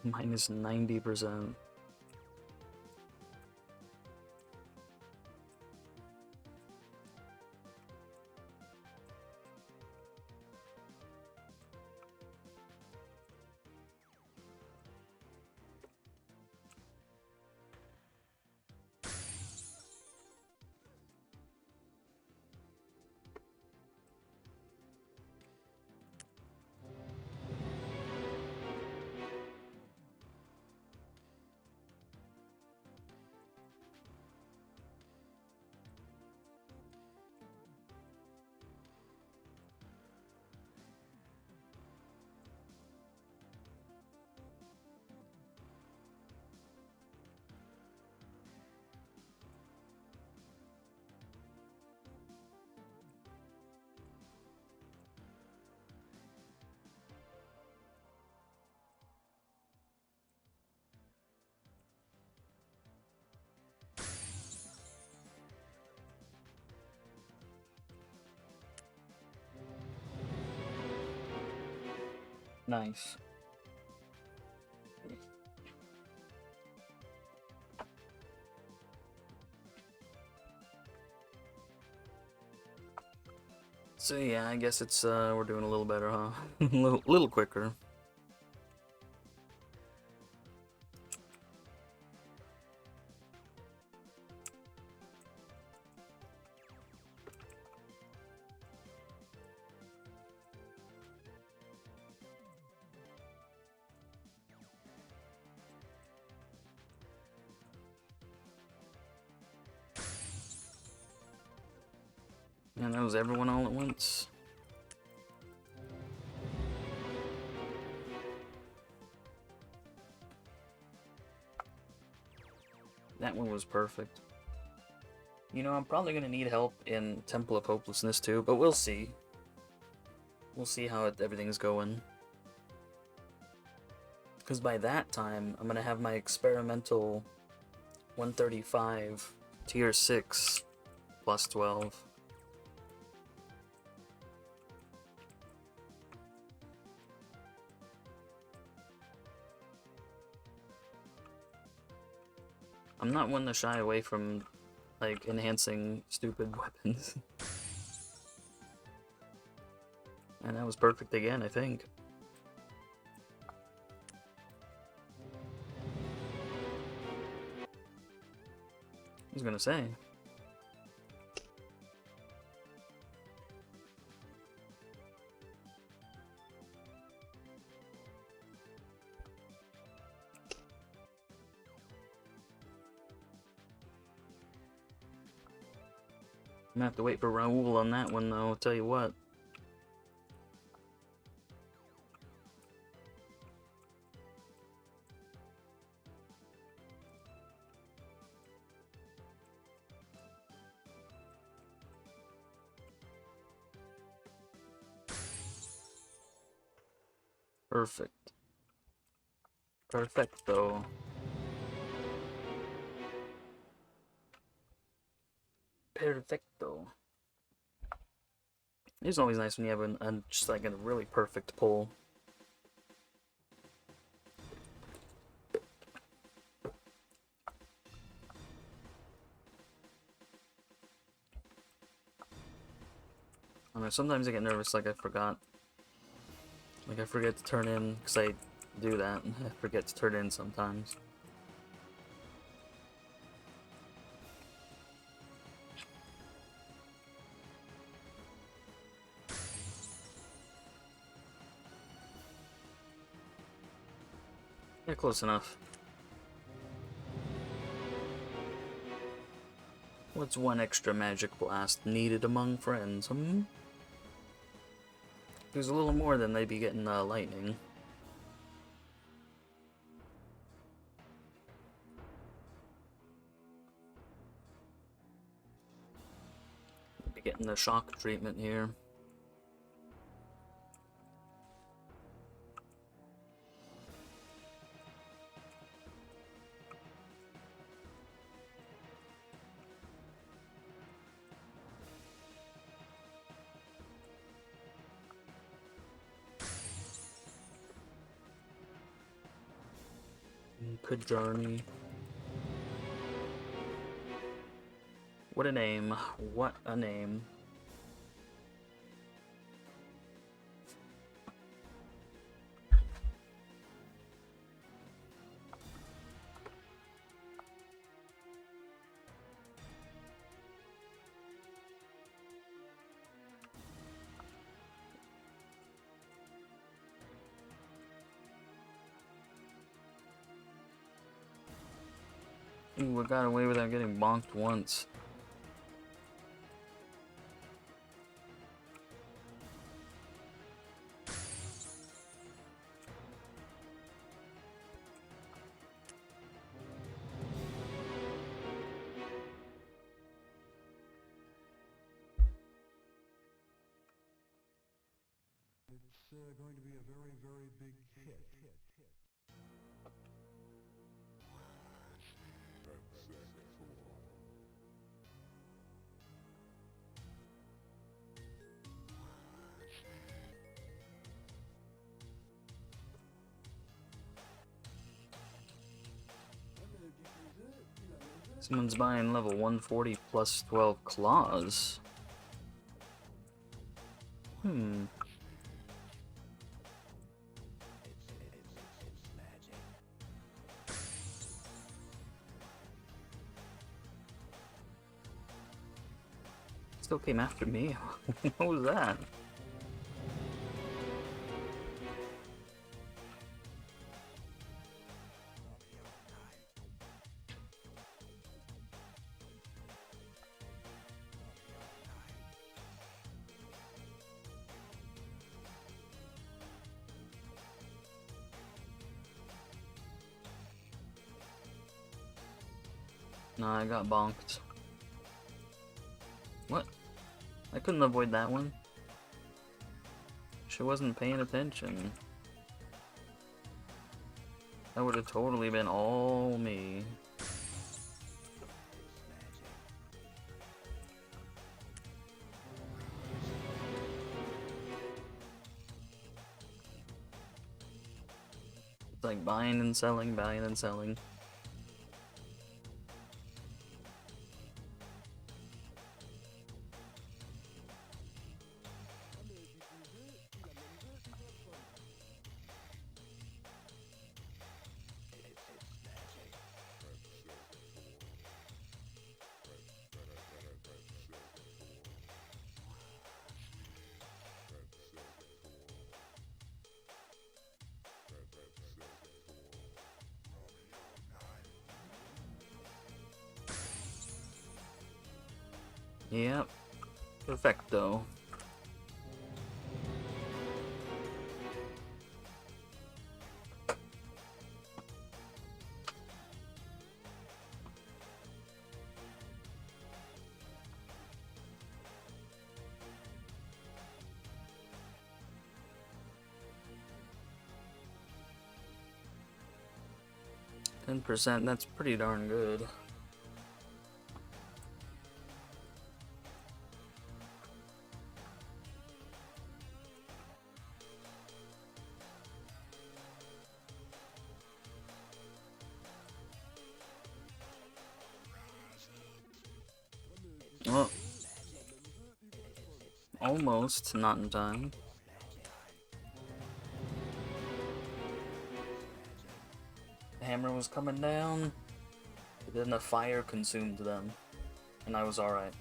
Minus 90%. Nice. So yeah, I guess it's we're doing a little better, huh? little quicker. Man, that was everyone all at once. That one was perfect. You know, I'm probably gonna need help in Temple of Hopelessness too, but we'll see. We'll see how everything's going. Because by that time, I'm gonna have my experimental 135 tier 6 plus 12. I'm not one to shy away from, like, enhancing stupid weapons. And that was perfect again, I think. I was gonna say. I'm gonna have to wait for Raoul on that one, though, I'll tell you what. Perfect. Perfecto. Perfecto. It's always nice when you have just like a really perfect pull. I know, sometimes I get nervous, like I forgot. Like I forget to turn in, because I do that. I forget to turn in sometimes. Yeah, close enough. What's one extra magic blast needed among friends, hmm? There's a little more than they'd be getting lightning. Be getting the shock treatment here. Good journey. What a name. What a name. Ooh, I got away without getting bonked once. It's going to be a very, very big hit. Someone's buying level 140 plus 12 claws. Hmm. Still came after me. What was that? Nah, I got bonked. What? I couldn't avoid that one. She wasn't paying attention. That would have totally been all me. It's like buying and selling, buying and selling. Yep. Perfecto. %, that's pretty darn good. Well, almost not in time. The hammer was coming down, but then the fire consumed them, and I was alright.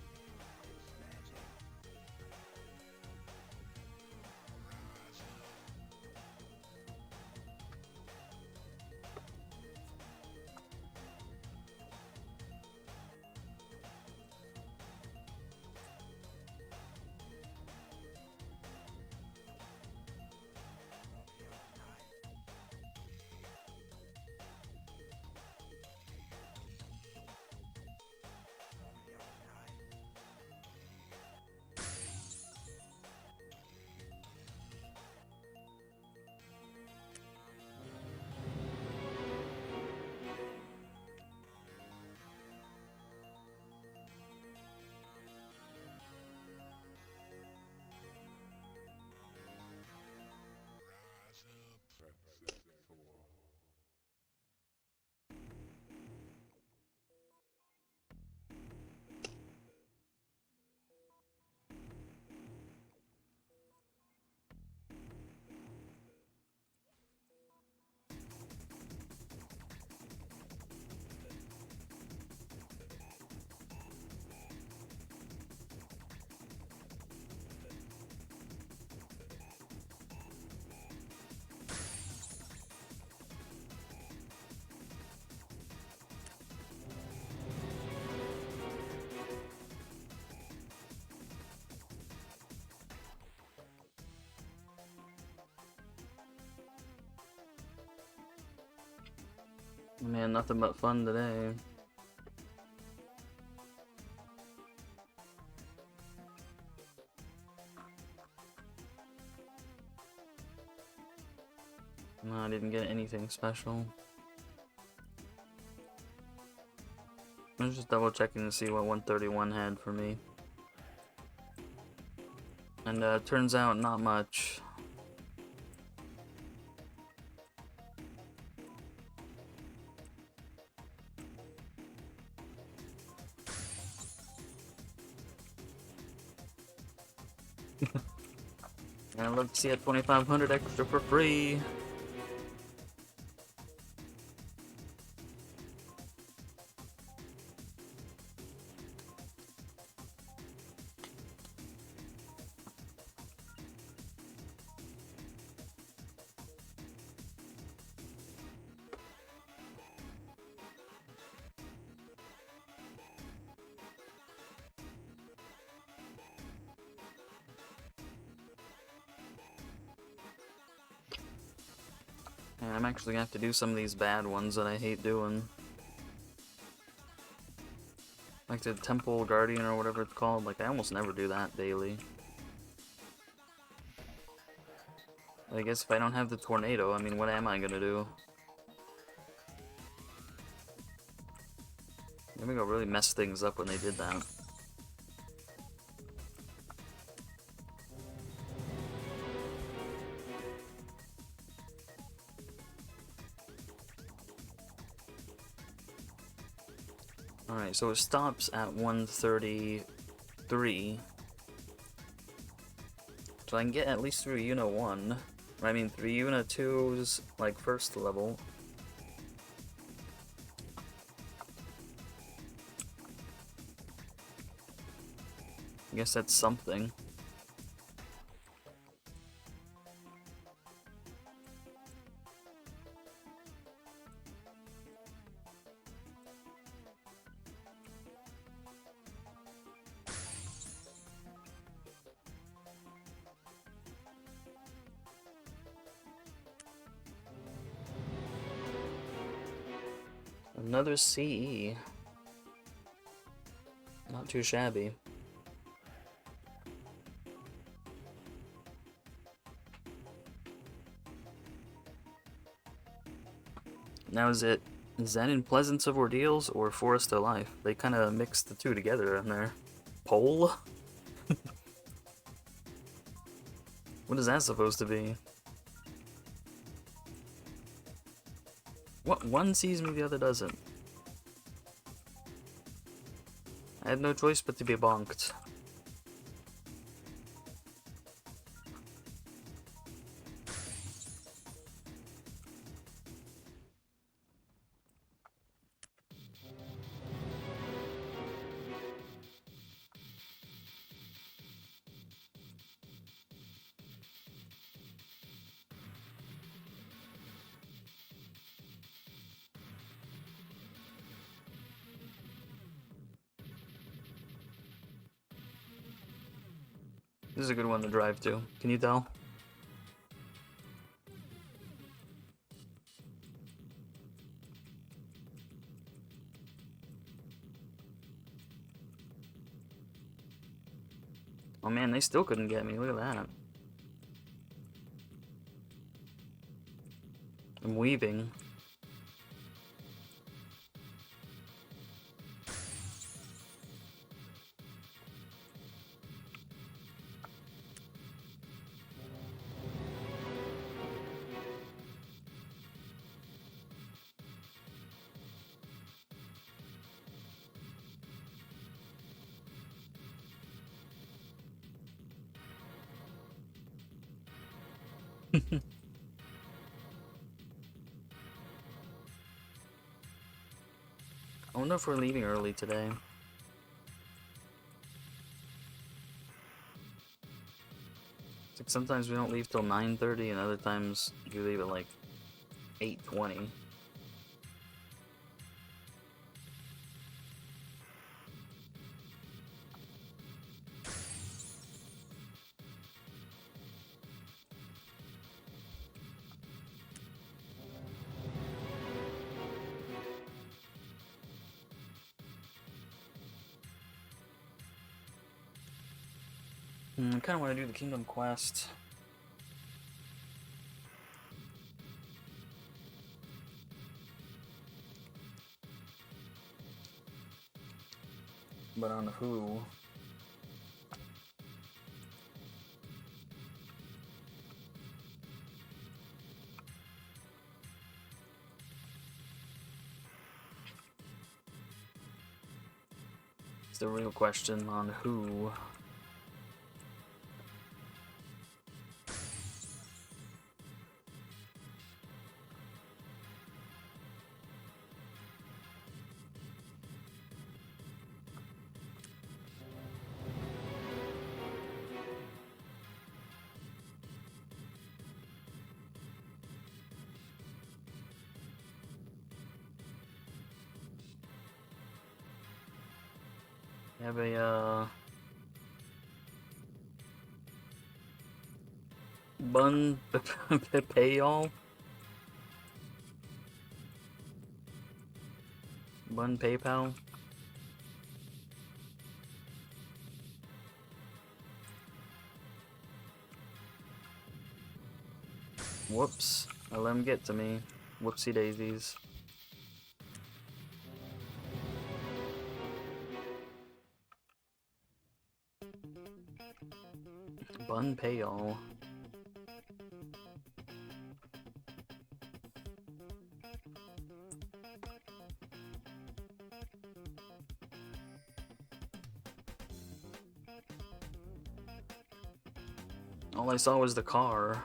Man, nothing but fun today. No, I didn't get anything special. I was just double checking to see what 131 had for me. And turns out not much. And I'd love to see a 2500 extra for free. And I'm actually gonna have to do some of these bad ones that I hate doing. Like the Temple Guardian or whatever it's called. Like, I almost never do that daily. I guess if I don't have the tornado, I mean, what am I gonna do? Maybe I'll really mess things up when they did that. Alright, so it stops at 133. So I can get at least through Yuna 1. I mean, through Yuna 2's, like, first level. I guess that's something. Another CE. Not too shabby. Now is that in Pleasance of Ordeals or Forest of Life? They kind of mix the two together in there. Pole? What is that supposed to be? What? One sees me, the other doesn't. I had no choice but to be bonked. This is a good one to drive to. Can you tell? Oh man, they still couldn't get me. Look at that. I'm weaving. I wonder if we're leaving early today. It's like sometimes we don't leave till 9:30 and other times we leave at like 8:20. I kind of want to do the Kingdom Quest. But on who? It's the real question on who. We have a bun payall. Bun PayPal. Whoops. I let him get to me. Whoopsie daisies. Bun pay all. All I saw was the car.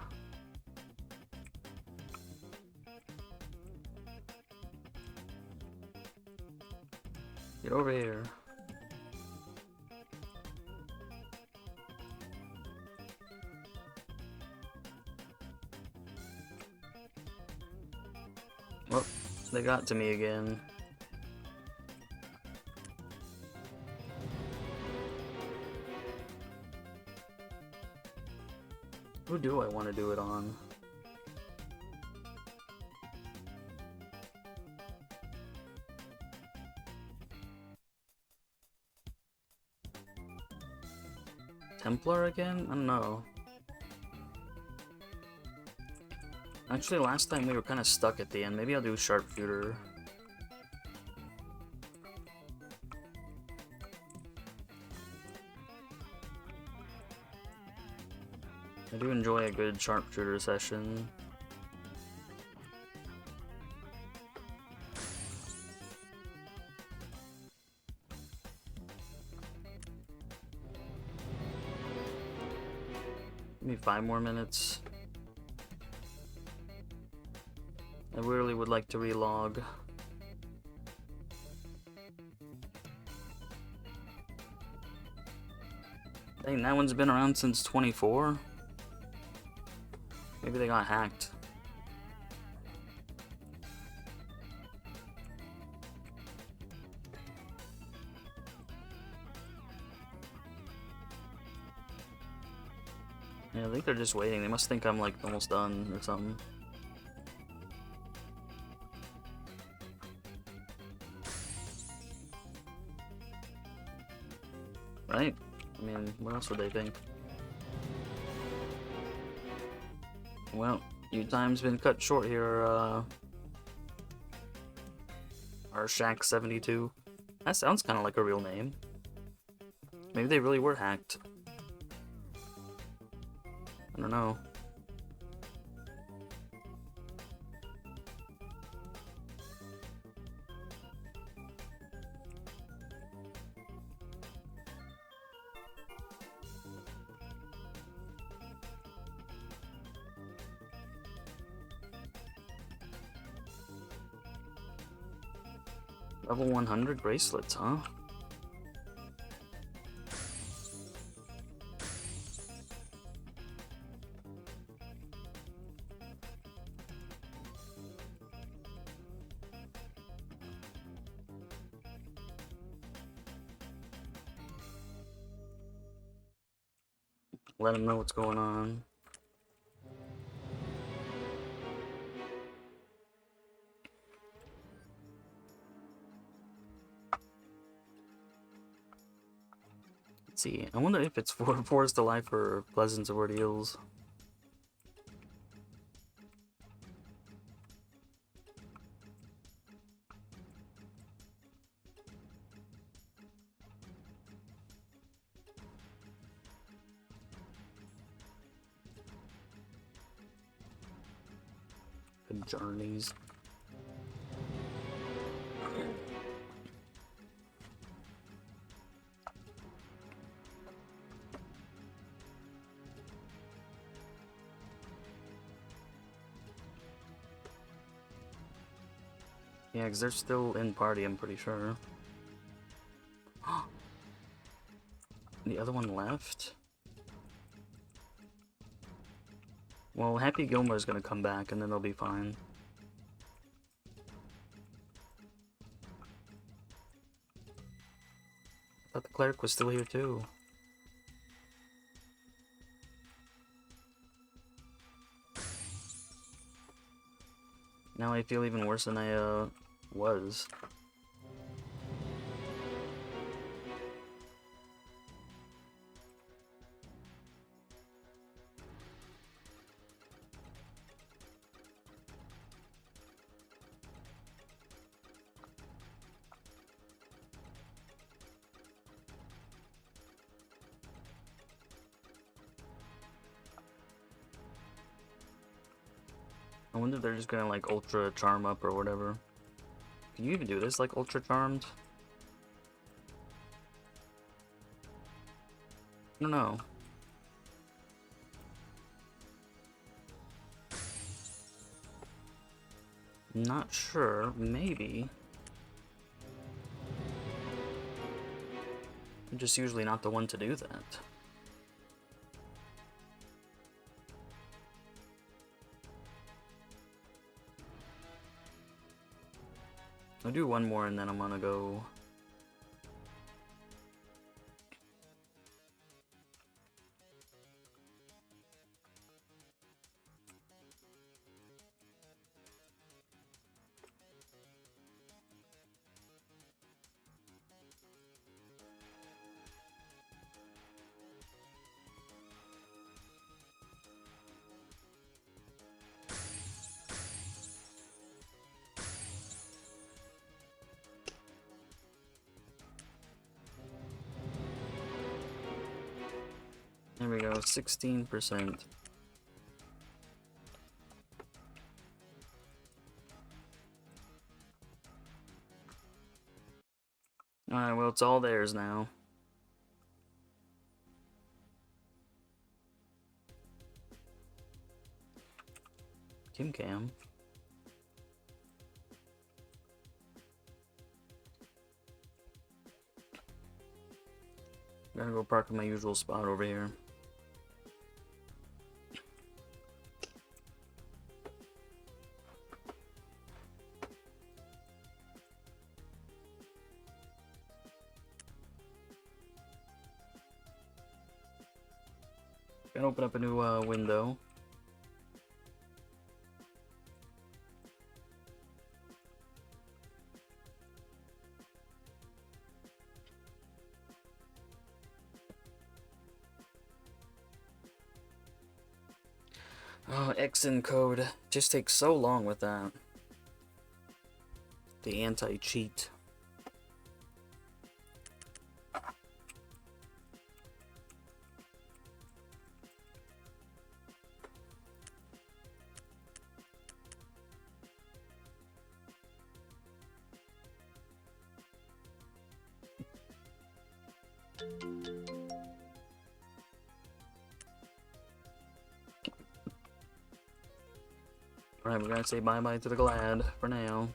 Get over here. Well, they got to me again. Who do I want to do it on? Templar again? I don't know. Actually, last time we were kind of stuck at the end. Maybe I'll do Sharpshooter. I do enjoy a good Sharpshooter session. Give me 5 more minutes. I really would like to relog. Dang, that one's been around since 24? Maybe they got hacked. Yeah, I think they're just waiting. They must think I'm like almost done or something. Right? I mean, what else would they think? Well, your time's been cut short here, our Shack 72. That sounds kind of like a real name. Maybe they really were hacked. I don't know. Level 100 bracelets, huh? Let them know what's going on. Let's see. I wonder if it's for Forest of Life or Pleasance of Ordeals. Good journeys. Yeah, because they're still in party, I'm pretty sure. The other one left? Well, Happy Gilmore's gonna come back and then they'll be fine. I thought the cleric was still here too. Now I feel even worse than I was. I wonder if they're just gonna like ultra charm up or whatever. Can you even do this like ultra charmed? I don't know. Not sure. Maybe. I'm just usually not the one to do that. I'll do one more and then I'm gonna go. There we go, 16%. Alright, well, it's all theirs now. Kim Cam. Gotta go park in my usual spot over here. Gonna open up a new window. Oh, X code just takes so long with that. The anti-cheat. Alright, we're gonna say bye-bye to the Glad for now.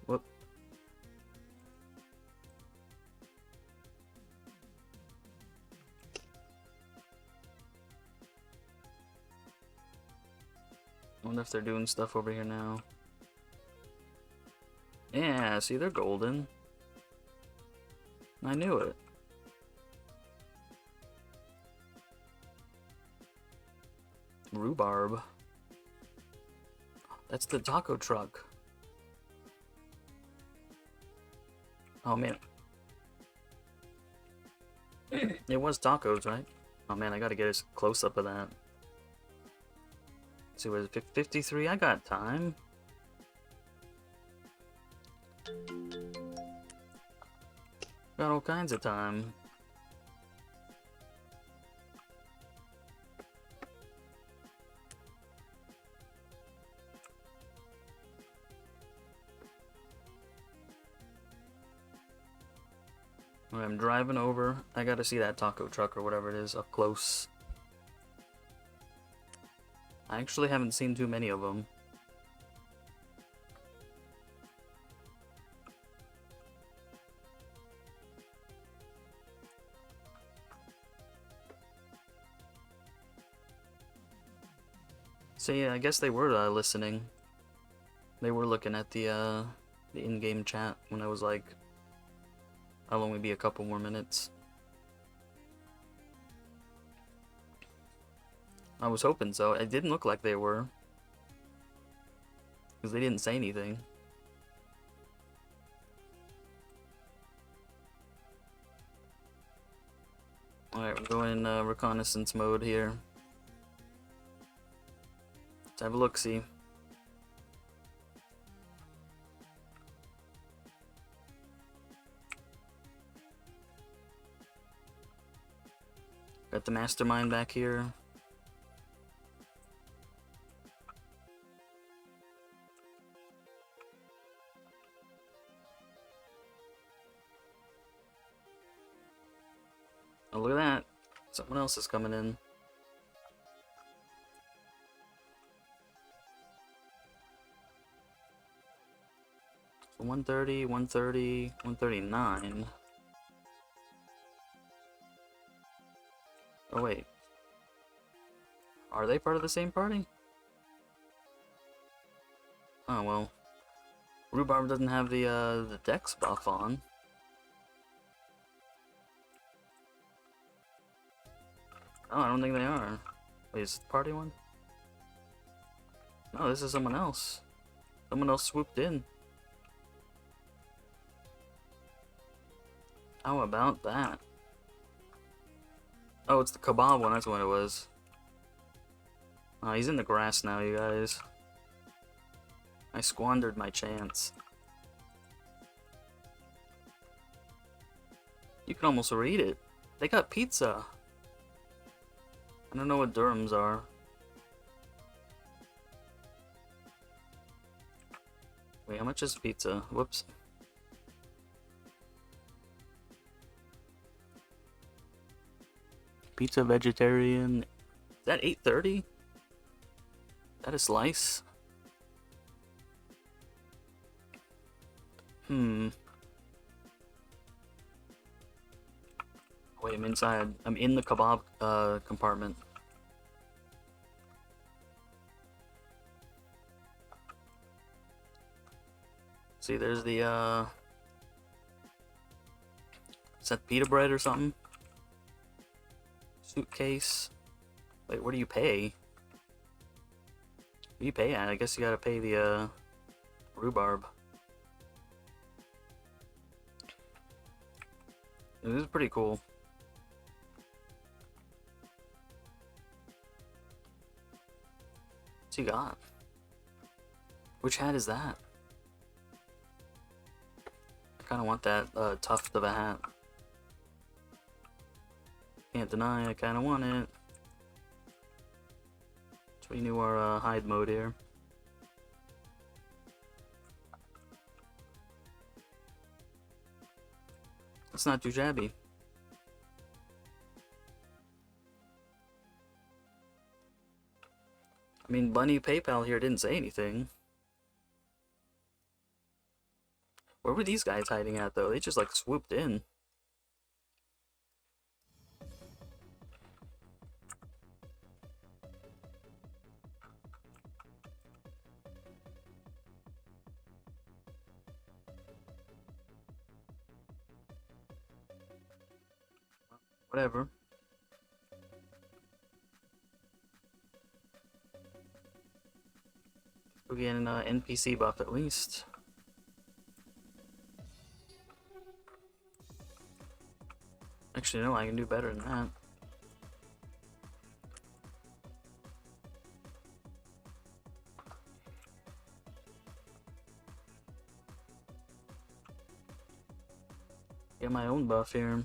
Whoop. I wonder if they're doing stuff over here now. Yeah, see, they're golden. I knew it. Rhubarb. That's the taco truck. Oh man. It was tacos, right? Oh man, I gotta get a close up of that. Let's see, what is it? 53? I got time. Got all kinds of time. I'm driving over. I gotta see that taco truck or whatever it is up close. I actually haven't seen too many of them. So yeah, I guess they were listening. They were looking at the in-game chat when I was like, I'll only be a couple more minutes. I was hoping so. It didn't look like they were. Because they didn't say anything. Alright, we're going reconnaissance mode here. Let's have a look-see. Got the mastermind back here. Oh, look at that. Someone else is coming in. So 130, 130, 139. Oh, wait. Are they part of the same party? Oh, well. Rhubarb doesn't have the dex buff on. Oh, I don't think they are. Wait, is it the party one? No, this is someone else. Someone else swooped in. How about that? Oh, it's the kebab one, that's what it was. Oh, he's in the grass now, you guys. I squandered my chance. You can almost read it. They got pizza. I don't know what dirhams are. Wait, how much is pizza? Whoops. Pizza vegetarian. Is that 8.30? Is that a slice? Wait, I'm inside. I'm in the kebab compartment. See, there's the is that pita bread or something? Suitcase. Wait, where do you pay? What do you pay at? I guess you gotta pay the rhubarb. This is pretty cool. What's he got? Which hat is that? I kinda want that tuft of a hat. Can't deny, I kinda want it. So we knew our hide mode here. That's not too shabby. I mean, Bunny PayPal here didn't say anything. Where were these guys hiding at, though? They just, like, swooped in. Whatever. We'll get an NPC buff at least. Actually, no, I can do better than that. Get my own buff here.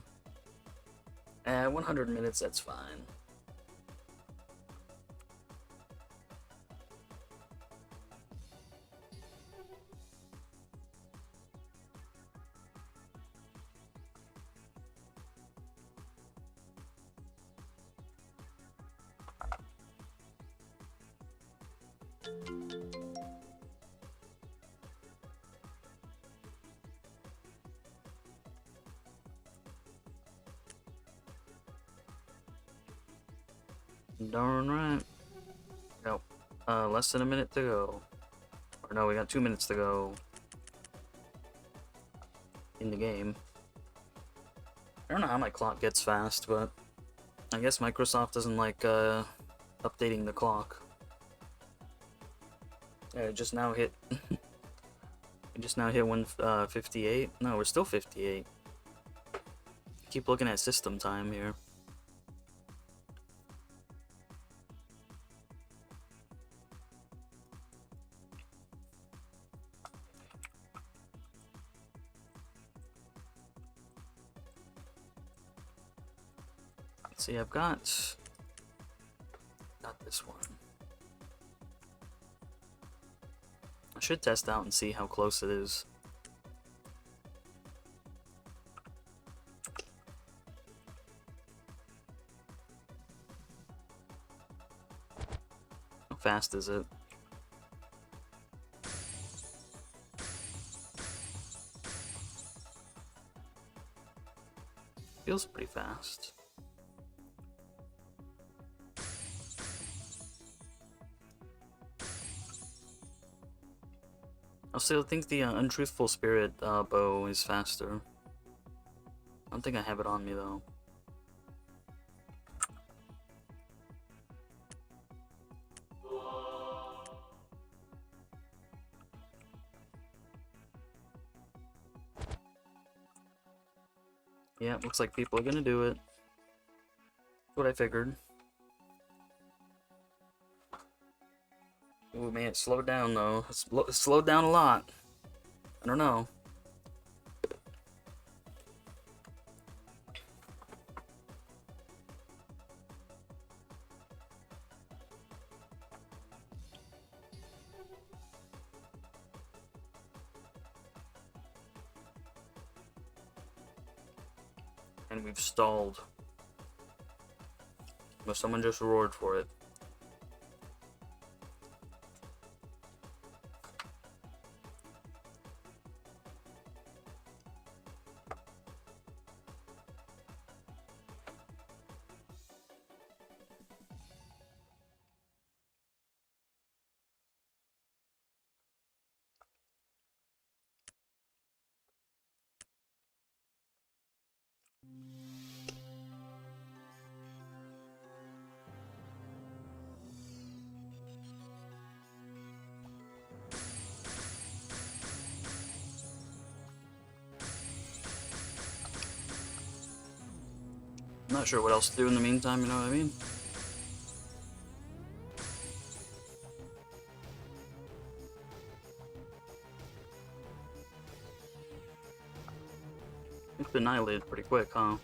100 minutes, that's fine. Darn right. Nope. Less than a minute to go. Or no, we got 2 minutes to go. In the game. I don't know how my clock gets fast, but I guess Microsoft doesn't like updating the clock. Yeah, it just now hit. We just now hit 158. No, we're still 58. Keep looking at system time here. Let's see, I've got this one. I should test out and see how close it is. fast is it? Feels pretty fast. I still think the Untruthful Spirit bow is faster. I don't think I have it on me though. Yeah, looks like people are gonna do it. That's what I figured. Ooh, man, it slowed down though. It slowed down a lot. I don't know. And we've stalled. But someone just roared for it. I'm not sure what else to do in the meantime, you know what I mean? It's been annihilated pretty quick, huh?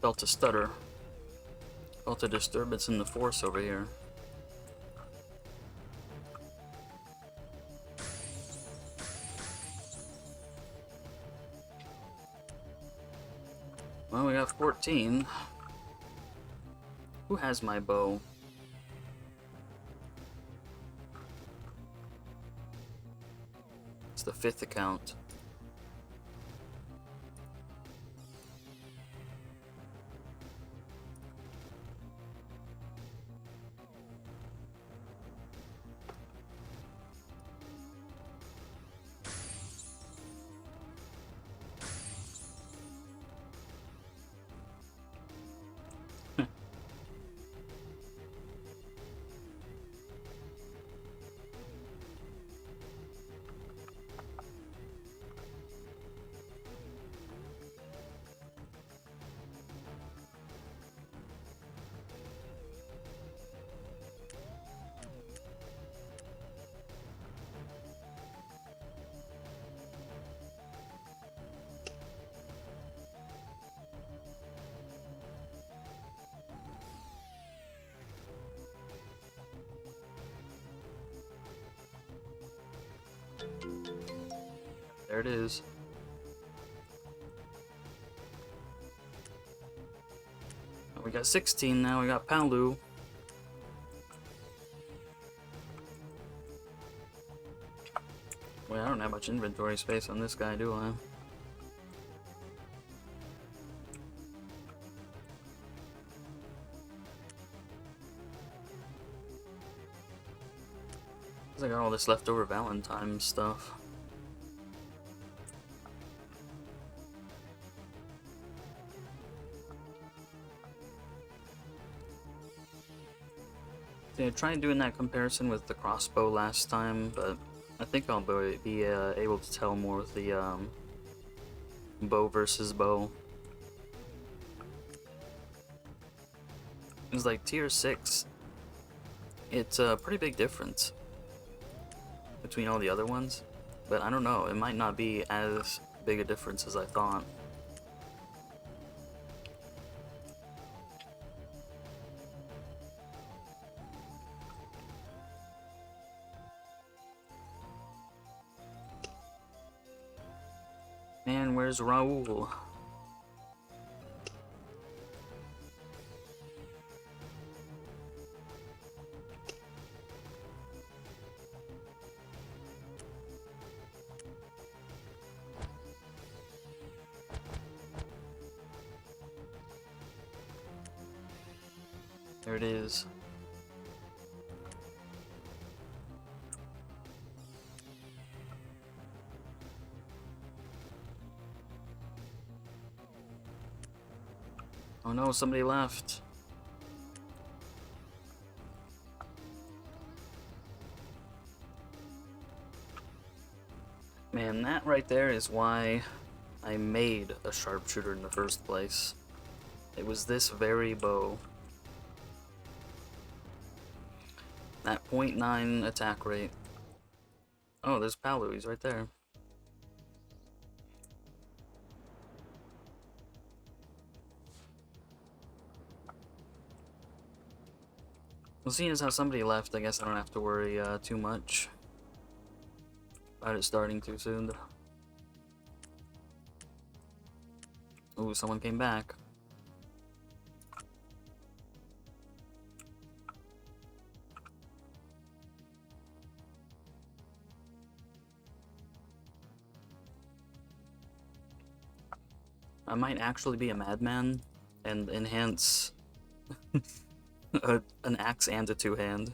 Felt a stutter. Felt a disturbance in the force over here. Well, we got 14. Who has my bow? It's the 5th account. There it is. We got 16 now, we got Palu. Wait, I don't have much inventory space on this guy, do I? I got all this leftover Valentine stuff. Yeah, I tried doing that comparison with the crossbow last time, but I think I'll be able to tell more with the bow versus bow. It's like tier 6. It's a pretty big difference between all the other ones, but I don't know, it might not be as big a difference as I thought. Man, where's Raul? There it is. Oh no, somebody left. Man, that right there is why I made a sharpshooter in the first place. It was this very bow. That 0.9 attack rate. Oh, there's Palu, he's right there. Well, seeing as how somebody left, I guess I don't have to worry too much about it starting too soon. Ooh, someone came back. I might actually be a madman and enhance an axe and a two-hand.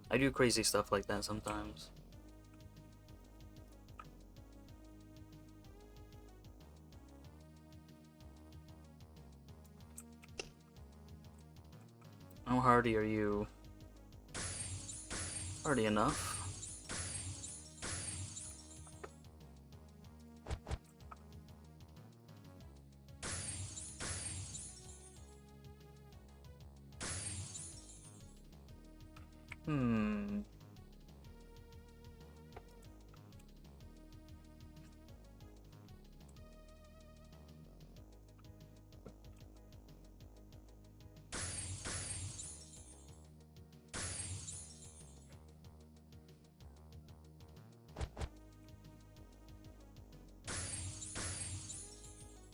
I do crazy stuff like that sometimes. How hardy are you? Hardy enough. Hmm.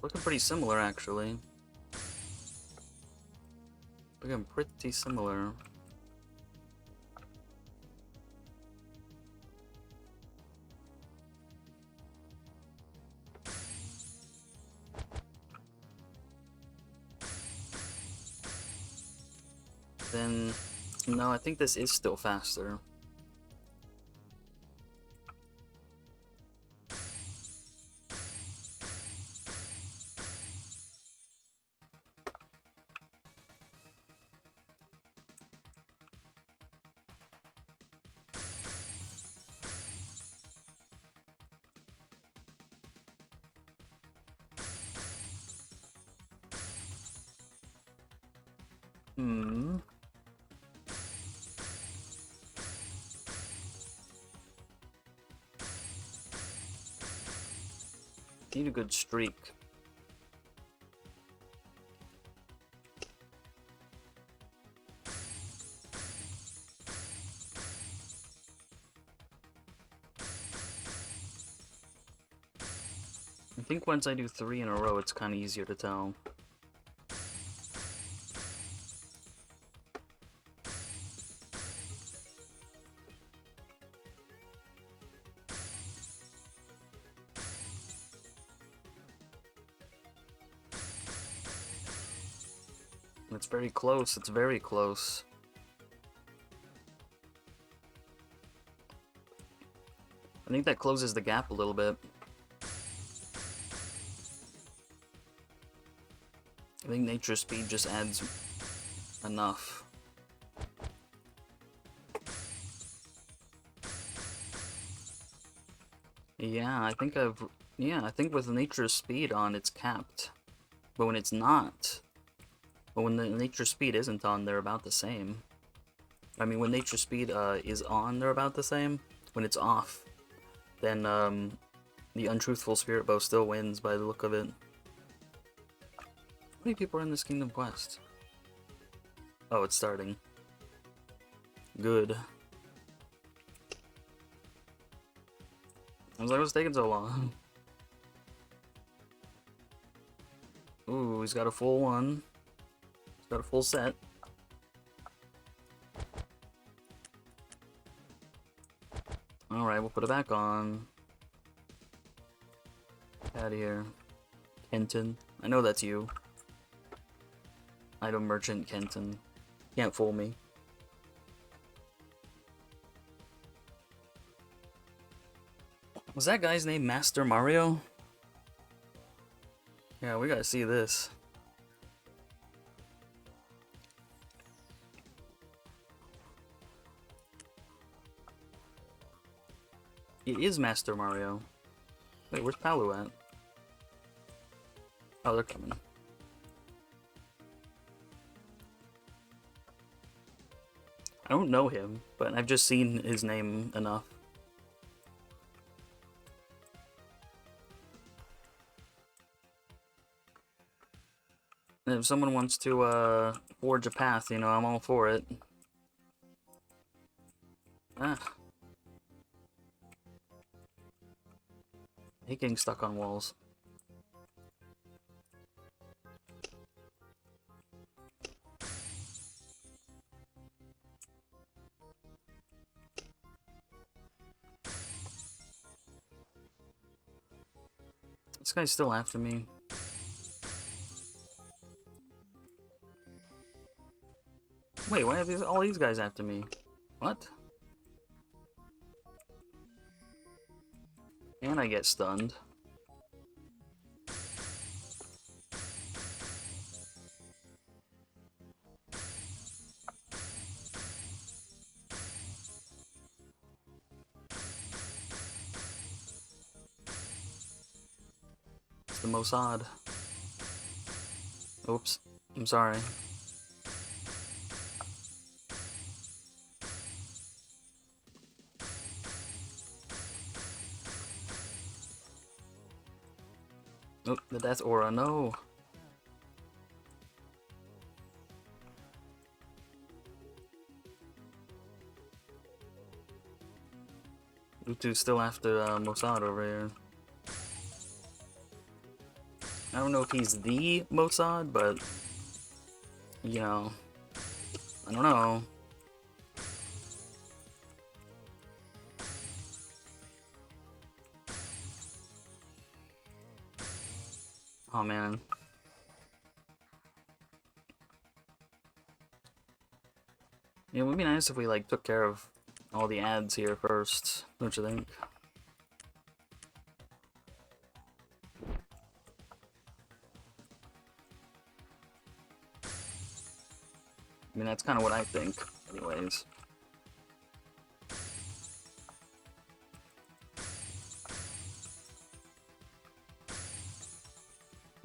Looking pretty similar, actually. Looking pretty similar. Then, no, I think this is still faster. Hmm. Need a good streak. I think once I do 3 in a row, it's kind of easier to tell. It's very close, it's very close. I think that closes the gap a little bit. I think nature speed just adds enough. Yeah, I think I think with nature speed on, it's capped. But when it's not, but when the nature speed isn't on, they're about the same. I mean, when nature speed is on, they're about the same. When it's off, then the untruthful spirit bow still wins by the look of it. How many people are in this Kingdom Quest? Oh, it's starting. Good. I was like, what's taking so long? Ooh, he's got a full one. He's got a full set. Alright, we'll put it back on. Out of here. Kenton. I know that's you. Item Merchant Kenton. Can't fool me. Was that guy's name Master Mario? Yeah, we gotta see this. It is Master Mario. Wait, where's Palu at? Oh, they're coming. I don't know him, but I've just seen his name enough. And if someone wants to forge a path, you know, I'm all for it. Ah. I hate getting stuck on walls. This guy's still after me. Wait, why have all these guys after me? What? And I get stunned. It's the Mossad. Oops. I'm sorry. Oh, the death aura, no. Utu's still after Mossad over here. I don't know if he's the Mossad, but you know, I don't know. Oh man. Yeah, it would be nice if we like took care of all the ads here first, don't you think? I mean, that's kind of what I think, anyways.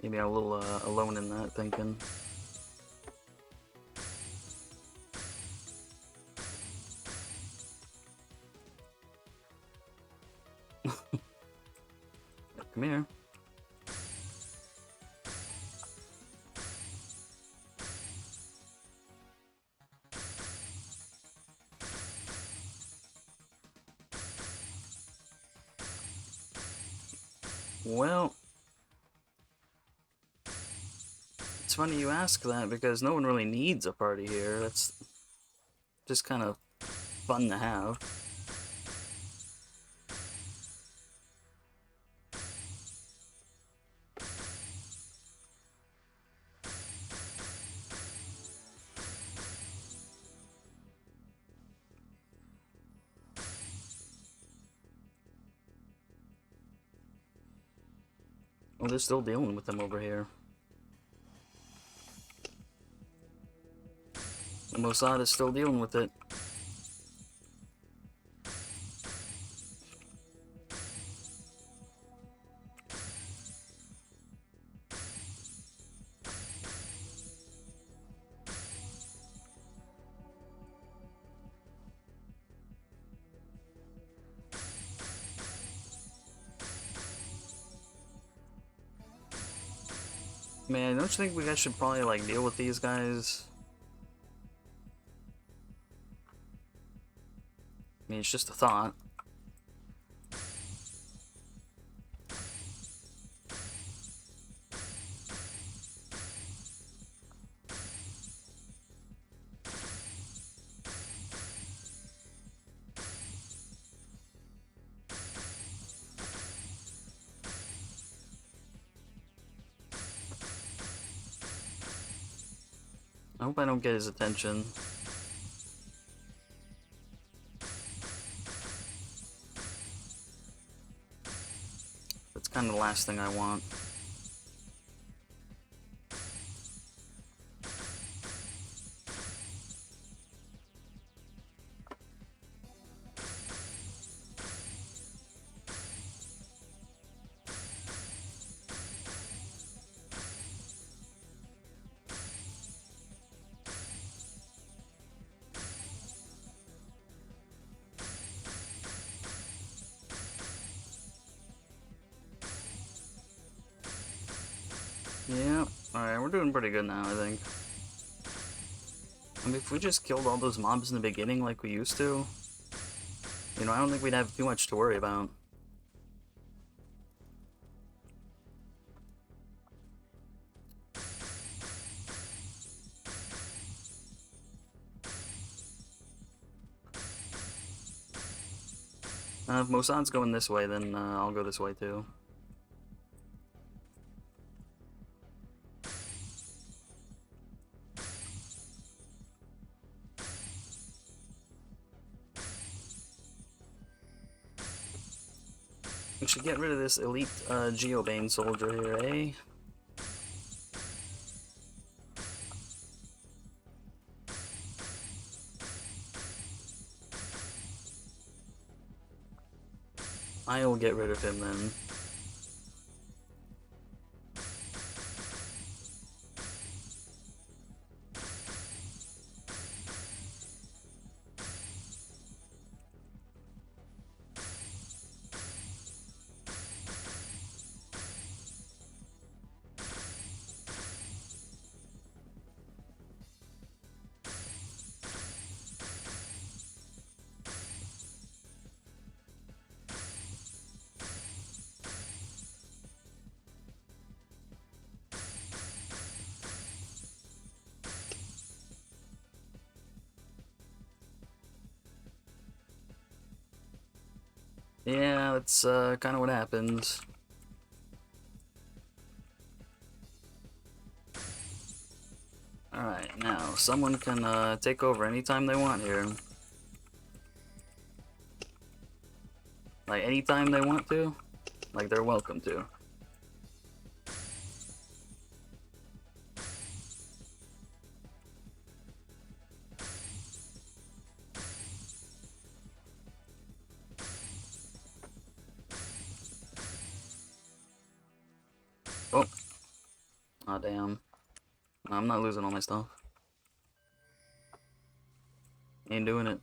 Maybe I'm a little alone in that thinking. Come here. Well, it's funny you ask that because no one really needs a party here. That's just kind of fun to have. Well, they're still dealing with them over here. Mossad is still dealing with it. Man, don't you think we guys should probably like deal with these guys? I mean, it's just a thought. I hope I don't get his attention. That's kind of the last thing I want. Yeah, alright, we're doing pretty good now, I think. I mean, if we just killed all those mobs in the beginning like we used to, you know, I don't think we'd have too much to worry about. If Mossad's going this way, then I'll go this way too. We should get rid of this elite Geobane soldier here, eh? I'll get rid of him then. Yeah, that's kind of what happens. Alright, now, someone can take over anytime they want here. Like, anytime they want to. Like, they're welcome to. Oh. Aw, damn. I'm not losing all my stuff. Ain't doing it.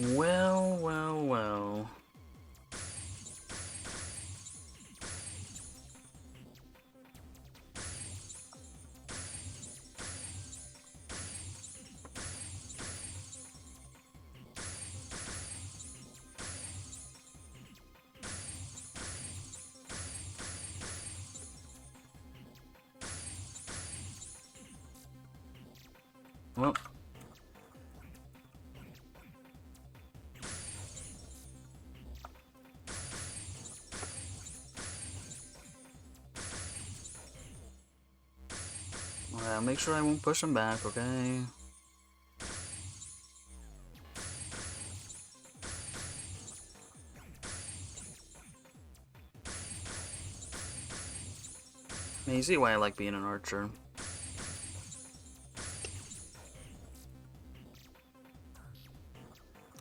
Well, well, well. Well. Gotta make sure I won't push him back, okay? I mean, you see why I like being an archer.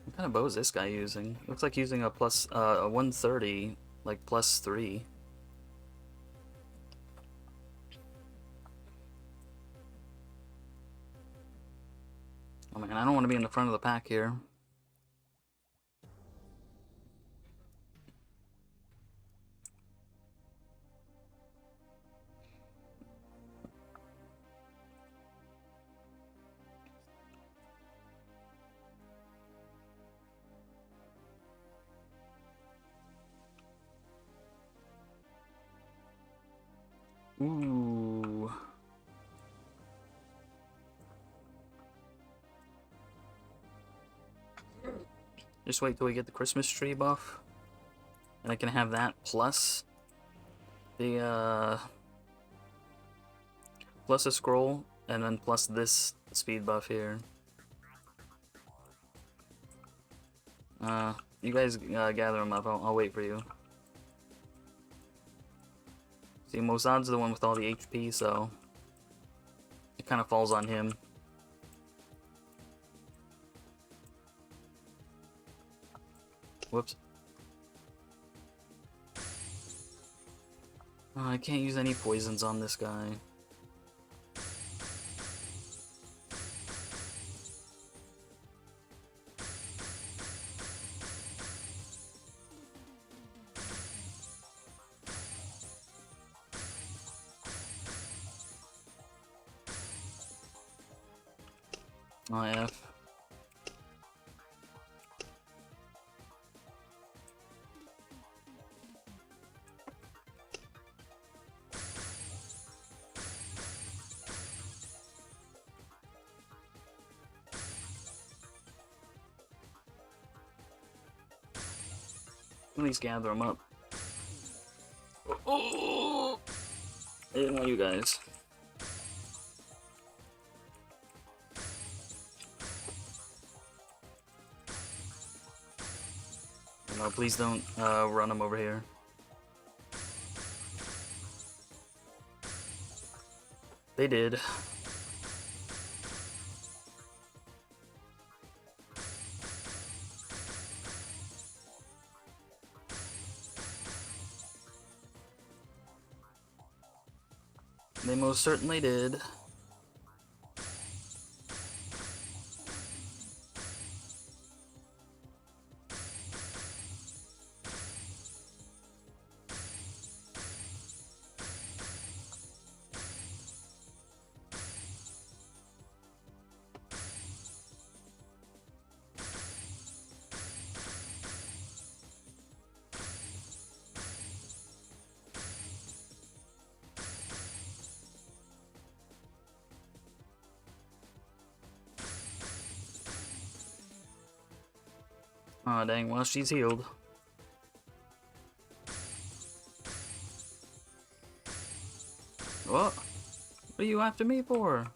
What kind of bow is this guy using? Looks like using a 130, like +3. Oh man, I don't want to be in the front of the pack here. Ooh. Just wait till we get the Christmas tree buff. And I can have that plus the, plus a scroll, and then plus this speed buff here. You guys gather them up, I'll wait for you. See, Mozad's the one with all the HP, so it kind of falls on him. Whoops. Oh, I can't use any poisons on this guy. Oh, yeah. At least gather them up. Oh! I didn't want you guys. No, please don't run them over here. They did. They most certainly did. Aw, dang, well, she's healed. What? What are you after me for?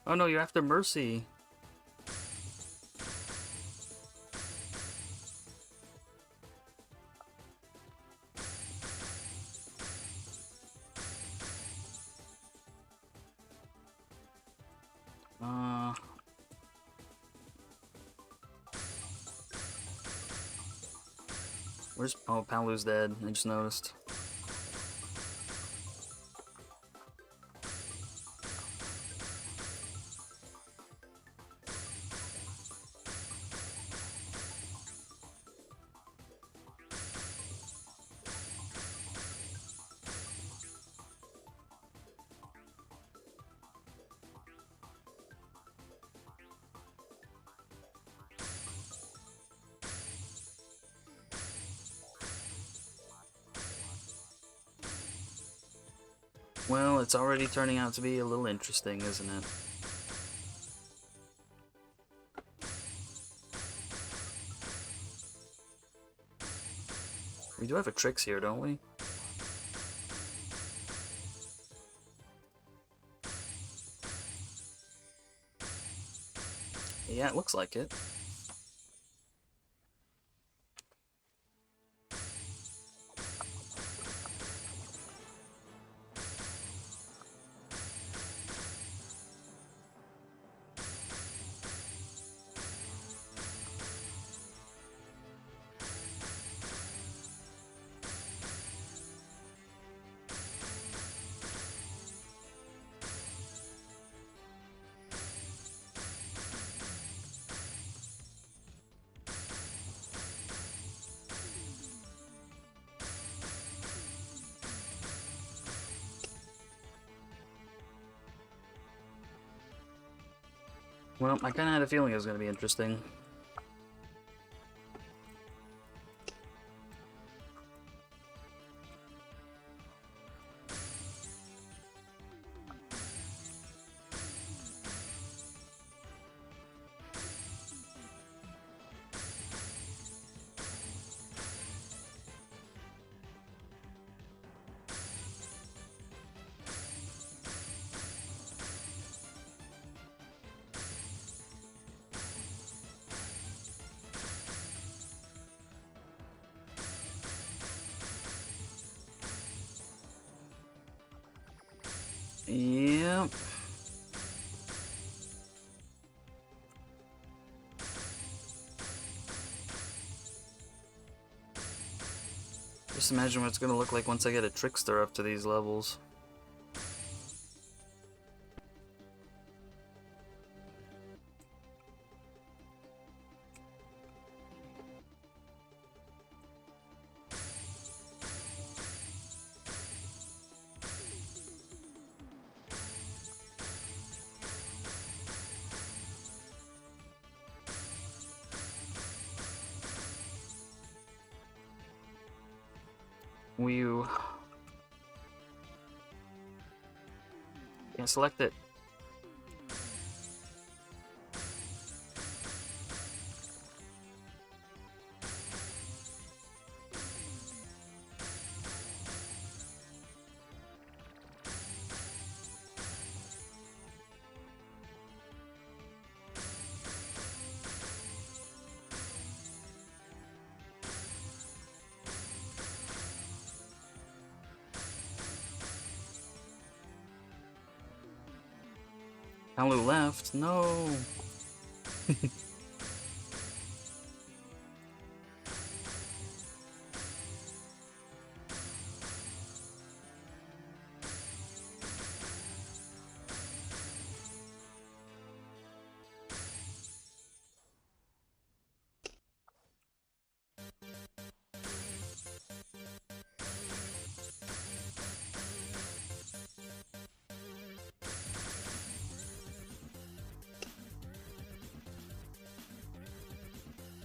Oh no, you're after Mercy. Where's... Oh, Palu's dead. I just noticed. Well, it's already turning out to be a little interesting, isn't it? We do have a Trix here, don't we? Yeah, it looks like it. Well, I kind of had a feeling it was going to be interesting. Yeah. Just imagine what it's going to look like once I get a trickster up to these levels. Whew. Can't select it. Palu left. No.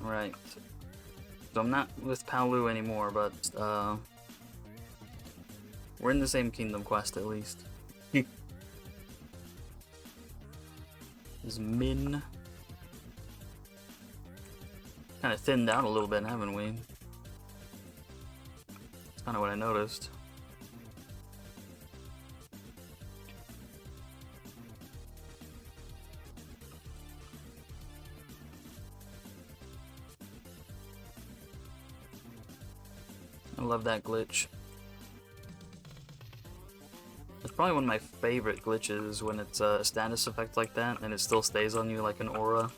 Right. So I'm not with Palu anymore, but we're in the same kingdom quest at least. Is Min kind of thinned out a little bit, haven't we? That's kind of what I noticed. I love that glitch. It's probably one of my favorite glitches when it's a status effect like that and it still stays on you like an aura.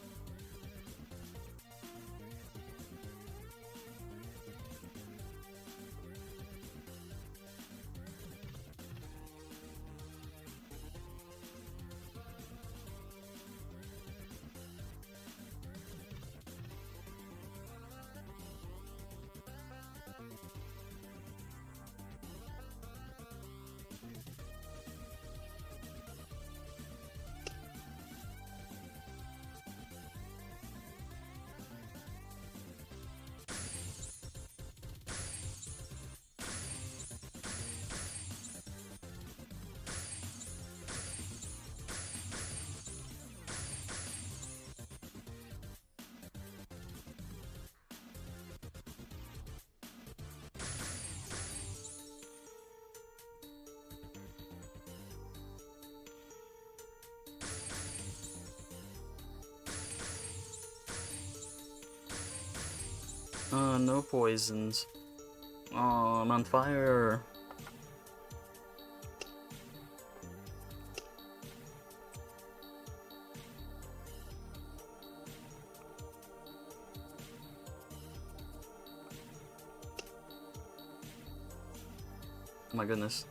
No poisons. Oh, I'm on fire. Oh my goodness.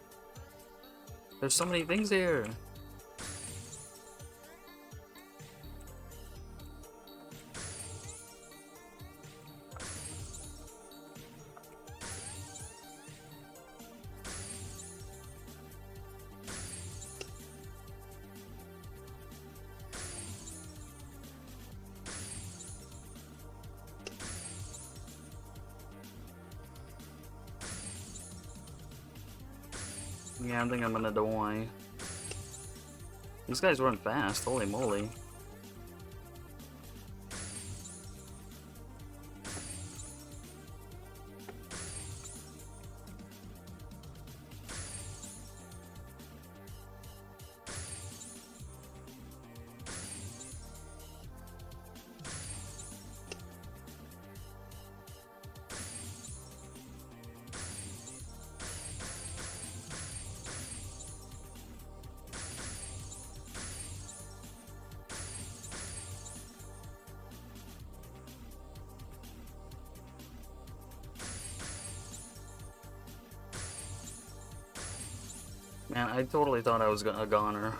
There's so many things here. Yeah, I think I'm gonna die. These guys run fast, holy moly. Man, I totally thought I was a goner.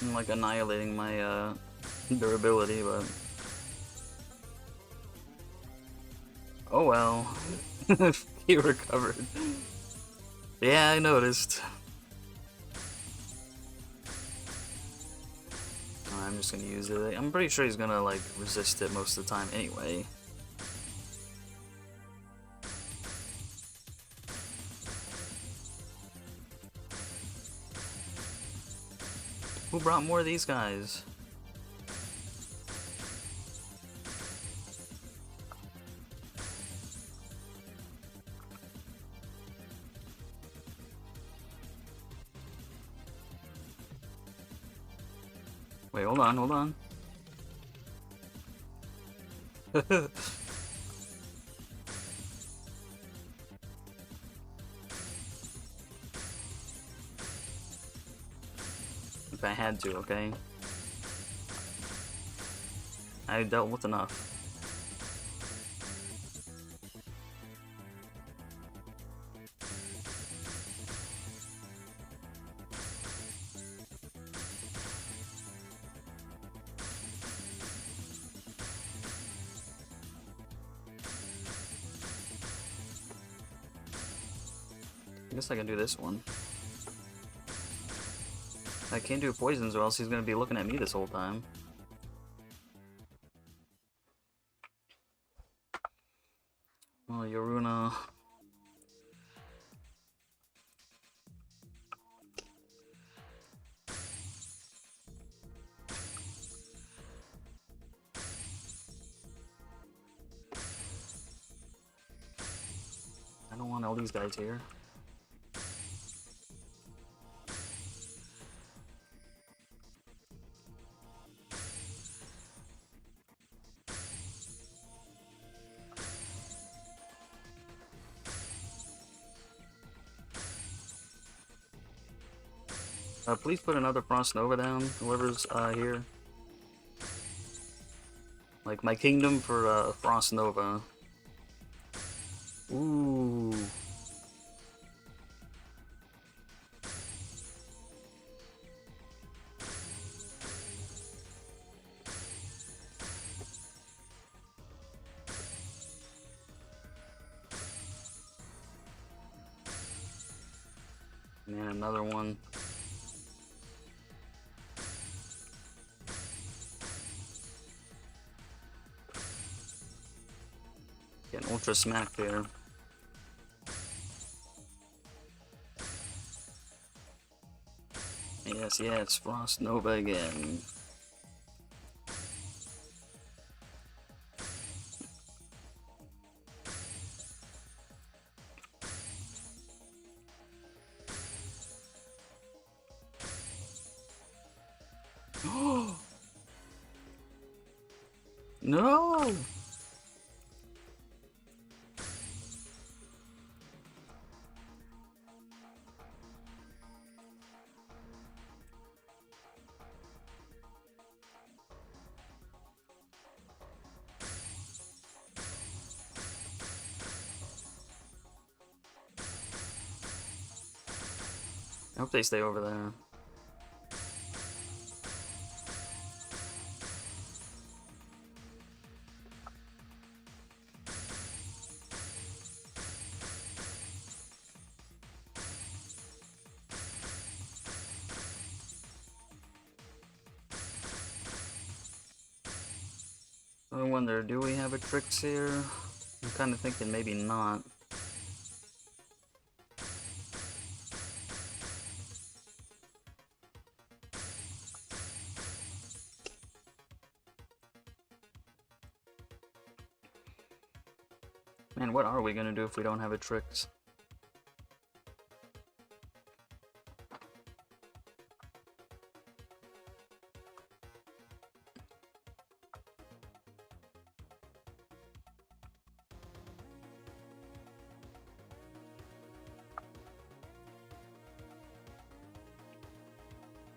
I'm like annihilating my durability, but oh well. He recovered. Yeah, I noticed. I'm just gonna use it. I'm pretty sure he's gonna like resist it most of the time anyway. Who brought more of these guys? Wait, hold on, hold on. If I had to, okay? I dealt with enough. I guess I can do this one. I can't do poisons or else he's gonna be looking at me this whole time. Oh, Yoruna. I don't want all these guys here. Please put another Frost Nova down, whoever's here. Like my kingdom for Frost Nova. Ooh. Man, another one. ultra smack there. Yes, yes, Frost Nova again. No! I hope they stay over there. I wonder, do we have a Trix here? I'm kind of thinking maybe not. Man, what are we gonna do if we don't have a Trix?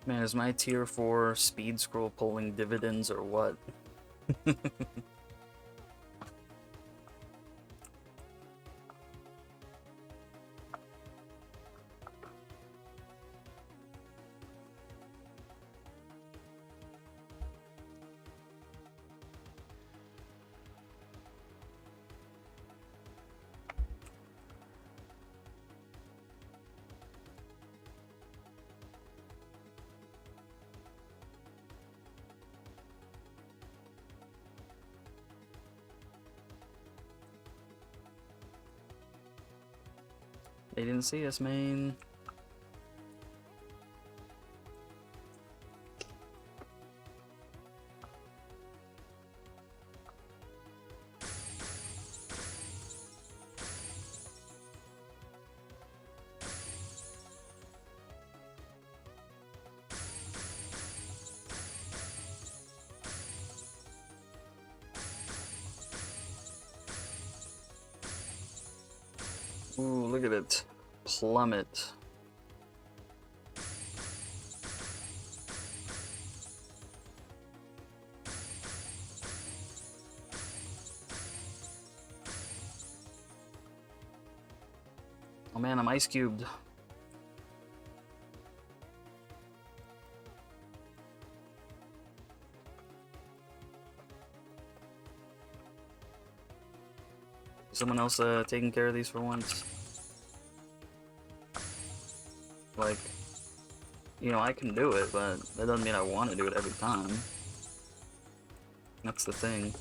Man, is my tier 4 speed scroll pulling dividends or what? They didn't see us, man. Ooh, look at it. Plummet. Oh man, I'm ice cubed. Someone else taking care of these for once. Like, you know, I can do it, but that doesn't mean I want to do it every time. That's the thing.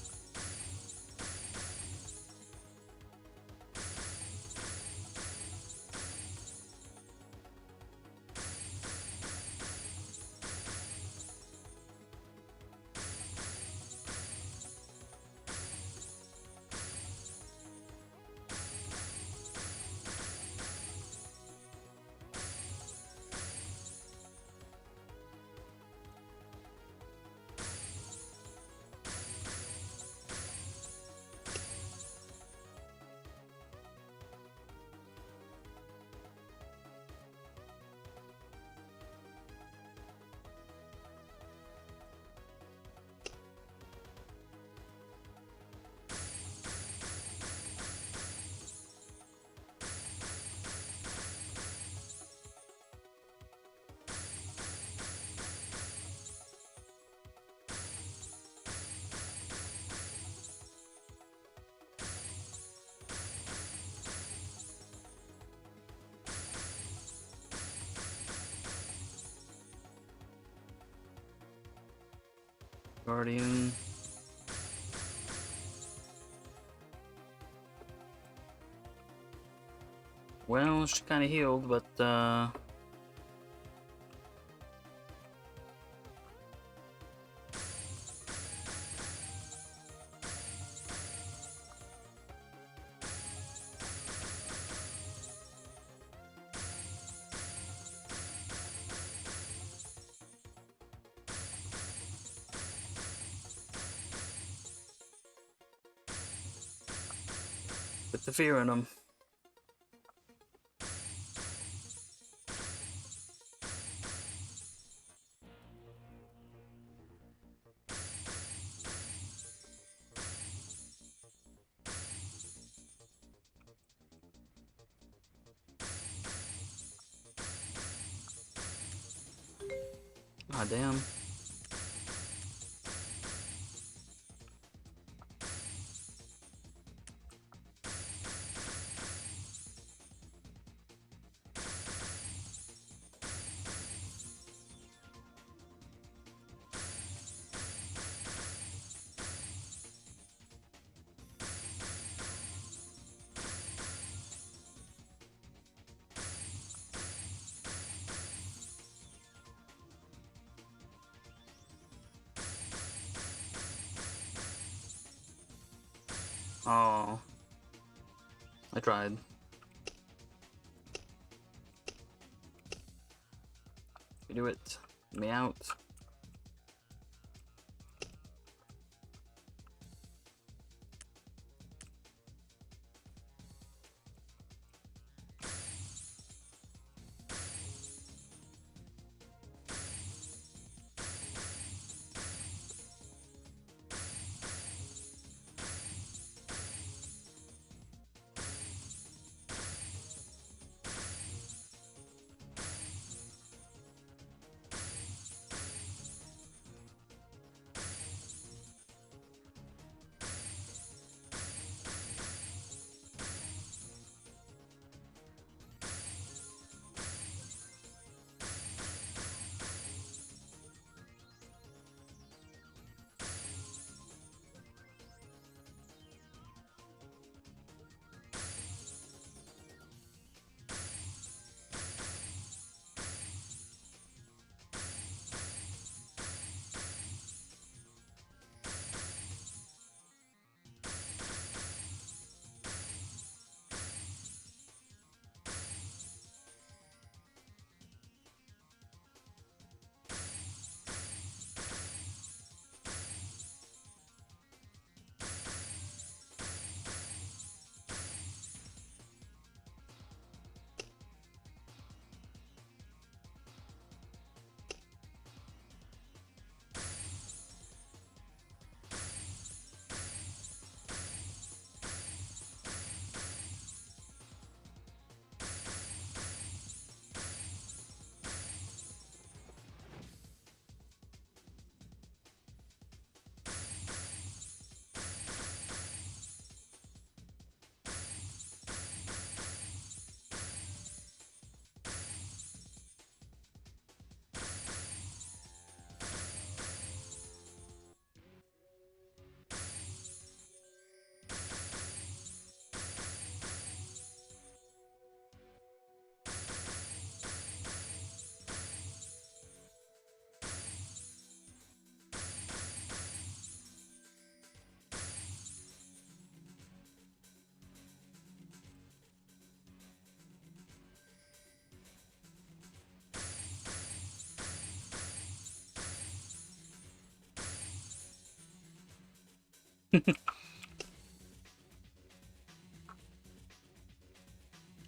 Guardian. Well, she kind of healed, but put the fear in them. Ah, damn. Oh, I tried. You do it. Get me out.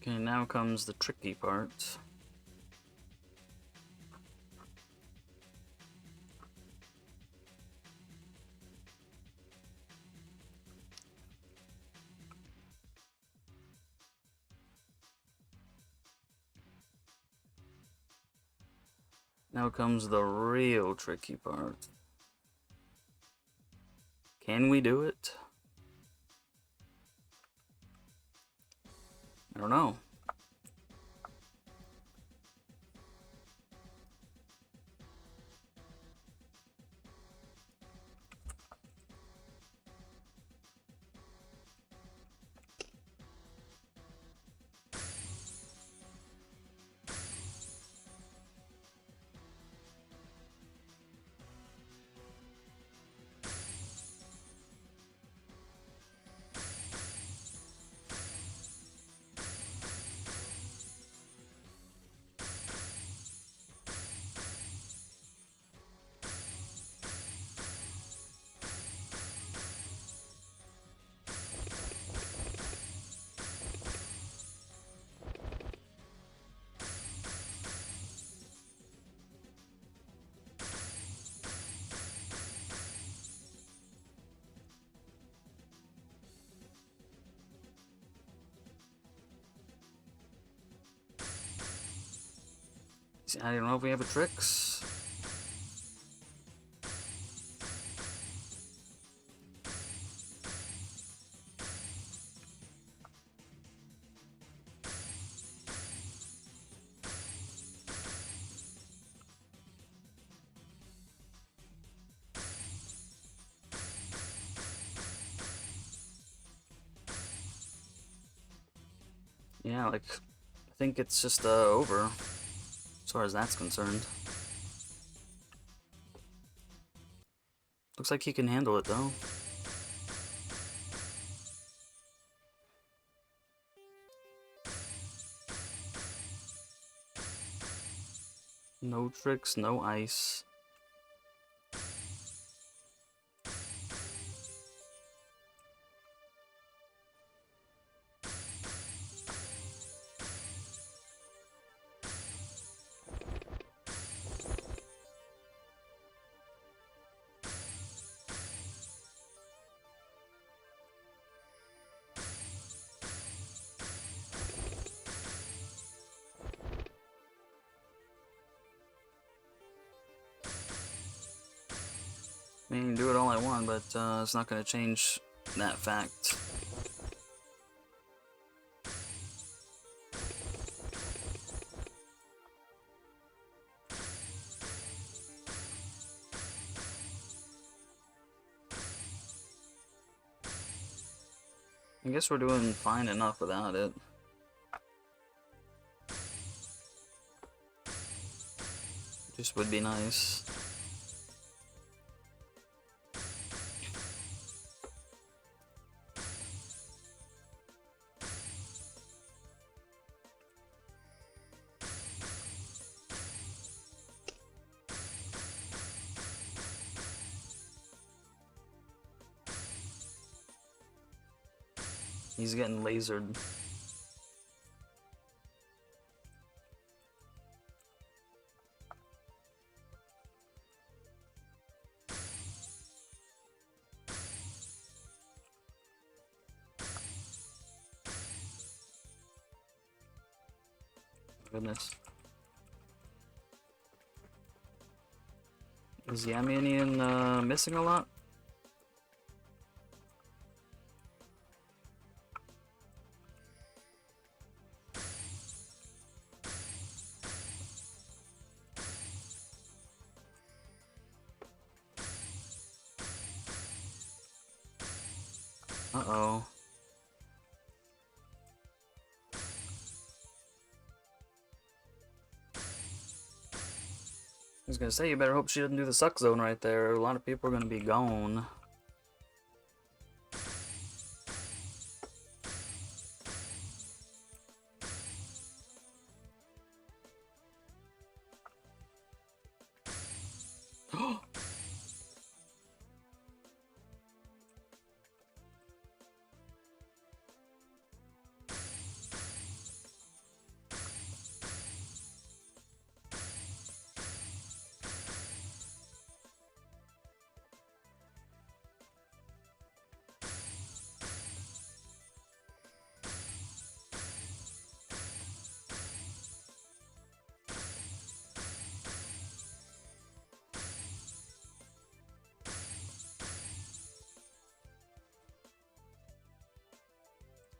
Okay, now comes the tricky part. Now comes the real tricky part. Can we do it? I don't know. See, I don't know if we have a tricks. Yeah, like, I think it's just over as far as that's concerned. Looks like he can handle it though. No tricks, no ice. I mean, do it all I want, but it's not going to change that fact. I guess we're doing fine enough without it. Just would be nice. He's getting lasered. Goodness. Is Yaminian missing a lot? Uh-oh. I was gonna say, you better hope she doesn't do the suck zone right there. A lot of people are gonna be gone.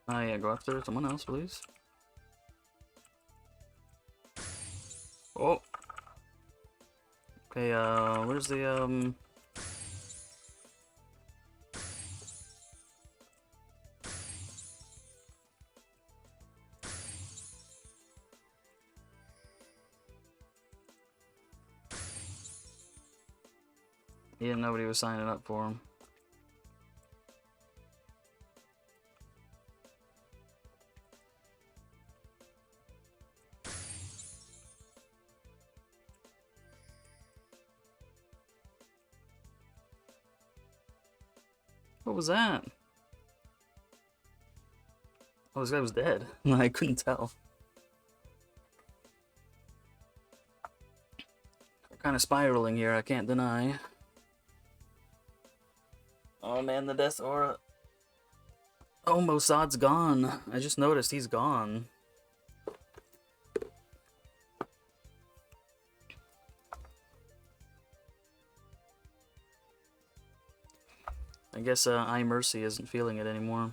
Oh yeah, go after someone else, please. Oh. Okay, where's the, yeah, nobody was signing up for him. What was that? Oh, this guy was dead. I couldn't tell. We're kind of spiraling here, I can't deny. Oh man, the death aura. Oh, Mossad's gone. I just noticed he's gone. I guess I Mercy isn't feeling it anymore.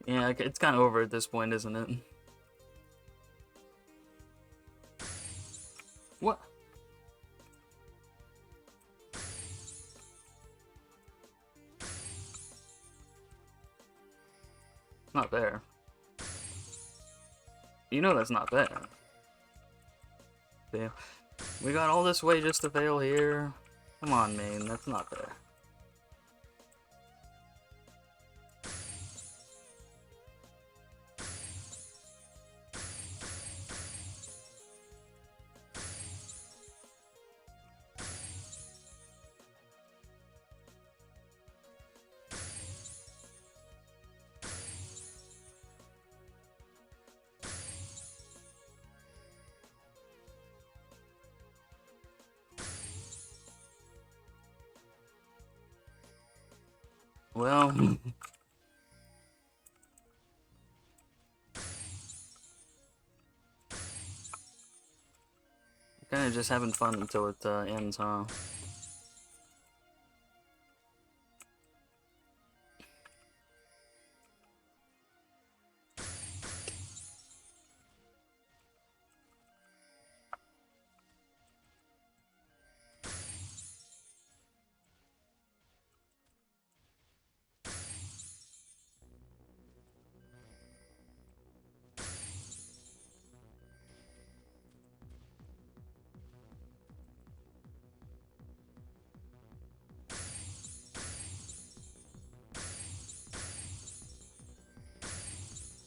Yeah, it's kind of over at this point, isn't it? What? Not there. You know that's not there. Fail. We got all this way just to fail here. Come on, main. That's not there. Well, kind of just having fun until it ends, huh?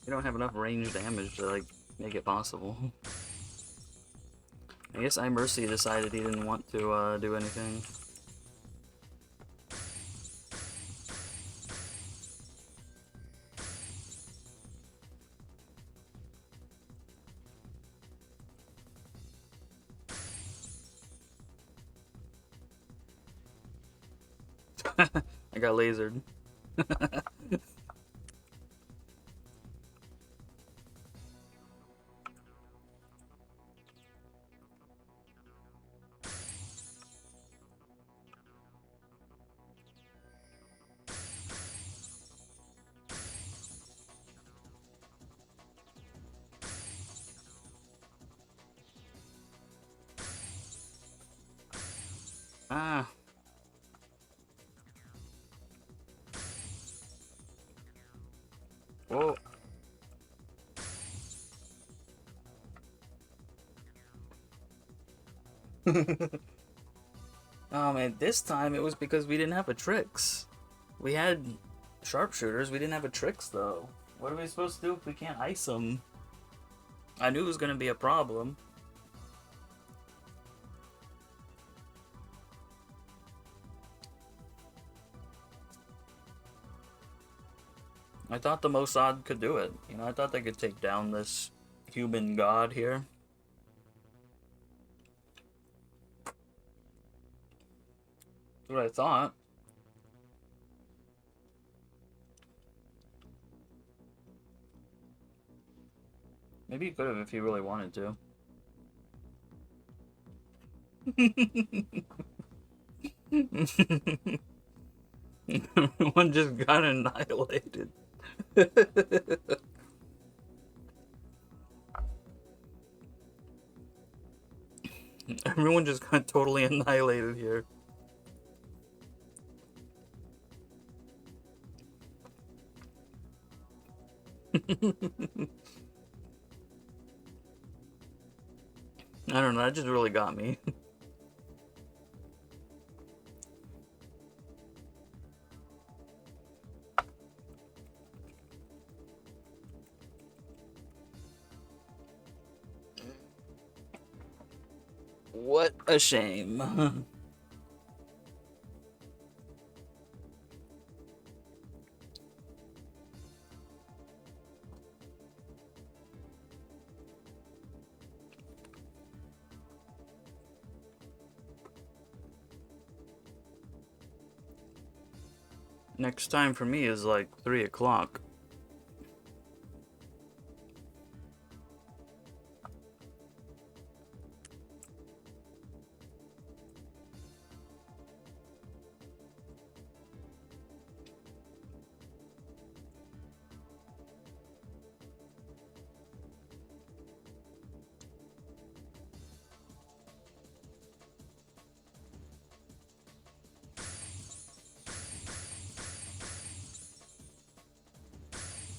You don't have enough range damage to, like, make it possible. I guess I Mercy decided he didn't want to do anything. I got lasered. Ah. Whoa. Oh man, this time it was because we didn't have a tricks. We had sharpshooters, we didn't have a tricks though. What are we supposed to do if we can't ice them? I knew it was gonna be a problem. I thought the Mossad could do it. You know, I thought they could take down this human god here. That's what I thought. Maybe he could have if he really wanted to. Everyone just got annihilated. Everyone just got totally annihilated here. I don't know, that just really got me. What a shame. Next time for me is like 3 o'clock.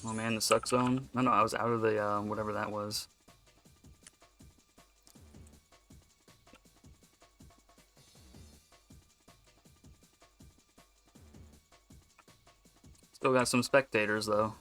Oh man, the suck zone. No, I was out of the whatever that was. Still got some spectators though.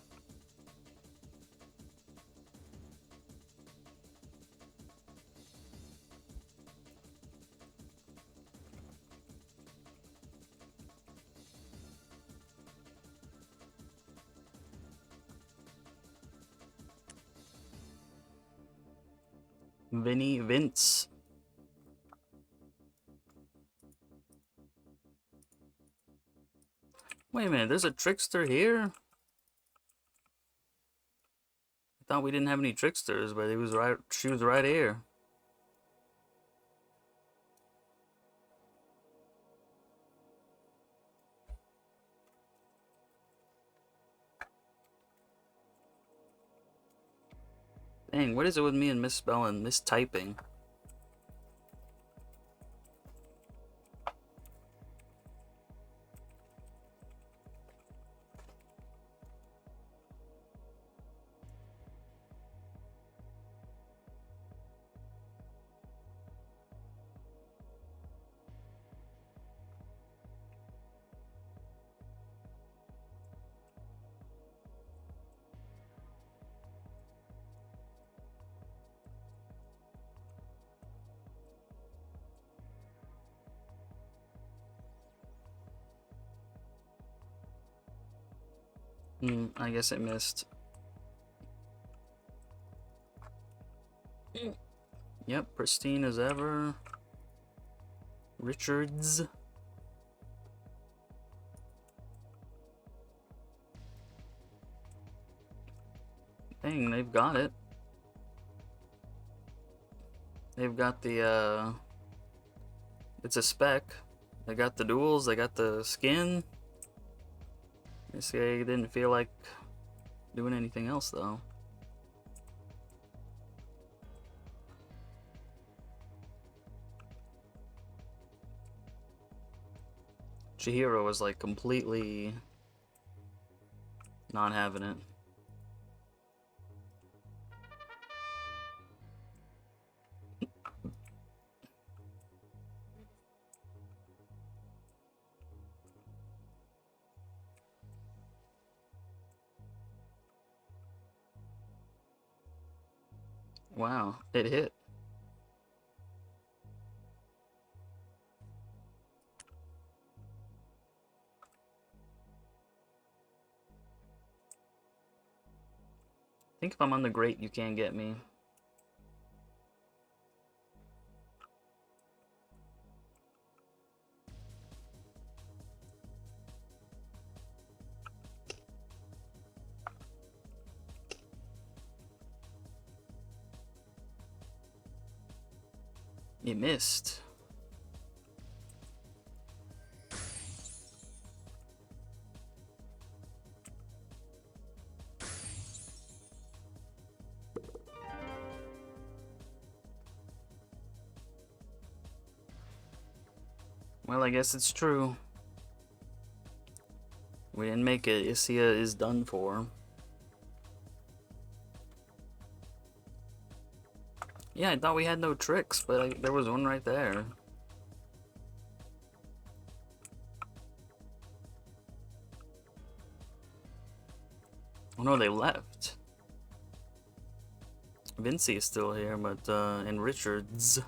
Vince. Wait a minute, there's a trickster here? I thought we didn't have any tricksters, but she was right here. Dang, what is it with me and misspelling, mistyping? I guess it missed. Yep, pristine as ever. Richards. Dang, they've got it. They've got the, it's a spec. They got the duels, they got the skin. I see I didn't feel like doing anything else, though. Chihiro was, like, completely not having it. Wow, it hit. I think if I'm on the grate, you can't get me. You missed. Well, I guess it's true. We didn't make it. Isia is done for. Yeah, I thought we had no tricks, but there was one right there. Oh no, they left. Vinci is still here, but, and Richards.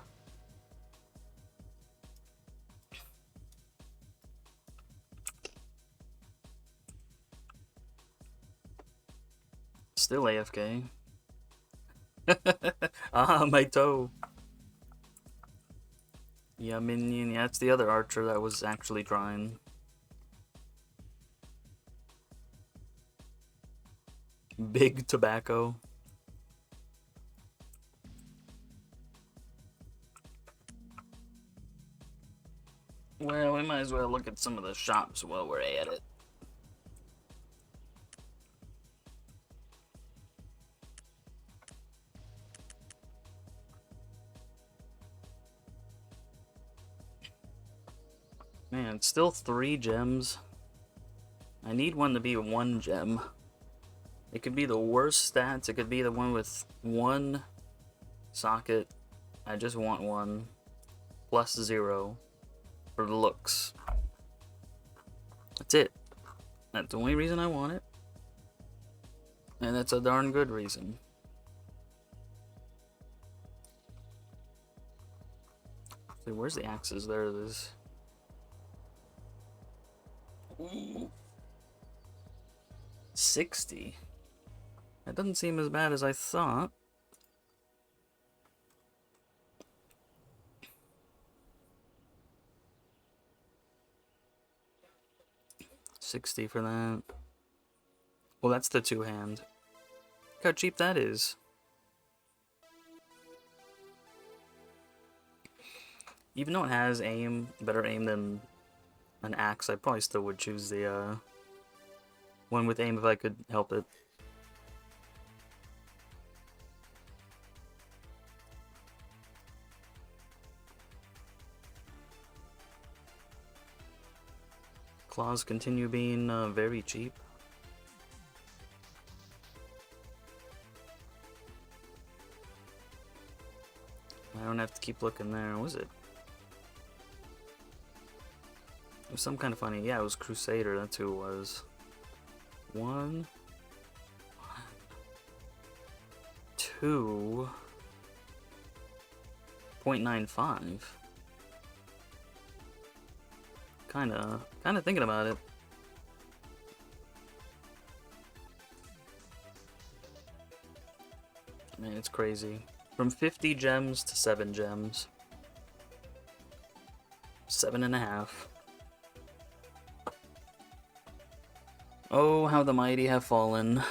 Still AFK. Ah, my toe. Yeah, minion. Yeah, it's the other archer that was actually trying. big tobacco. Well, we might as well look at some of the shops while we're at it. Man, it's still 3 gems. I need one to be 1 gem. It could be the worst stats. It could be the one with 1 socket. I just want 1. Plus 0. For looks. That's it. That's the only reason I want it. And that's a darn good reason. So where's the axes? There it is. Ooh. 60. That doesn't seem as bad as I thought. $60 for that. Well, that's the 2-hand. Look how cheap that is. Even though it has aim, better aim than an axe, I probably still would choose the one with aim if I could help it. Claws continue being very cheap. I don't have to keep looking there. Was it? It was some kind of funny. Yeah, it was Crusader. That's who it was. 1, 2.95. Kinda thinking about it. Man, it's crazy. From 50 gems to 7 gems. 7.5. Oh, how the mighty have fallen.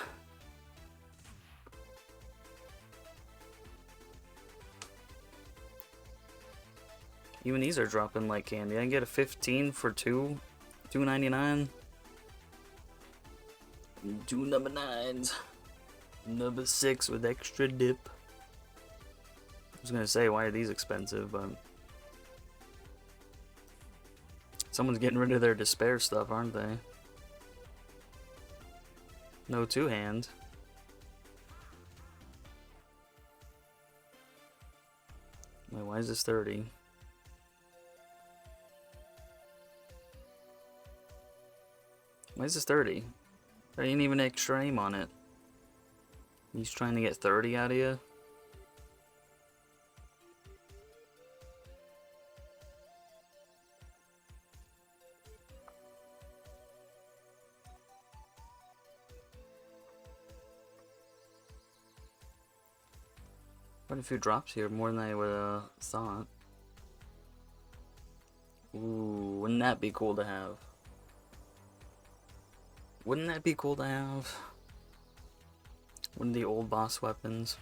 Even these are dropping like candy. I can get a 15 for $2.99. 2 number 9s. Number 6 with extra dip. I was gonna say, why are these expensive, but someone's getting rid of their despair stuff, aren't they? No 2-hand. Wait, why is this 30? Why is this 30? There ain't even extra aim on it. He's trying to get 30 out of you? Quite a few drops here, more than I would have thought. Ooh, wouldn't that be cool to have? Wouldn't that be cool to have? One of the old boss weapons.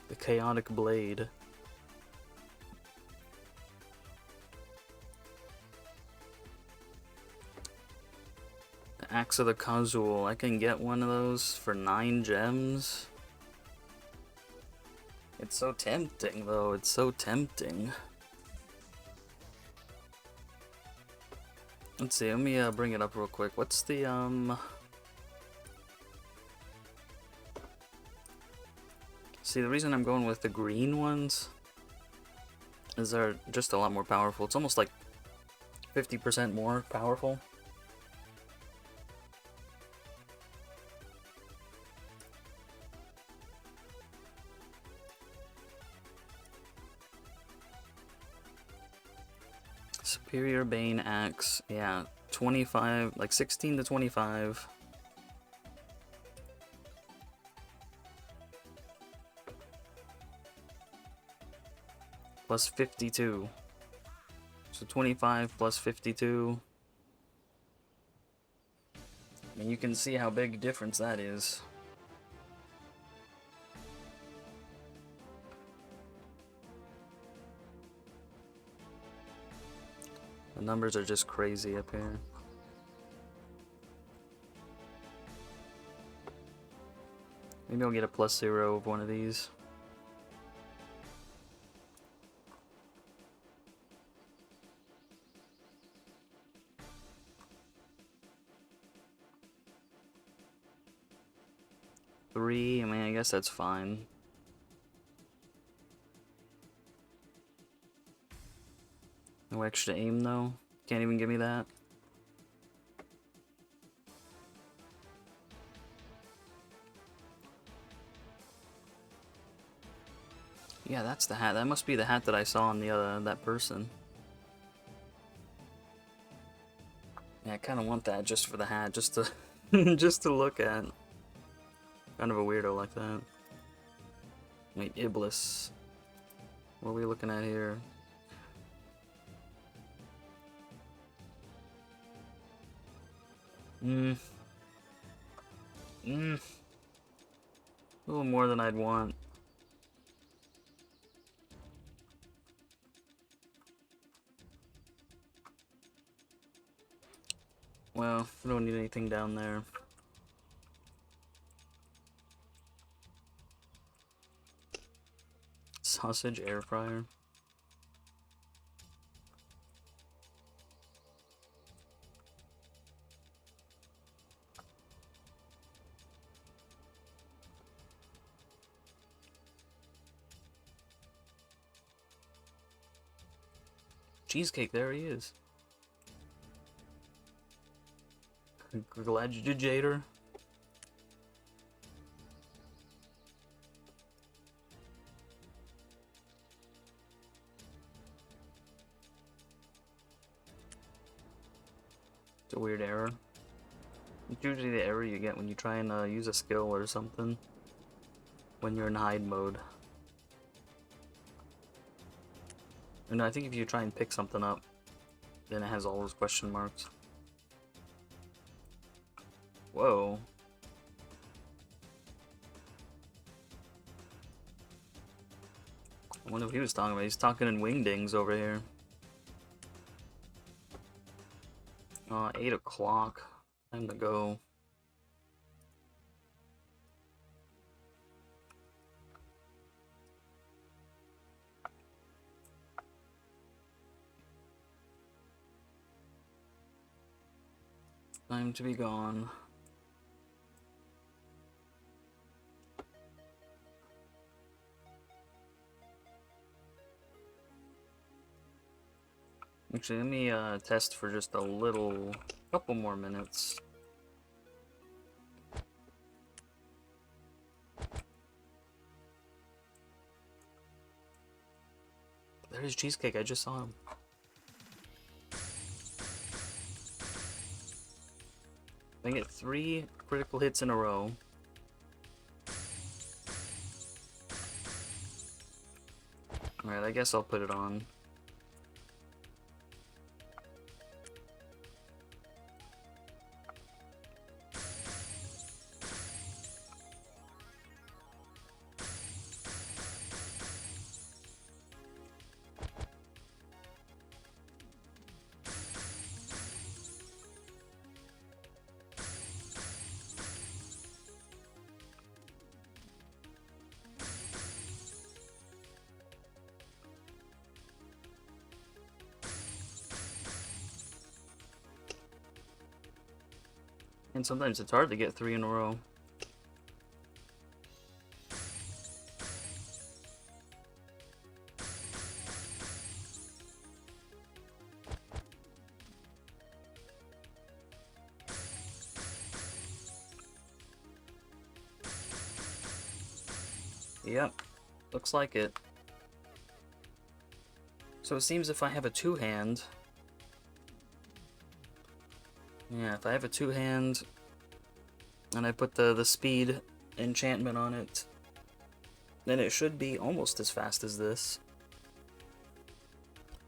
The chaotic blade. The axe of the Kazul. I can get one of those for 9 gems. It's so tempting, though. It's so tempting. Let's see. Let me bring it up real quick. What's the See, the reason I'm going with the green ones is they're just a lot more powerful. It's almost like 50% more powerful. Superior Bane Axe, yeah, 25, like 16 to 25. plus 52. So 25 plus 52. And you can see how big a difference that is. The numbers are just crazy up here. Maybe I'll get a +0 of one of these. Three, I mean, I guess that's fine. No extra aim though. Can't even give me that. Yeah, that's the hat. That must be the hat that I saw on the that person. Yeah, I kind of want that just for the hat, just to just to look at. Kind of a weirdo like that. Wait, Iblis. What are we looking at here? A little more than I'd want. Well, we don't need anything down there. Sausage air fryer. Cheesecake, there he is. Glad you did, Jader. It's a weird error. It's usually the error you get when you try and use a skill or something when you're in hide mode. And I think if you try and pick something up, then it has all those question marks. Whoa. I wonder what he was talking about. He's talking in wingdings over here. 8 o'clock. Time to go. Time to be gone. Actually, let me test for just a couple more minutes. There's Cheesecake, I just saw him. I get 3 critical hits in a row. Alright, I guess I'll put it on. And sometimes it's hard to get 3 in a row. Yep, looks like it. So it seems if I have a 2-hand... Yeah, if I have a 2-hand and I put the speed enchantment on it, then it should be almost as fast as this.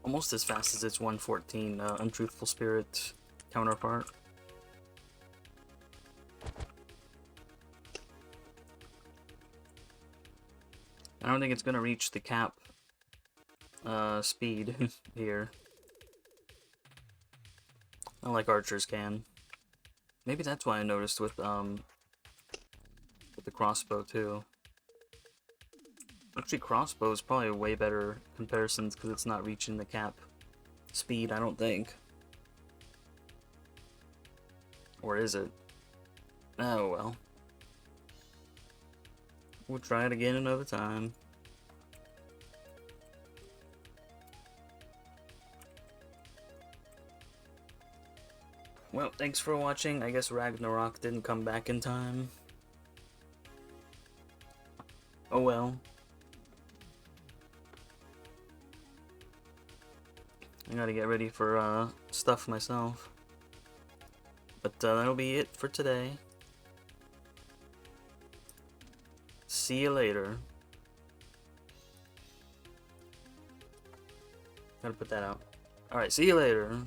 almost as fast as its 114 Untruthful Spirit counterpart. I don't think it's gonna reach the cap speed here. Not like archers can. Maybe that's why I noticed with the crossbow too. Actually, crossbow is probably a way better comparisons because it's not reaching the cap speed, I don't think. Or is it? Oh well. We'll try it again another time. Well, thanks for watching. I guess Ragnarok didn't come back in time. Oh well. I gotta get ready for stuff myself. But that'll be it for today. See you later. Gotta put that out. Alright, see you later.